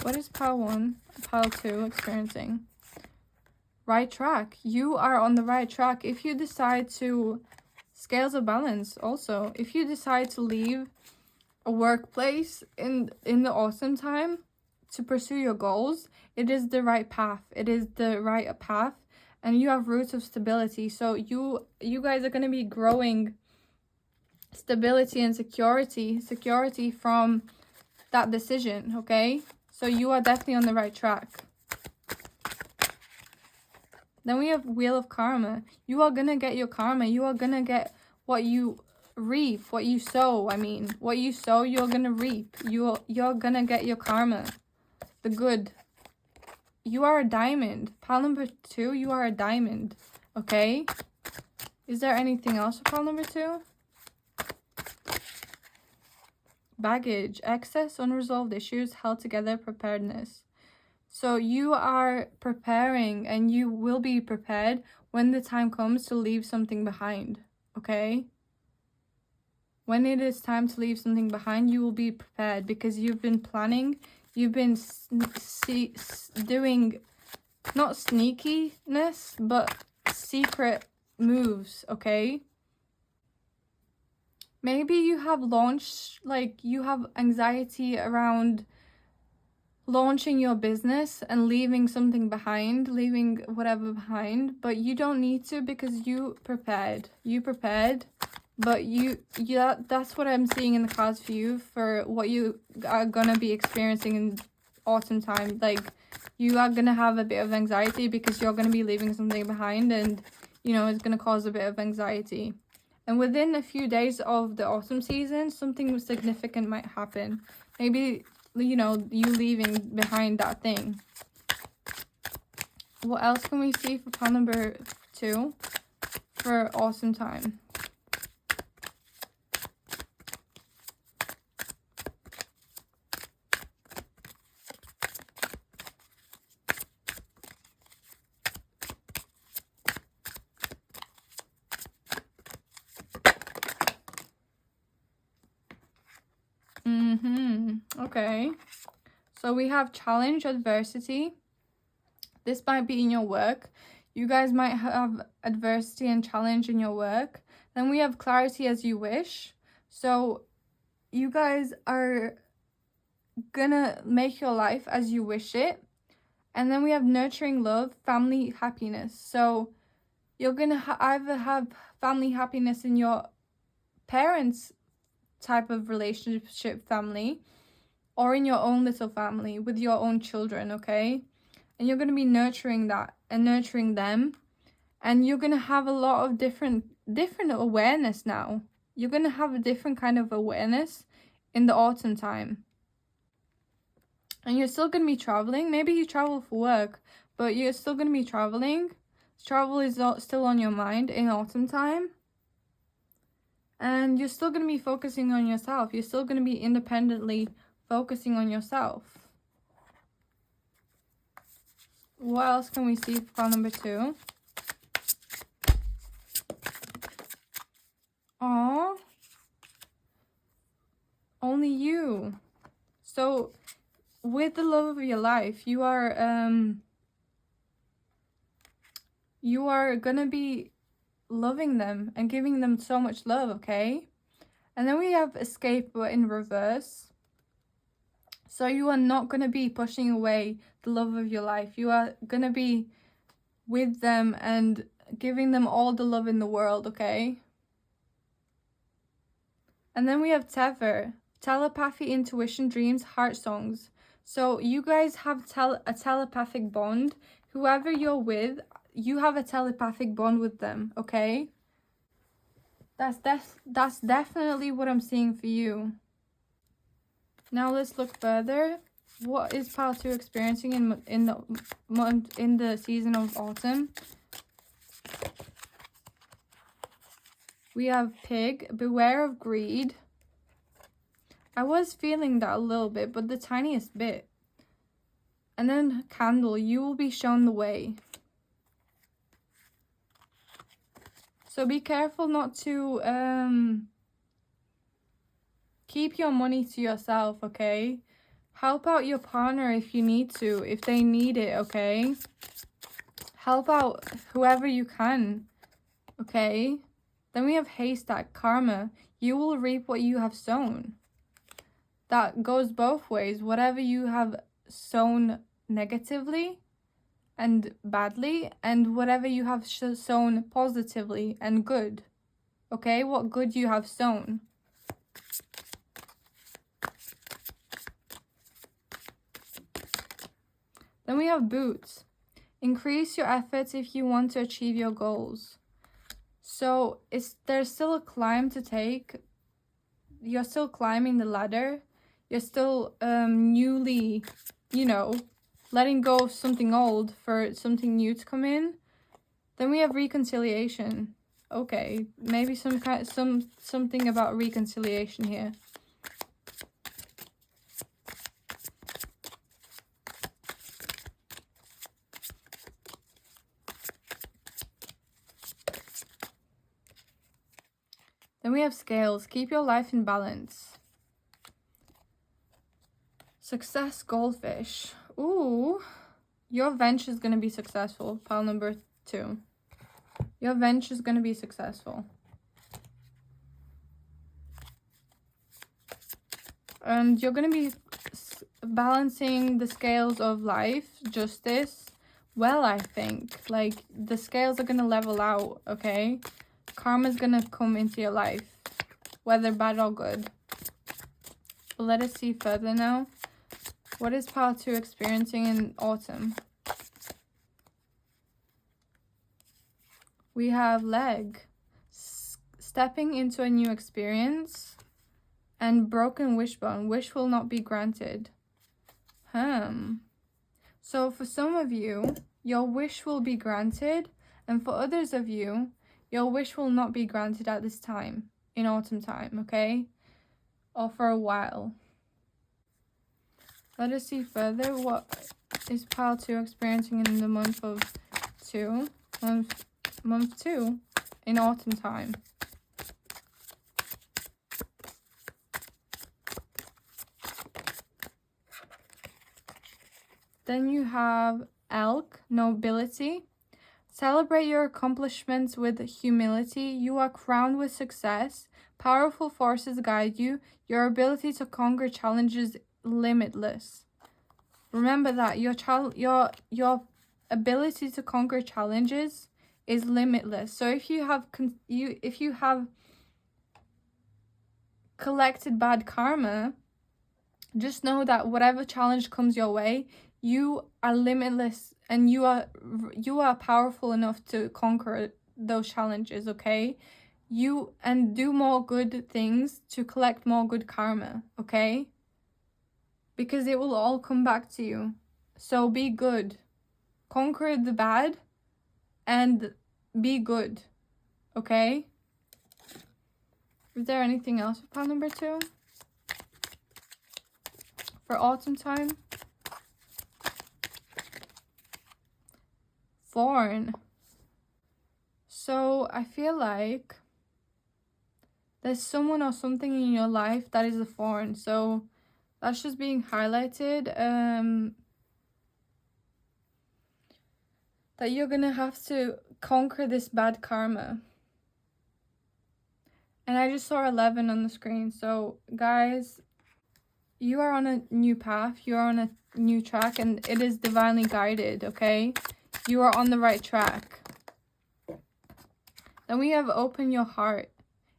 What is pile 1, pile 2 experiencing? Right track. You are on the right track. If you decide to, scales of balance also, if you decide to leave a workplace in the autumn time to pursue your goals, it is the right path. It is the right path, and you have roots of stability. So you guys are going to be growing stability and security from that decision, okay? So you are definitely on the right track. Then we have Wheel of Karma. You are going to get your karma. You are going to get what you reap, what you sow. I mean, what you sow, you're going to reap. You're going to get your karma. The good. You are a diamond. Pile number 2, you are a diamond. Okay? Is there anything else for pile number 2? Baggage. Excess, unresolved issues, held together, preparedness. So you are preparing, and you will be prepared when the time comes to leave something behind, okay? When it is time to leave something behind, you will be prepared because you've been planning, you've been doing, not sneakiness, but secret moves, okay? Maybe you have launched, like, you have anxiety around launching your business and leaving something behind, leaving whatever behind, but you don't need to because you prepared, but that's what I'm seeing in the cards for you, for what you are gonna be experiencing in autumn time. Like, you are gonna have a bit of anxiety because you're gonna be leaving something behind, and you know, it's gonna cause a bit of anxiety. And within a few days of the autumn season, something significant might happen. Maybe, you know, you leaving behind that thing. What else can we see for pile number 2 for autumn time? Okay. So we have challenge, adversity. This might be in your work. You guys might have adversity and challenge in your work. Then we have clarity as you wish. So you guys are gonna make your life as you wish it. And then we have nurturing love, family happiness. So you're gonna either have family happiness in your parents' type of relationship family, or in your own little family with your own children, okay? And you're going to be nurturing that and nurturing them, and you're going to have a lot of different awareness now. You're going to have a different kind of awareness in the autumn time. And you're still going to be traveling. Maybe you travel for work, but you're still going to be traveling. Travel is still on your mind in autumn time. And you're still going to be focusing on yourself. You're still going to be independently focusing on yourself. What else can we see for pile number 2? Aw. Only you. So, with the love of your life, you are gonna be loving them and giving them so much love, okay? And then we have escape, but in reverse. So you are not going to be pushing away the love of your life. You are going to be with them and giving them all the love in the world, okay? And then we have Tether, telepathy, intuition, dreams, heart songs. So you guys have a telepathic bond. Whoever you're with, you have a telepathic bond with them, okay? That's definitely what I'm seeing for you. Now let's look further. What is pile 2 experiencing in the season of autumn? We have pig, beware of greed. I was feeling that a little bit, but the tiniest bit. And then candle, you will be shown the way. So be careful not to keep your money to yourself, okay? Help out your partner if you need to, if they need it, okay? Help out whoever you can, okay? Then we have haystack, karma. You will reap what you have sown. That goes both ways. Whatever you have sown negatively and badly, and whatever you have sown positively and good. Okay, what good you have sown. Then we have boots. Increase your efforts if you want to achieve your goals. So there's still a climb to take. You're still climbing the ladder. You're still newly, letting go of something old for something new to come in. Then we have reconciliation. Okay, maybe something about reconciliation here. Then we have scales. Keep your life in balance. Success, goldfish. Ooh, your venture is going to be successful. Pile number 2. Your venture is going to be successful. And you're going to be balancing the scales of life, justice, well, I think. Like, the scales are going to level out, okay? Karma's going to come into your life, whether bad or good. But let us see further now. What is pile 2 experiencing in autumn? We have leg, stepping into a new experience, and broken wishbone. Wish will not be granted. So for some of you, your wish will be granted, and for others of you, your wish will not be granted at this time, in autumn time, okay? Or for a while. Let us see further. What is pile 2 experiencing in the month of 2? Month 2 in autumn time. Then you have elk, nobility. Celebrate your accomplishments with humility. You are crowned with success. Powerful forces guide you. Your ability to conquer challenges limitless. Remember that your ability to conquer challenges is limitless. So if you have collected bad karma, just know that whatever challenge comes your way, you are limitless and you are powerful enough to conquer those challenges, okay? And do more good things to collect more good karma, okay? Because it will all come back to you. So be good. Conquer the bad and be good, okay? Is there anything else for pile number 2? For autumn time? Thorn. So I feel like there's someone or something in your life that is a thorn. So that's just being highlighted. That you're gonna have to conquer this bad karma. And I just saw 11 on the screen. So guys, you are on a new path. You are on a new track, and it is divinely guided, okay? You are on the right track. Then we have open your heart.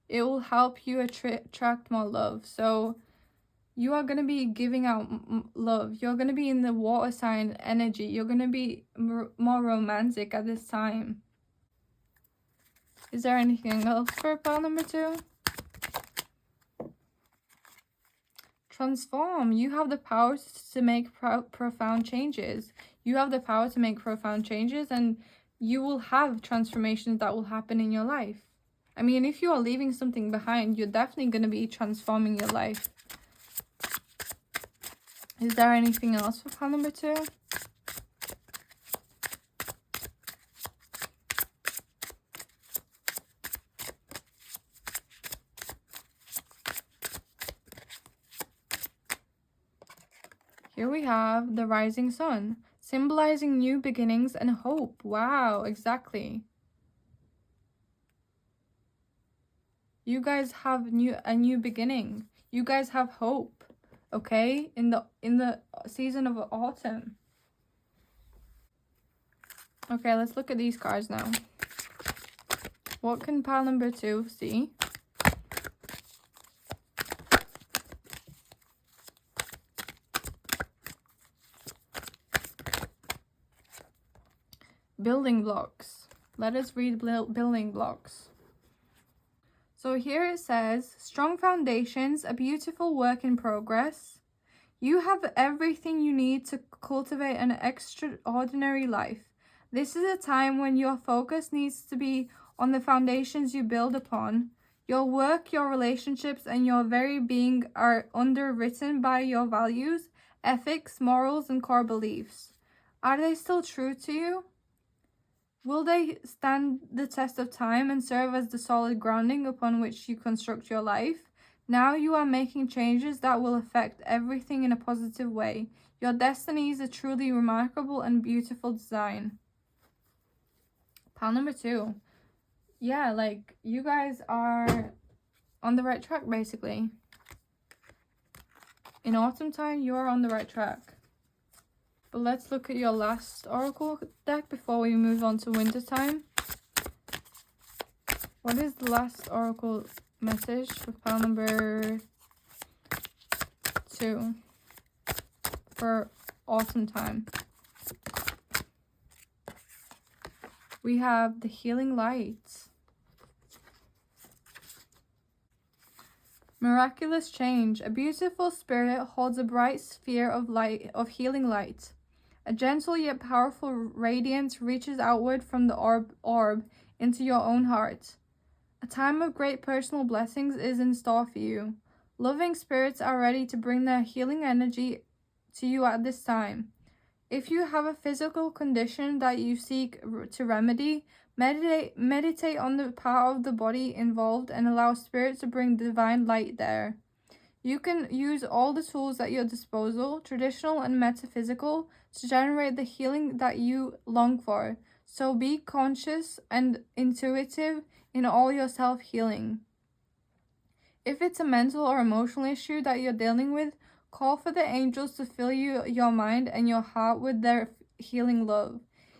It will help you attract more love. So you are going to be giving out love. You're going to be in the water sign energy. You're going to be more romantic at this time. Is there anything else for pile number 2? Transform. You have the power to make profound changes. You have the power to make profound changes, and you will have transformations that will happen in your life. I mean, if you are leaving something behind, you're definitely going to be transforming your life. Is there anything else for pile number 2? Here we have the rising sun, symbolizing new beginnings and hope. Wow, exactly. You guys have a new beginning. You guys have hope, okay? In the season of autumn. Okay, let's look at these cards now. What can pile number 2 see? Building blocks. Let us read building blocks. So here it says, strong foundations, a beautiful work in progress. You have everything you need to cultivate an extraordinary life. This is a time when your focus needs to be on the foundations you build upon. Your work, your relationships, and your very being are underwritten by your values, ethics, morals, and core beliefs. Are they still true to you? Will they stand the test of time and serve as the solid grounding upon which you construct your life? Now you are making changes that will affect everything in a positive way. Your destiny is a truly remarkable and beautiful design. Pile number 2. Yeah, like, you guys are on the right track, basically. In autumn time, you are on the right track. But let's look at your last oracle deck before we move on to winter time. What is the last oracle message for pile number 2 for autumn time? We have the healing light. Miraculous change. A beautiful spirit holds a bright sphere of light, of healing light. A gentle yet powerful radiance reaches outward from the orb into your own heart. A time of great personal blessings is in store for you. Loving spirits are ready to bring their healing energy to you at this time. If you have a physical condition that you seek to remedy, meditate on the part of the body involved and allow spirit to bring divine light there. You can use all the tools at your disposal, traditional and metaphysical, to generate the healing that you long for. So be conscious and intuitive in all your self-healing. If it's a mental or emotional issue that you're dealing with, call for the angels to fill your mind and your heart with their healing love.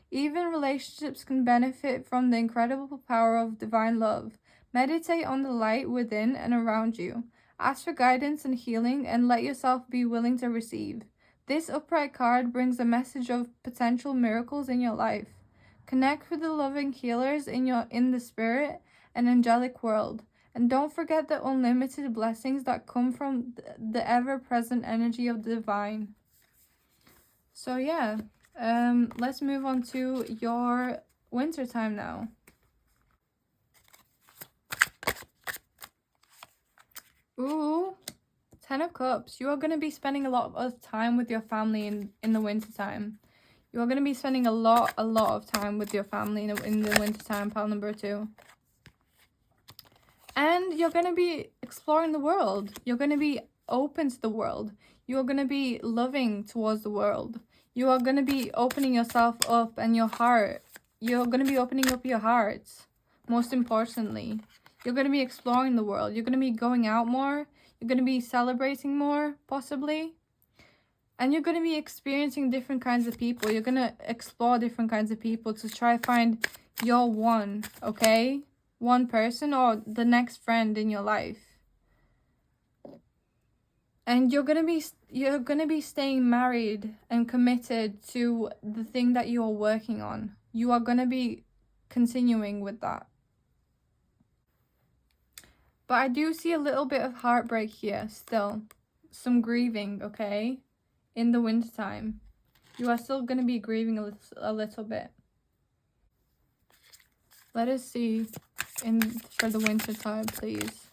Even relationships can benefit from the incredible power of divine love. Meditate on the light within and around you. Ask for guidance and healing, and let yourself be willing to receive. This upright card brings a message of potential miracles in your life. Connect with the loving healers in the spirit and angelic world. And don't forget the unlimited blessings that come from the ever-present energy of the divine. So yeah, let's move on to your winter time now. Ooh, 10 of Cups. You are going to be spending a lot of time with your family in the winter time. You are going to be spending a lot of time with your family in the winter time, pile number 2. And you're going to be exploring the world. You're going to be open to the world. You're going to be loving towards the world. You are going to be opening yourself up and your heart. You're going to be opening up your heart, most importantly. You're going to be exploring the world. You're going to be going out more. You're going to be celebrating more, possibly. And you're going to be experiencing different kinds of people. You're going to explore different kinds of people to try to find your one, okay? One person or the next friend in your life. And you're going to be staying married and committed to the thing that you are working on. You are going to be continuing with that. But I do see a little bit of heartbreak here still. Some grieving, okay? In the wintertime. You are still going to be grieving a little bit. Let us see for the wintertime, please.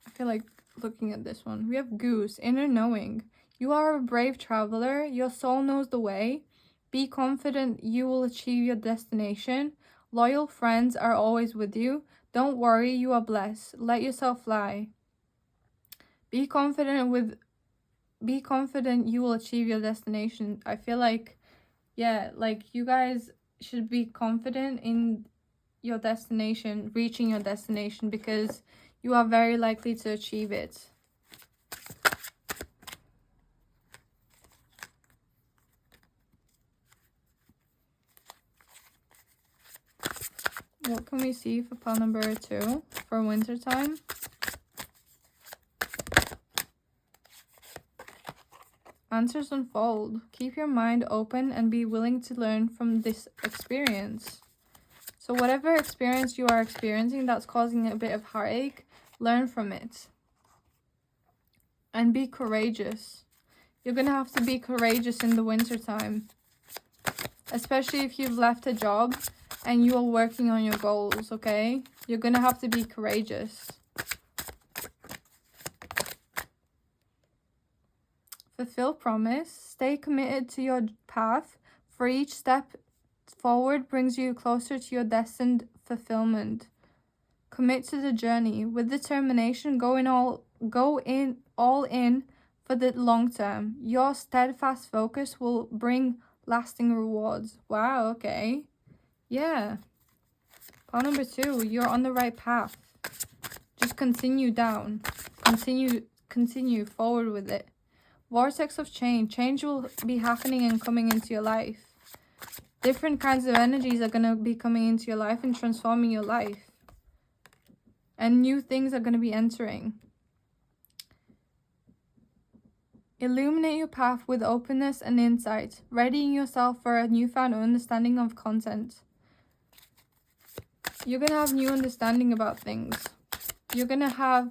I feel like looking at this one. We have Goose, inner knowing. You are a brave traveler. Your soul knows the way. Be confident you will achieve your destination. Loyal friends are always with you. Don't worry, you are blessed. Let yourself fly. Be confident you will achieve your destination. I feel like, yeah, like you guys should be confident in your destination, reaching your destination, because you are very likely to achieve it. What can we see for pile number 2 for wintertime? Answers unfold. Keep your mind open and be willing to learn from this experience. So whatever experience you are experiencing that's causing a bit of heartache, learn from it. And be courageous. You're going to have to be courageous in the wintertime. Especially if you've left a job and you are working on your goals, okay? You're going to have to be courageous. Fulfill promise. Stay committed to your path, for each step forward brings you closer to your destined fulfillment. Commit to the journey. With determination, go all in for the long term. Your steadfast focus will bring lasting rewards. Wow, okay. Yeah. Pile number 2, you're on the right path. Just continue down. Continue forward with it. Vortex of change. Change will be happening and coming into your life. Different kinds of energies are going to be coming into your life and transforming your life. And new things are going to be entering. Illuminate your path with openness and insight, readying yourself for a newfound understanding of content. You're going to have new understanding about things. You're going to have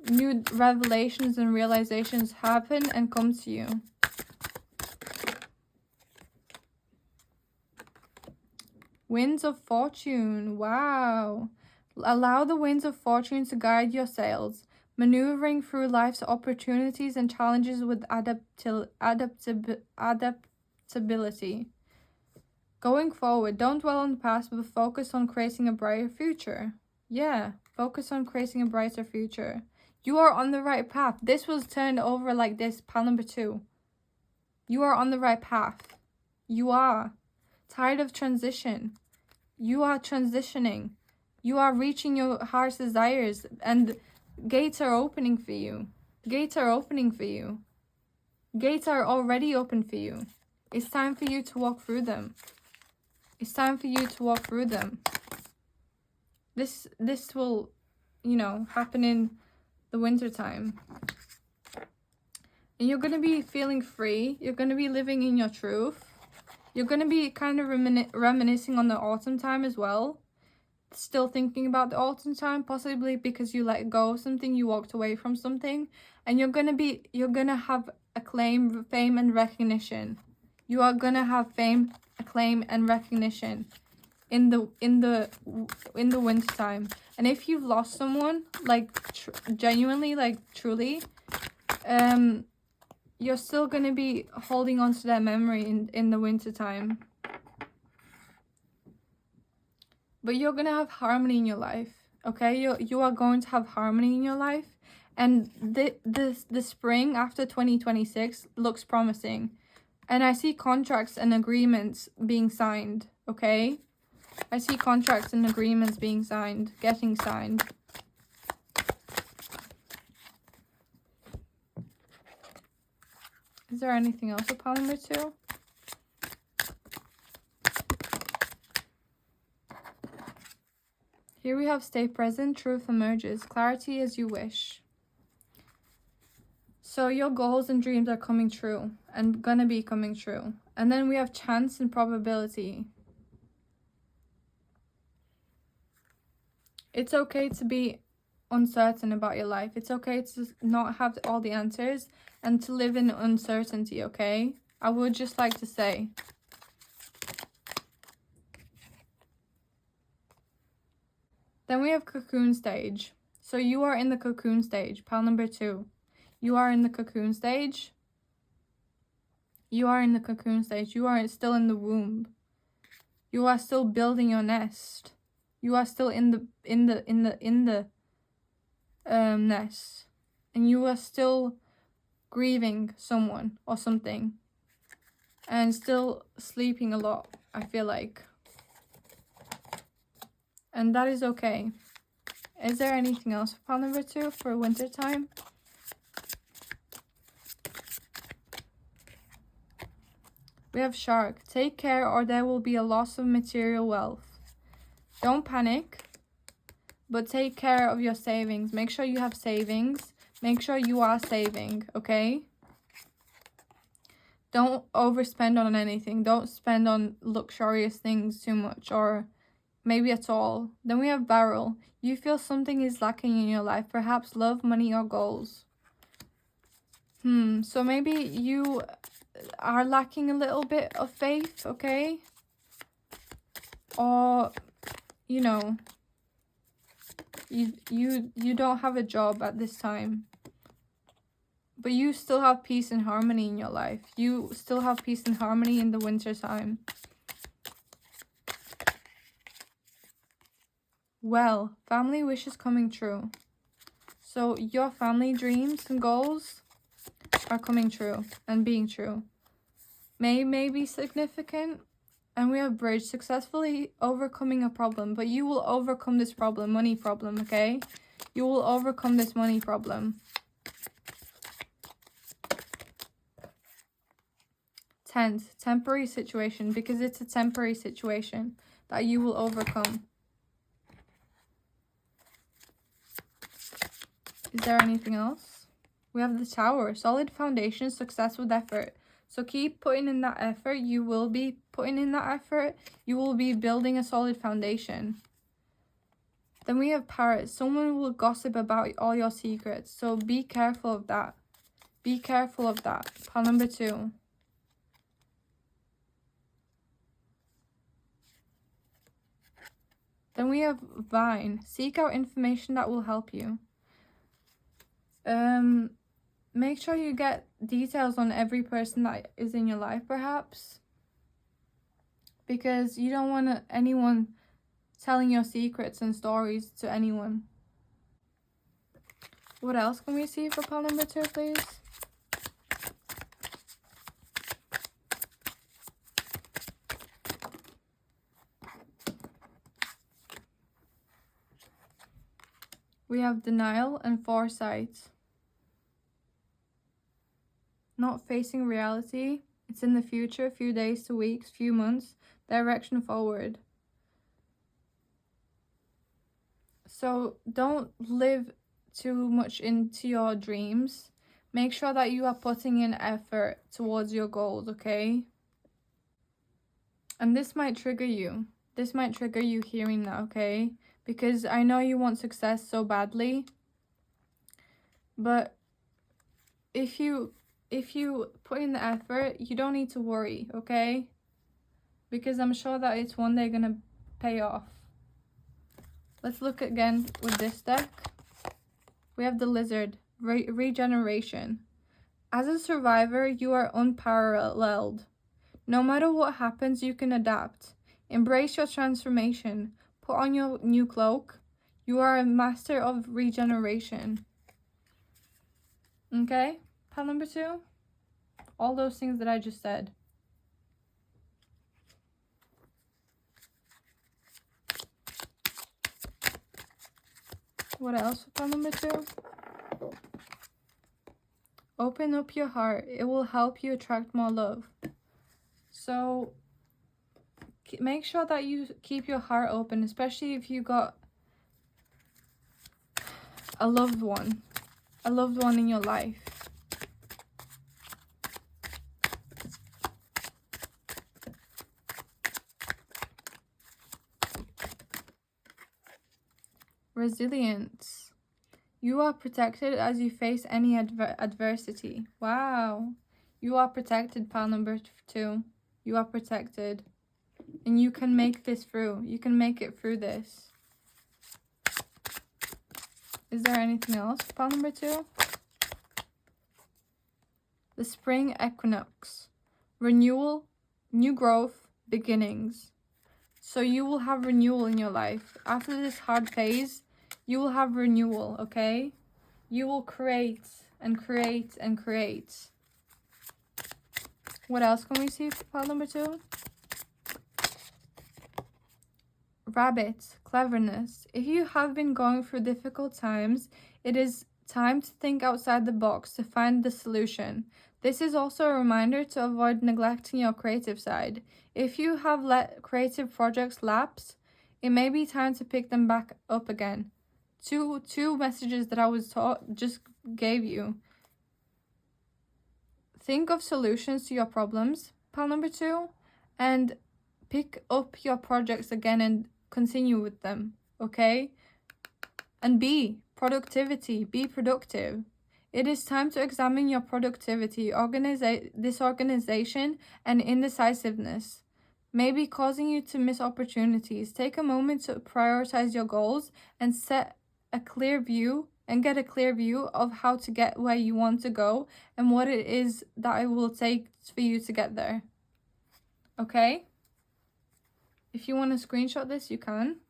new revelations and realizations happen and come to you. Winds of fortune. Wow. Allow the winds of fortune to guide your sails, maneuvering through life's opportunities and challenges with adaptability. Going forward, don't dwell on the past, but focus on creating a brighter future. Yeah, focus on creating a brighter future. You are on the right path. This was turned over like this, pile number 2. You are on the right path. You are. Tired of transition. You are transitioning. You are reaching your heart's desires, and gates are opening for you. Gates are opening for you. Gates are already open for you. It's time for you to walk through them. It's time for you to walk through them. This will, happen in the wintertime. And you're going to be feeling free. You're going to be living in your truth. You're going to be kind of reminiscing on the autumn time as well. Still thinking about the autumn time, possibly because you let go of something, you walked away from something. And you're going to have acclaim, fame, and recognition. You are going to have fame, acclaim, and recognition in the winter time. And if you've lost someone, genuinely, truly, you're still going to be holding on to that memory in the winter time. But you're going to have harmony in your life, okay? You are going to have harmony in your life. And the spring after 2026 looks promising. And I see contracts and agreements being signed, okay? I see contracts and agreements being signed, getting signed. Is there anything else with pile number 2? Here we have stay present, truth emerges, clarity as you wish. So your goals and dreams are coming true and gonna be coming true. And then we have chance and probability. It's okay to be uncertain about your life. It's okay to not have all the answers and to live in uncertainty, okay? I would just like to say. Then we have cocoon stage. So you are in the cocoon stage, pile number 2. You are in the cocoon stage. You are in the cocoon stage. You are still in the womb. You are still building your nest. You are still in the nest. And you are still grieving someone or something. And still sleeping a lot, I feel like. And that is okay. Is there anything else for pile number 2 for winter time? We have shark. Take care or there will be a loss of material wealth. Don't panic, but take care of your savings. Make sure you have savings. Make sure you are saving, okay? Don't overspend on anything. Don't spend on luxurious things too much or maybe at all. Then we have barrel. You feel something is lacking in your life. Perhaps love, money, or goals. So maybe you are lacking a little bit of faith, okay? Or, you know, you don't have a job at this time. But you still have peace and harmony in your life. You still have peace and harmony in the winter time. Well, family wishes coming true. So your family dreams and goals are coming true and being true. May be significant. And we have bridge, successfully overcoming a problem. But you will overcome this problem, money problem, okay? You will overcome this money problem. Tent, temporary situation, because it's a temporary situation that you will overcome. Is there anything else? We have the tower, solid foundation, success with effort. So keep putting in that effort. You will be putting in that effort. You will be building a solid foundation. Then we have parrot. Someone will gossip about all your secrets. So be careful of that. Be careful of that. Pile number 2. Then we have vine. Seek out information that will help you. Make sure you get details on every person that is in your life, perhaps. Because you don't want anyone telling your secrets and stories to anyone. What else can we see for pile number 2, please? We have denial and foresight. Not facing reality. It's in the future, few days to weeks, few months, direction forward. So don't live too much into your dreams. Make sure that you are putting in effort towards your goals, okay? And this might trigger you. This might trigger you hearing that, okay? Because I know you want success so badly. But if you put in the effort, you don't need to worry, okay? Because I'm sure that it's one day gonna pay off. Let's look again with this deck. We have the lizard, regeneration. As a survivor, you are unparalleled. No matter what happens, you can adapt. Embrace your transformation. Put on your new cloak. You are a master of regeneration. Okay? Pile number 2. All those things that I just said. What else for pile number 2? Open up your heart. It will help you attract more love. So make sure that you keep your heart open, especially if you got a loved one in your life. Resilience. You are protected as you face any adversity. Wow. You are protected, pile number 2. You are protected. And you can make this through. You can make it through this. Is there anything else, pile number 2? The spring equinox. Renewal, new growth, beginnings. So you will have renewal in your life. After this hard phase, you will have renewal, okay? You will create and create and create. What else can we see for pile number 2? Rabbit, cleverness. If you have been going through difficult times, it is time to think outside the box to find the solution. This is also a reminder to avoid neglecting your creative side. If you have let creative projects lapse, it may be time to pick them back up again. Two messages that I was just gave you. Think of solutions to your problems, pile number 2, and pick up your projects again and continue with them, okay? And be productive. It is time to examine your productivity, disorganization, and indecisiveness may be causing you to miss opportunities. Take a moment to prioritize your goals and get a clear view of how to get where you want to go and what it is that it will take for you to get there. Okay? If you want to screenshot this, you can.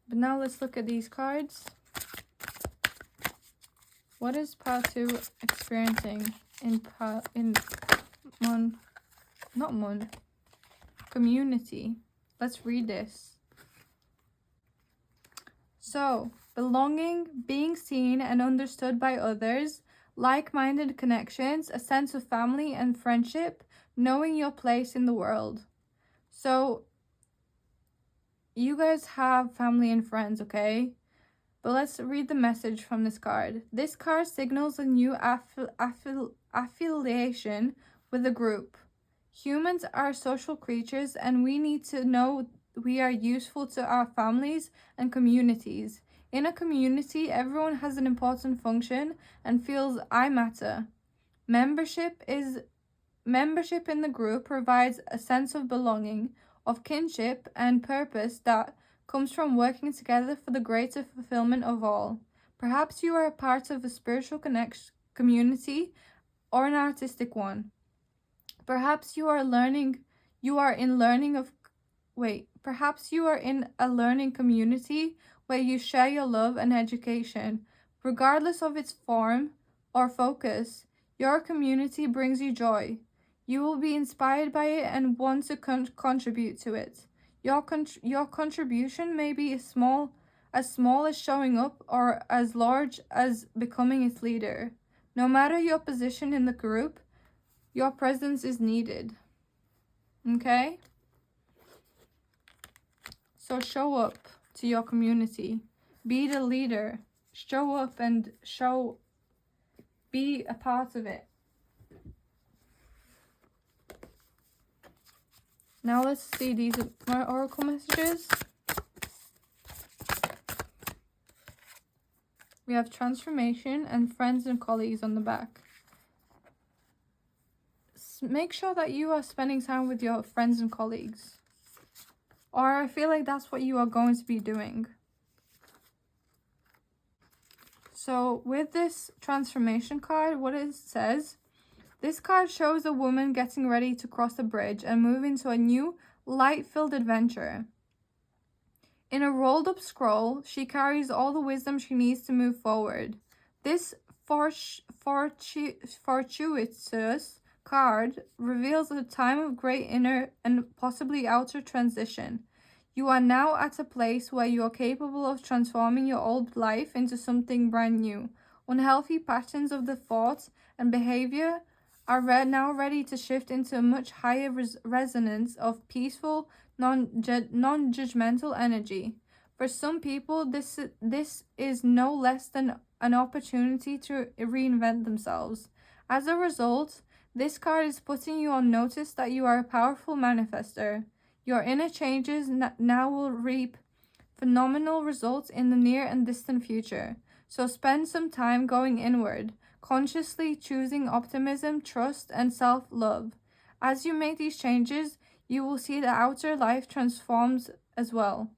But now let's look at these cards. What is pile 2 experiencing in community? Let's read this. So, belonging, being seen and understood by others, like-minded connections, a sense of family and friendship, knowing your place in the world. So, you guys have family and friends, okay? But let's read the message from this card. This card signals a new affiliation with a group. Humans are social creatures and we need to know we are useful to our families and communities. In a community, everyone has an important function and feels I matter. Membership in the group provides a sense of belonging, of kinship and purpose that comes from working together for the greater fulfillment of all. Perhaps you are a part of a spiritual community or an artistic one. Perhaps you are in a learning community where you share your love and education. Regardless of its form or focus, your community brings you joy. You will be inspired by it and want to contribute to it. Your contribution may be as small as showing up or as large as becoming its leader. No matter your position in the group, your presence is needed. Okay? So show up to your community. Be the leader. Show up and be a part of it. Now let's see, these are my oracle messages. We have transformation and friends and colleagues on the back. Make sure that you are spending time with your friends and colleagues. Or I feel like that's what you are going to be doing. So with this transformation card, what it says, this card shows a woman getting ready to cross a bridge and move into a new, light-filled adventure. In a rolled-up scroll, she carries all the wisdom she needs to move forward. This fortuitous card reveals a time of great inner and possibly outer transition. You are now at a place where you are capable of transforming your old life into something brand new. Unhealthy patterns of the thought and behavior are now ready to shift into a much higher resonance of peaceful, non-judgmental energy. For some people, this is no less than an opportunity to reinvent themselves. As a result, this card is putting you on notice that you are a powerful manifester. Your inner changes now will reap phenomenal results in the near and distant future. So spend some time going inward, consciously choosing optimism, trust, and self-love. As you make these changes, you will see the outer life transforms as well.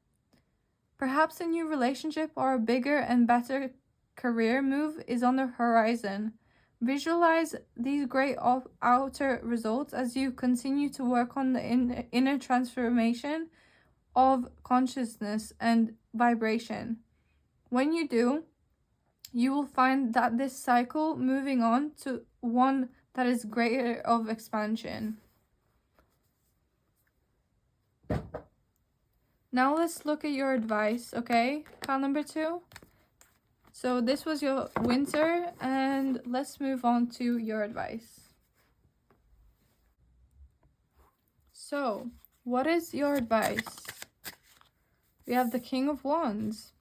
Perhaps a new relationship or a bigger and better career move is on the horizon. Visualize these great outer results as you continue to work on the inner transformation of consciousness and vibration. When you do, you will find that this cycle moving on to one that is greater of expansion. Now let's look at your advice, okay? Pile number 2. So this was your winter, and let's move on to your advice. So, what is your advice? We have the King of Wands.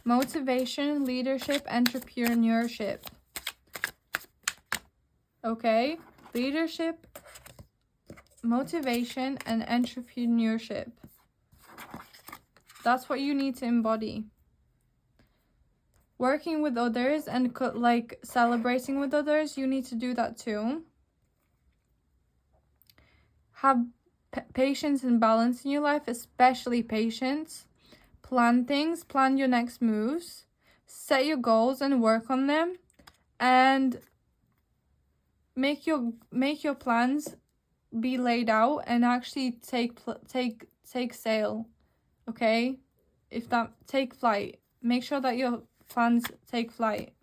Motivation, leadership, entrepreneurship. Okay? Leadership, motivation, and entrepreneurship. That's what you need to embody. Working with others and like celebrating with others, you need to do that too. Have patience and balance in your life, especially patience. Plan things, plan your next moves, set your goals and work on them, and make your plans be laid out and actually take sail. Okay? Take flight. Make sure that your plans take flight.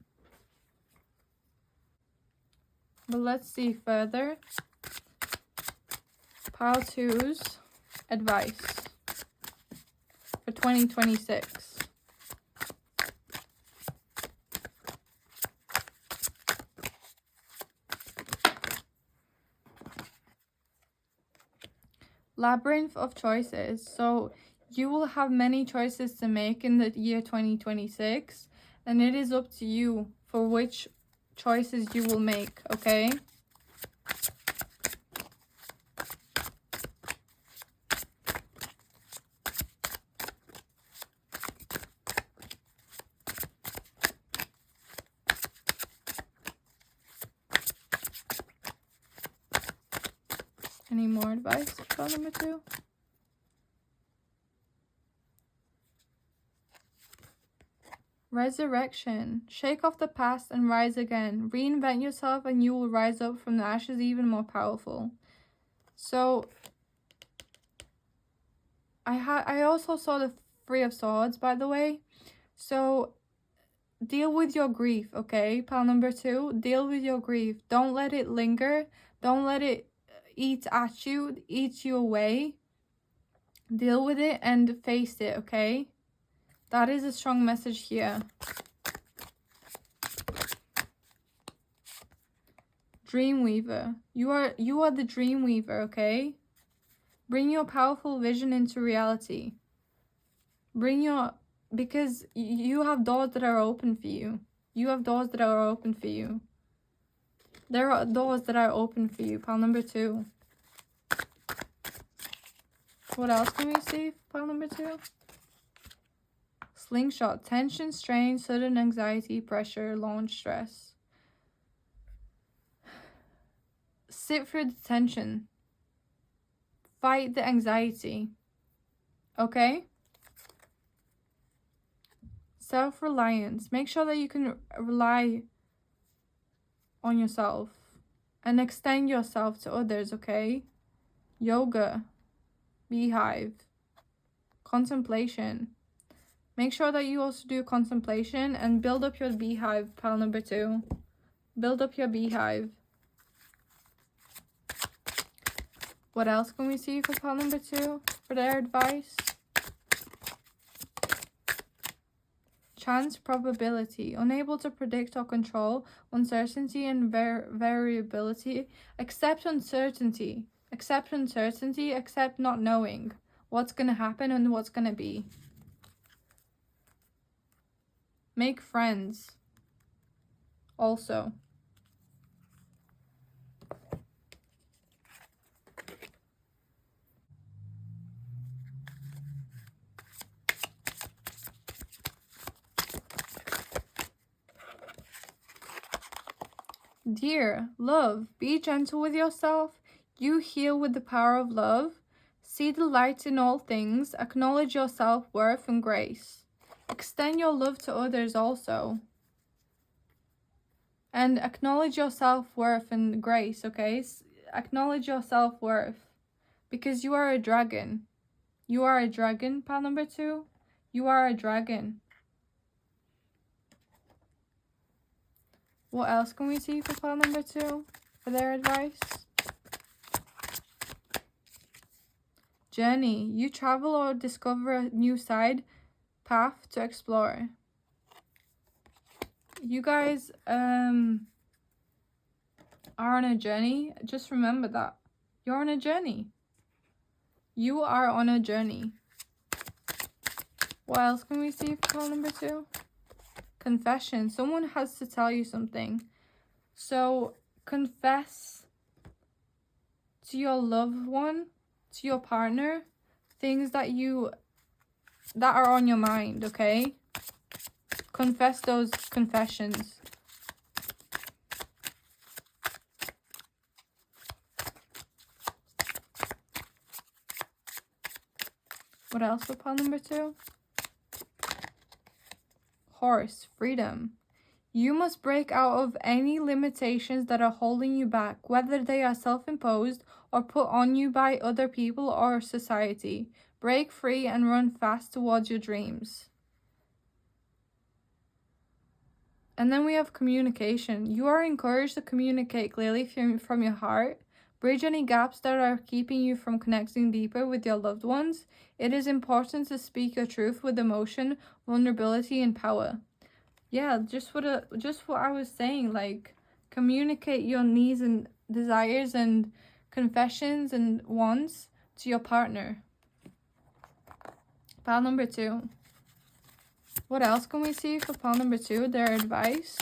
But let's see further. Pile 2's advice for 2026. Labyrinth of choices. So you will have many choices to make in the year 2026, and it is up to you for which choices you will make, okay? Any more advice for number 2? Resurrection. Shake off the past and rise again. Reinvent yourself and you will rise up from the ashes even more powerful. So I also saw the Three of Swords, by the way. So deal with your grief, okay? Pile number 2. Deal with your grief. Don't let it linger. Don't let it eat you away. Deal with it and face it, okay? That is a strong message here. Dreamweaver. You are the Dreamweaver, okay? Bring your powerful vision into reality. Because you have doors that are open for you. You have doors that are open for you. There are doors that are open for you. Pile number 2. What else can we see? Pile number 2. Slingshot. Tension, strain, sudden anxiety, pressure, launch, stress. Sit through the tension. Fight the anxiety. Okay? Self-reliance. Make sure that you can rely on yourself and extend yourself to others, okay? Yoga. Beehive. Contemplation. Make sure that you also do contemplation and build up your beehive, pile number 2. Build up your beehive. What else can we see for pile number 2 for their advice? Chance, probability, unable to predict or control, uncertainty and variability. Accept uncertainty. Accept uncertainty, accept not knowing what's going to happen and what's going to be. Make friends. Also. Dear, love, be gentle with yourself. You heal with the power of love. See the light in all things. Acknowledge your self-worth and grace. Extend your love to others also. And acknowledge your self-worth and grace, okay? Acknowledge your self-worth. Because you are a dragon. You are a dragon, pile number 2. You are a dragon. What else can we see for pile number 2 for their advice? Journey. You travel or discover a new side path to explore. You guys are on a journey. Just remember that. You're on a journey. You are on a journey. What else can we see for pile number 2? Confession. Someone has to tell you something. So confess to your loved one, to your partner, things that are on your mind, okay? Confess those confessions. What else for pile number 2? Horse, freedom. You must break out of any limitations that are holding you back, whether they are self-imposed or put on you by other people or society. Break free and run fast towards your dreams. And then we have communication. You are encouraged to communicate clearly from your heart. Bridge any gaps that are keeping you from connecting deeper with your loved ones. It is important to speak your truth with emotion, vulnerability, and power. Yeah, just what I was saying, like, communicate your needs and desires and confessions and wants to your partner. Pile number 2. What else can we see for pile number 2? Their advice.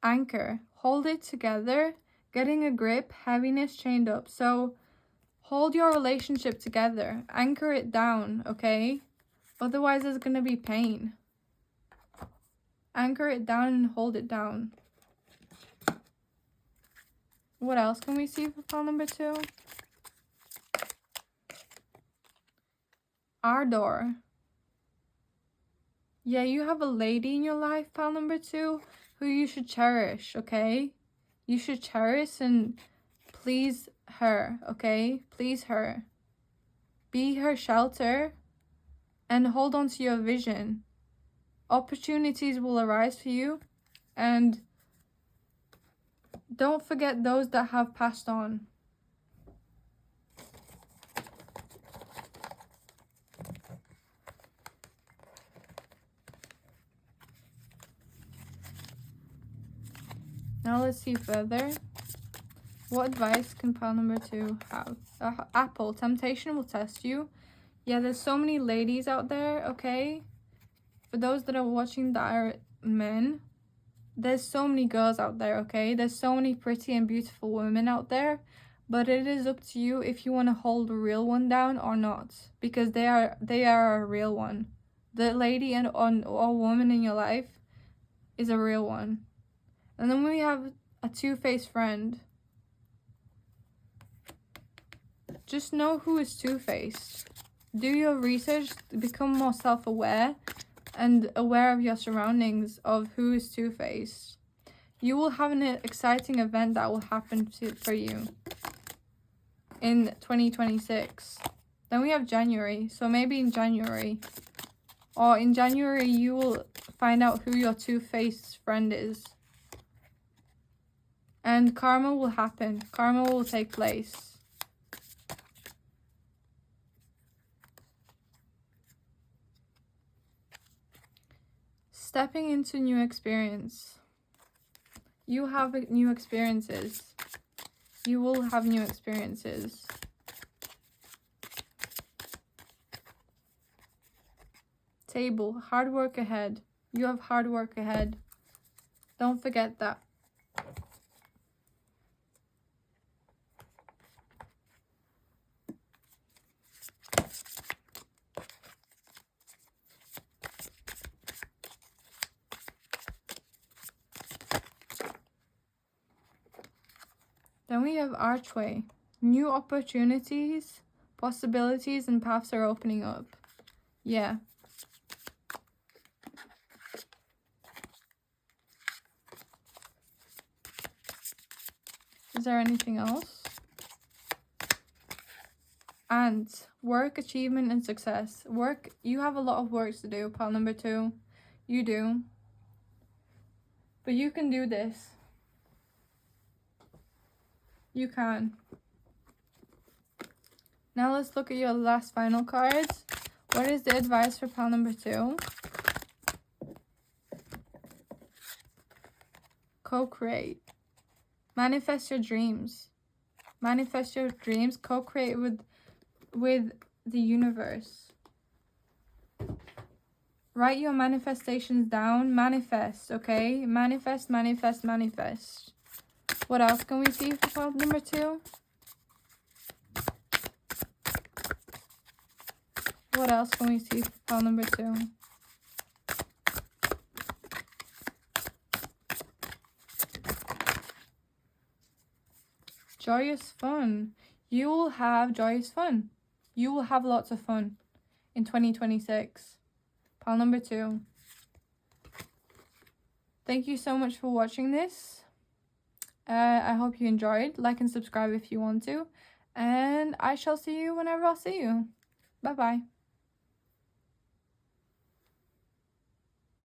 Anchor. Hold it together. Getting a grip. Heaviness chained up. So hold your relationship together. Anchor it down, okay? Otherwise there's going to be pain. Anchor it down and hold it down. What else can we see for pile number 2? Ardor. Yeah, you have a lady in your life, pile number 2, who you should cherish, okay? You should cherish and please her, okay? Please her. Be her shelter and hold on to your vision. Opportunities will arise for you, and don't forget those that have passed on. Now let's see further. What advice can pile number 2 have? Apple, temptation will test you. Yeah, there's so many ladies out there, okay? For those that are watching that are men, there's so many girls out there, okay? There's so many pretty and beautiful women out there. But it is up to you if you want to hold a real one down or not. Because they are a real one. The lady or woman in your life is a real one. And then we have a two-faced friend. Just know who is two-faced. Do your research, become more self-aware and aware of your surroundings of who is two-faced. You will have an exciting event that will happen for you in 2026. Then we have January. So maybe in January. Or in January you will find out who your two-faced friend is. And karma will happen. Karma will take place. Stepping into new experience. You have new experiences. You will have new experiences. Table. Hard work ahead. You have hard work ahead. Don't forget that. Then we have archway. New opportunities, possibilities, and paths are opening up. Yeah. Is there anything else? And work, achievement, and success. Work, you have a lot of work to do, pile number 2. You do. But you can do this. You can. Now let's look at your last final cards. What is the advice for pile number 2? Co-create. Manifest your dreams. Manifest your dreams. Co-create with the universe. Write your manifestations down. Manifest, okay? Manifest, manifest, manifest. What else can we see for pile number 2? What else can we see for pile number 2? Joyous fun. You will have joyous fun. You will have lots of fun in 2026. Pile number 2. Thank you so much for watching this. I hope you enjoyed. Like and subscribe if you want to. And I shall see you whenever I'll see you. Bye-bye.